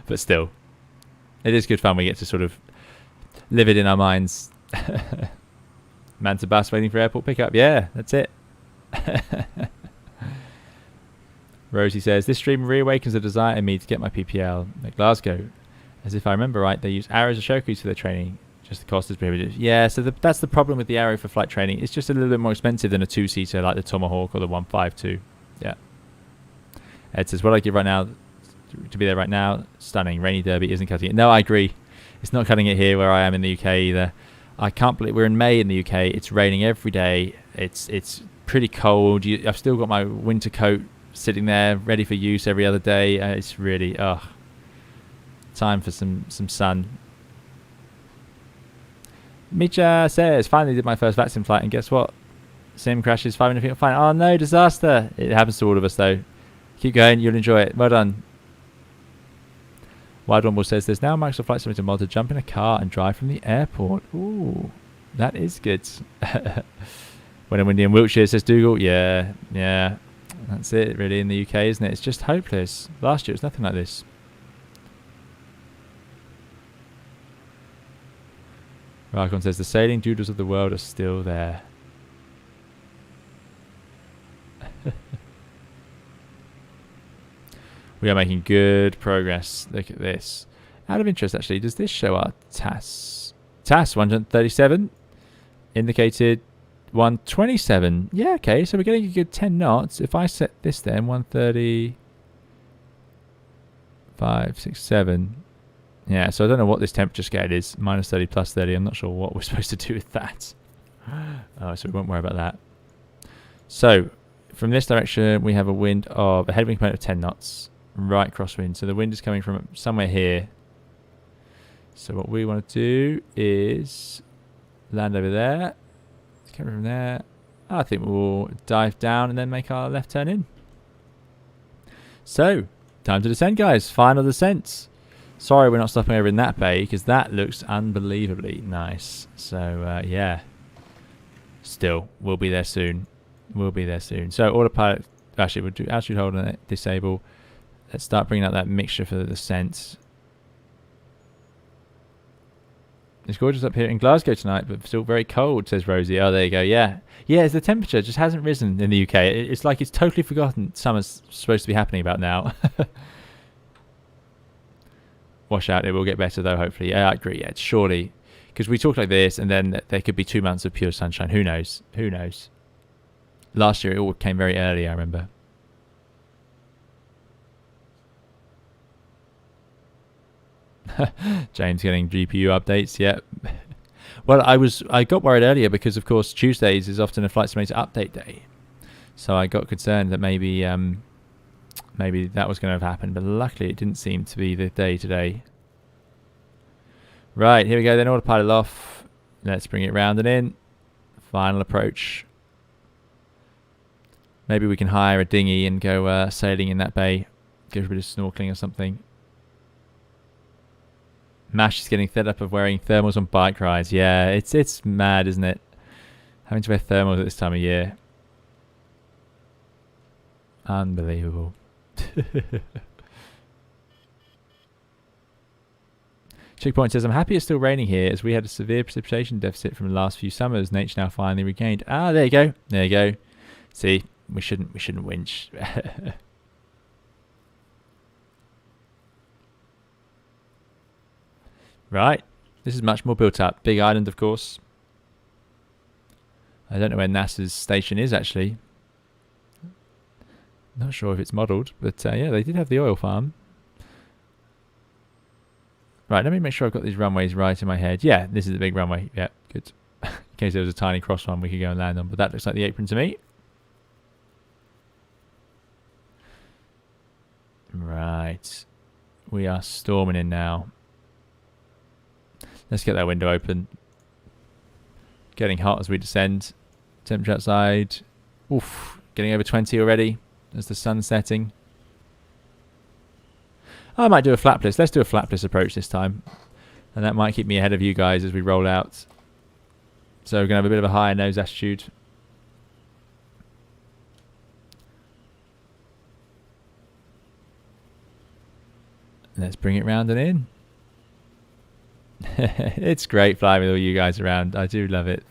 but still, it is good fun. We get to sort of live it in our minds. Manta bus waiting for airport pickup. Yeah, that's it. Rosie says, this stream reawakens a desire in me to get my PPL at Glasgow. As if I remember right, they use arrows or shokus for their training. Just the cost is prohibitive. Yeah, so that's the problem with the arrow for flight training. It's just a little bit more expensive than a two-seater like the Tomahawk or the 152. Yeah. Ed says, what I give right now to be there right now, stunning. Rainy Derby isn't cutting it. No, I agree. It's not cutting it here where I am in the UK either. I can't believe we're in May in the UK. It's raining every day. It's pretty cold. I've still got my winter coat sitting there ready for use every other day. It's really time for some sun. Micha says, finally did my first vaccine flight, and guess what? Sim crashes 500 feet fine. Oh no, disaster! It happens to all of us though. Keep going, you'll enjoy it. Well done. Wild Rumble says, there's now a Microsoft Flight Simulator mod to jump in a car and drive from the airport. Ooh, that is good. When I'm windy in Wiltshire, says Dougal. Yeah. That's it, really, in the UK, isn't it? It's just hopeless. Last year, it was nothing like this. Rykon says, the sailing doodles of the world are still there. We are making good progress. Look at this. Out of interest, actually, does this show our TAS? TAS 137. Indicated 127. Yeah, okay, so we're getting a good 10 knots. If I set this then, 130, 5, 6, 7. Yeah, so I don't know what this temperature scale is. Minus 30, plus 30. I'm not sure what we're supposed to do with that. So we won't worry about that. So, from this direction, we have a wind of a headwind component of 10 knots. Right crosswind. So the wind is coming from somewhere here. So what we want to do is land over there. It's coming from there. I think we'll dive down and then make our left turn in. So Time to descend, guys. Final descent. Sorry we're not stopping over in that bay, because that looks unbelievably nice. So, yeah. Still, we'll be there soon. We'll be there soon. So, autopilot... Actually, we'll do altitude hold on it. Disable. Let's start bringing out that mixture for the descent. It's gorgeous up here in Glasgow tonight, but still very cold, says Rosie. Oh, there you go. Yeah. Yeah, the temperature just hasn't risen in the UK. It's like it's totally forgotten summer's supposed to be happening about now. Wash out. It will get better, though, hopefully. Yeah, I agree. Yeah, surely. Because we talk like this, and then there could be 2 months of pure sunshine. Who knows? Who knows? Last year, it all came very early, I remember. James getting GPU updates. Yep. Well, I got worried earlier because, of course, Tuesdays is often a Flight Simulator update day. So I got concerned that maybe that was going to have happened, but luckily it didn't seem to be the day today. Right, here we go then. Autopilot off. Let's bring it round and in. Final approach. Maybe we can hire a dinghy and go sailing in that bay. Get a bit of snorkeling or something. Mash is getting fed up of wearing thermals on bike rides. Yeah, it's mad, isn't it? Having to wear thermals at this time of year. Unbelievable. Checkpoint says, I'm happy it's still raining here as we had a severe precipitation deficit from the last few summers. Nature now finally regained. Ah, there you go. There you go. See, we shouldn't winch. Right. This is much more built up. Big island, of course. I don't know where NASA's station is, actually. Not sure if it's modelled, but yeah, they did have the oil farm. Right, let me make sure I've got these runways right in my head. Yeah, this is the big runway. Yeah, good. In case there was a tiny cross one we could go and land on, but that looks like the apron to me. Right. We are storming in now. Let's get that window open. Getting hot as we descend. Temperature outside. Oof, getting over 20 already as the sun's setting. I might do a flapless. Let's do a flapless approach this time. And that might keep me ahead of you guys as we roll out. So we're going to have a bit of a higher nose attitude. Let's bring it round and in. It's great flying with all you guys around. I do love it.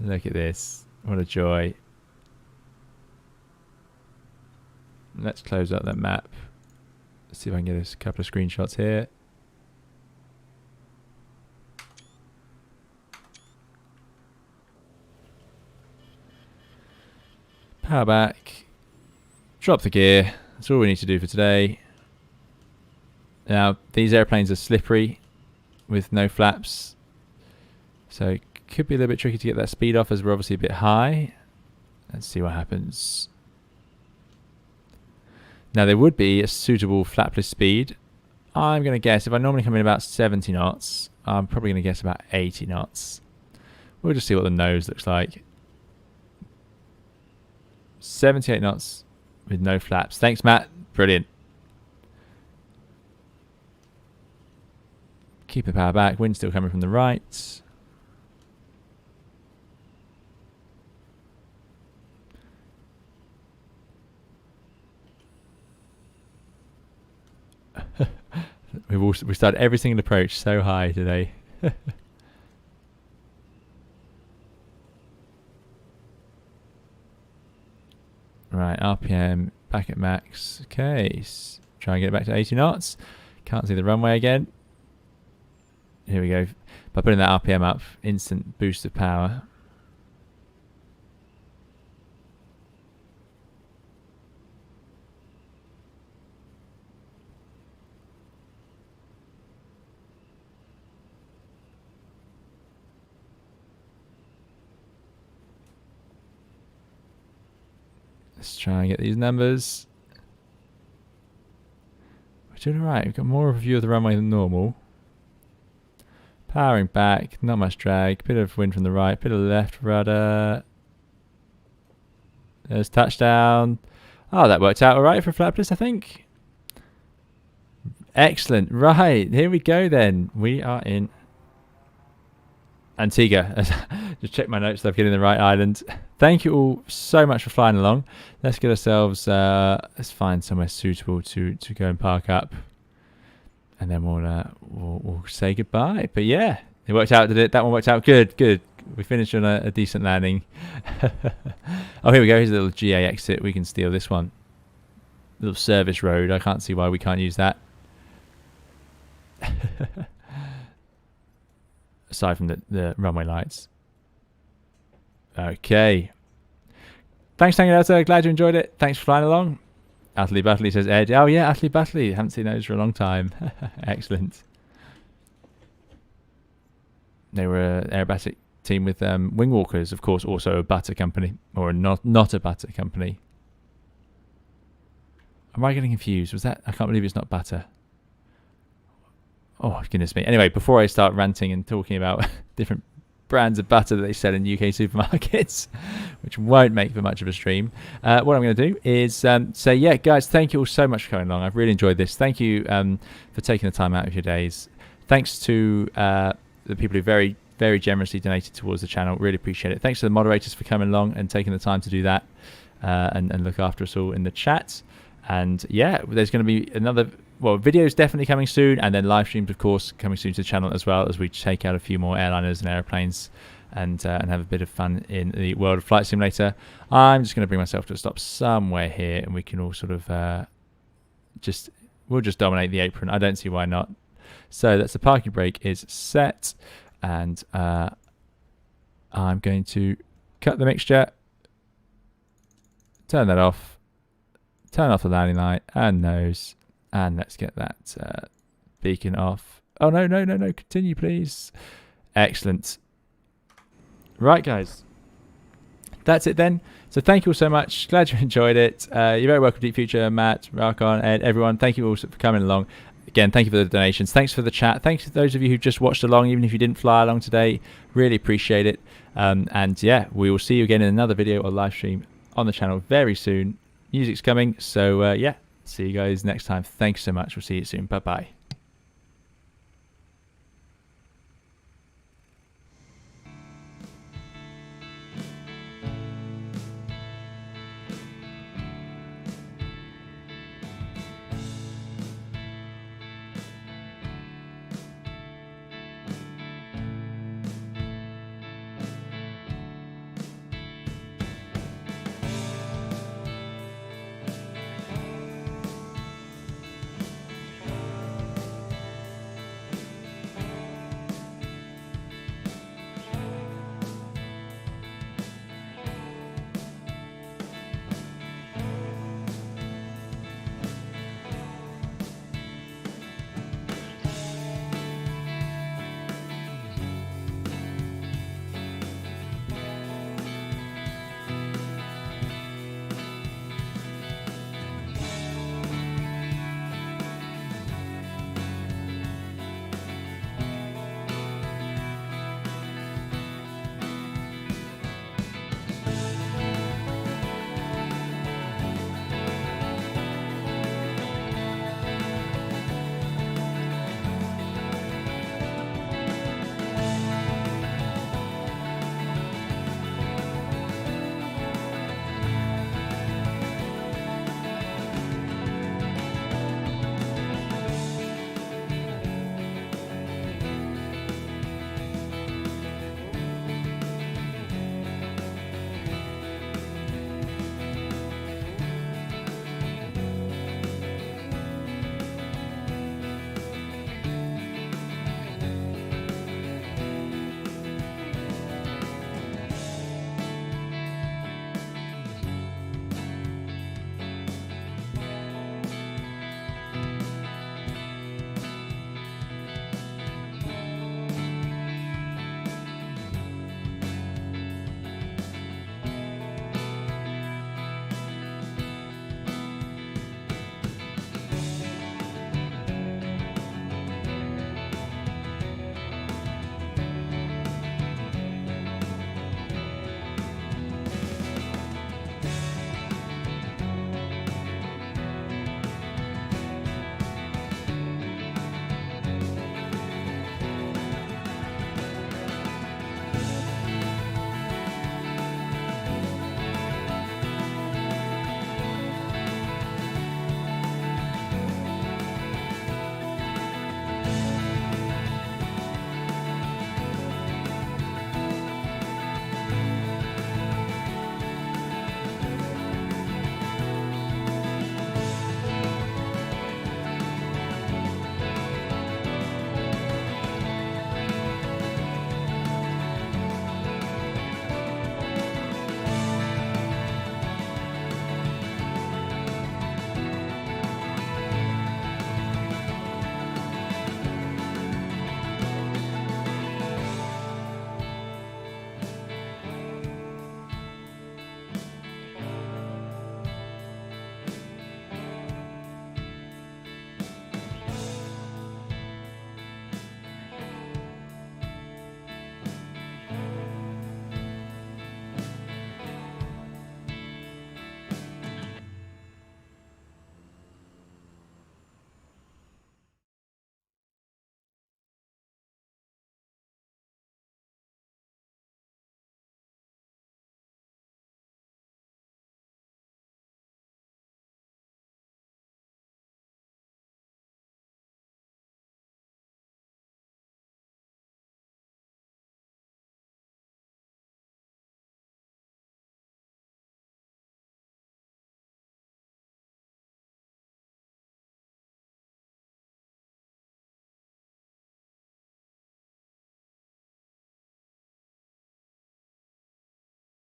Look at this. What a joy. Let's close up that map. Let's see if I can get a couple of screenshots here. Power back. Drop the gear. That's all we need to do for today. Now, these airplanes are slippery with no flaps. So it could be a little bit tricky to get that speed off as we're obviously a bit high. Let's see what happens. Now, there would be a suitable flapless speed. I'm going to guess, if I normally come in about 70 knots, I'm probably going to guess about 80 knots. We'll just see what the nose looks like. 78 knots with no flaps. Thanks, Matt. Brilliant. Keep the power back. Wind still coming from the right. We started every single approach so high today. Right, RPM back at max. Okay, try and get it back to 80 knots. Can't see the runway again. Here we go. By putting that RPM up, instant boost of power. Let's try and get these numbers. We're doing alright. We've got more of a view of the runway than normal. Powering back, not much drag. Bit of wind from the right, bit of left rudder. There's touchdown. Oh, that worked out alright for flapless, I think. Excellent. Right, here we go then. We are in Antigua. Just check my notes so I'm getting the right island. Thank you all so much for flying along. Let's get ourselves, let's find somewhere suitable to go and park up. And then we'll say goodbye. But yeah, it worked out, did it? That one worked out. Good, good. We finished on a decent landing. Oh, here we go. Here's a little GA exit. We can steal this one. Little service road. I can't see why we can't use that. Aside from the runway lights. Okay. Thanks for hanging out. Glad you enjoyed it. Thanks for flying along. Athley Battley says Ed. Oh yeah, Athley Battley. Haven't seen those for a long time. Excellent. They were an Airbus team with Wingwalkers, of course, also a butter company, or not a butter company. Am I getting confused? Was that? I can't believe it's not butter. Oh goodness me. Anyway, before I start ranting and talking about different brands of butter that they sell in UK supermarkets, which won't make for much of a stream, what I'm going to do is say, yeah, guys, thank you all so much for coming along. I've really enjoyed this. Thank you for taking the time out of your days. Thanks to the people who very, very generously donated towards the channel. Really appreciate it. Thanks to the moderators for coming along and taking the time to do that and look after us all in the chat. And yeah, there's going to be another, well, videos definitely coming soon, and then live streams, of course, coming soon to the channel as well, as we take out a few more airliners and airplanes and have a bit of fun in the world of Flight Simulator. I'm just going to bring myself to a stop somewhere here, and we can all sort of we'll just dominate the apron. I don't see why not. So that's the parking brake is set, and I'm going to cut the mixture, turn that off, turn off the landing light and nose, and let's get that beacon off. Oh, no, continue, please. Excellent. Right, guys. That's it then. So thank you all so much. Glad you enjoyed it. You're very welcome, Deep Future, Matt, Rakon, Ed, everyone. Thank you all for coming along. Again, thank you for the donations. Thanks for the chat. Thanks to those of you who just watched along, even if you didn't fly along today. Really appreciate it. And yeah, we will see you again in another video or live stream on the channel very soon. Music's coming, so yeah, see you guys next time. Thanks so much. We'll see you soon. Bye bye.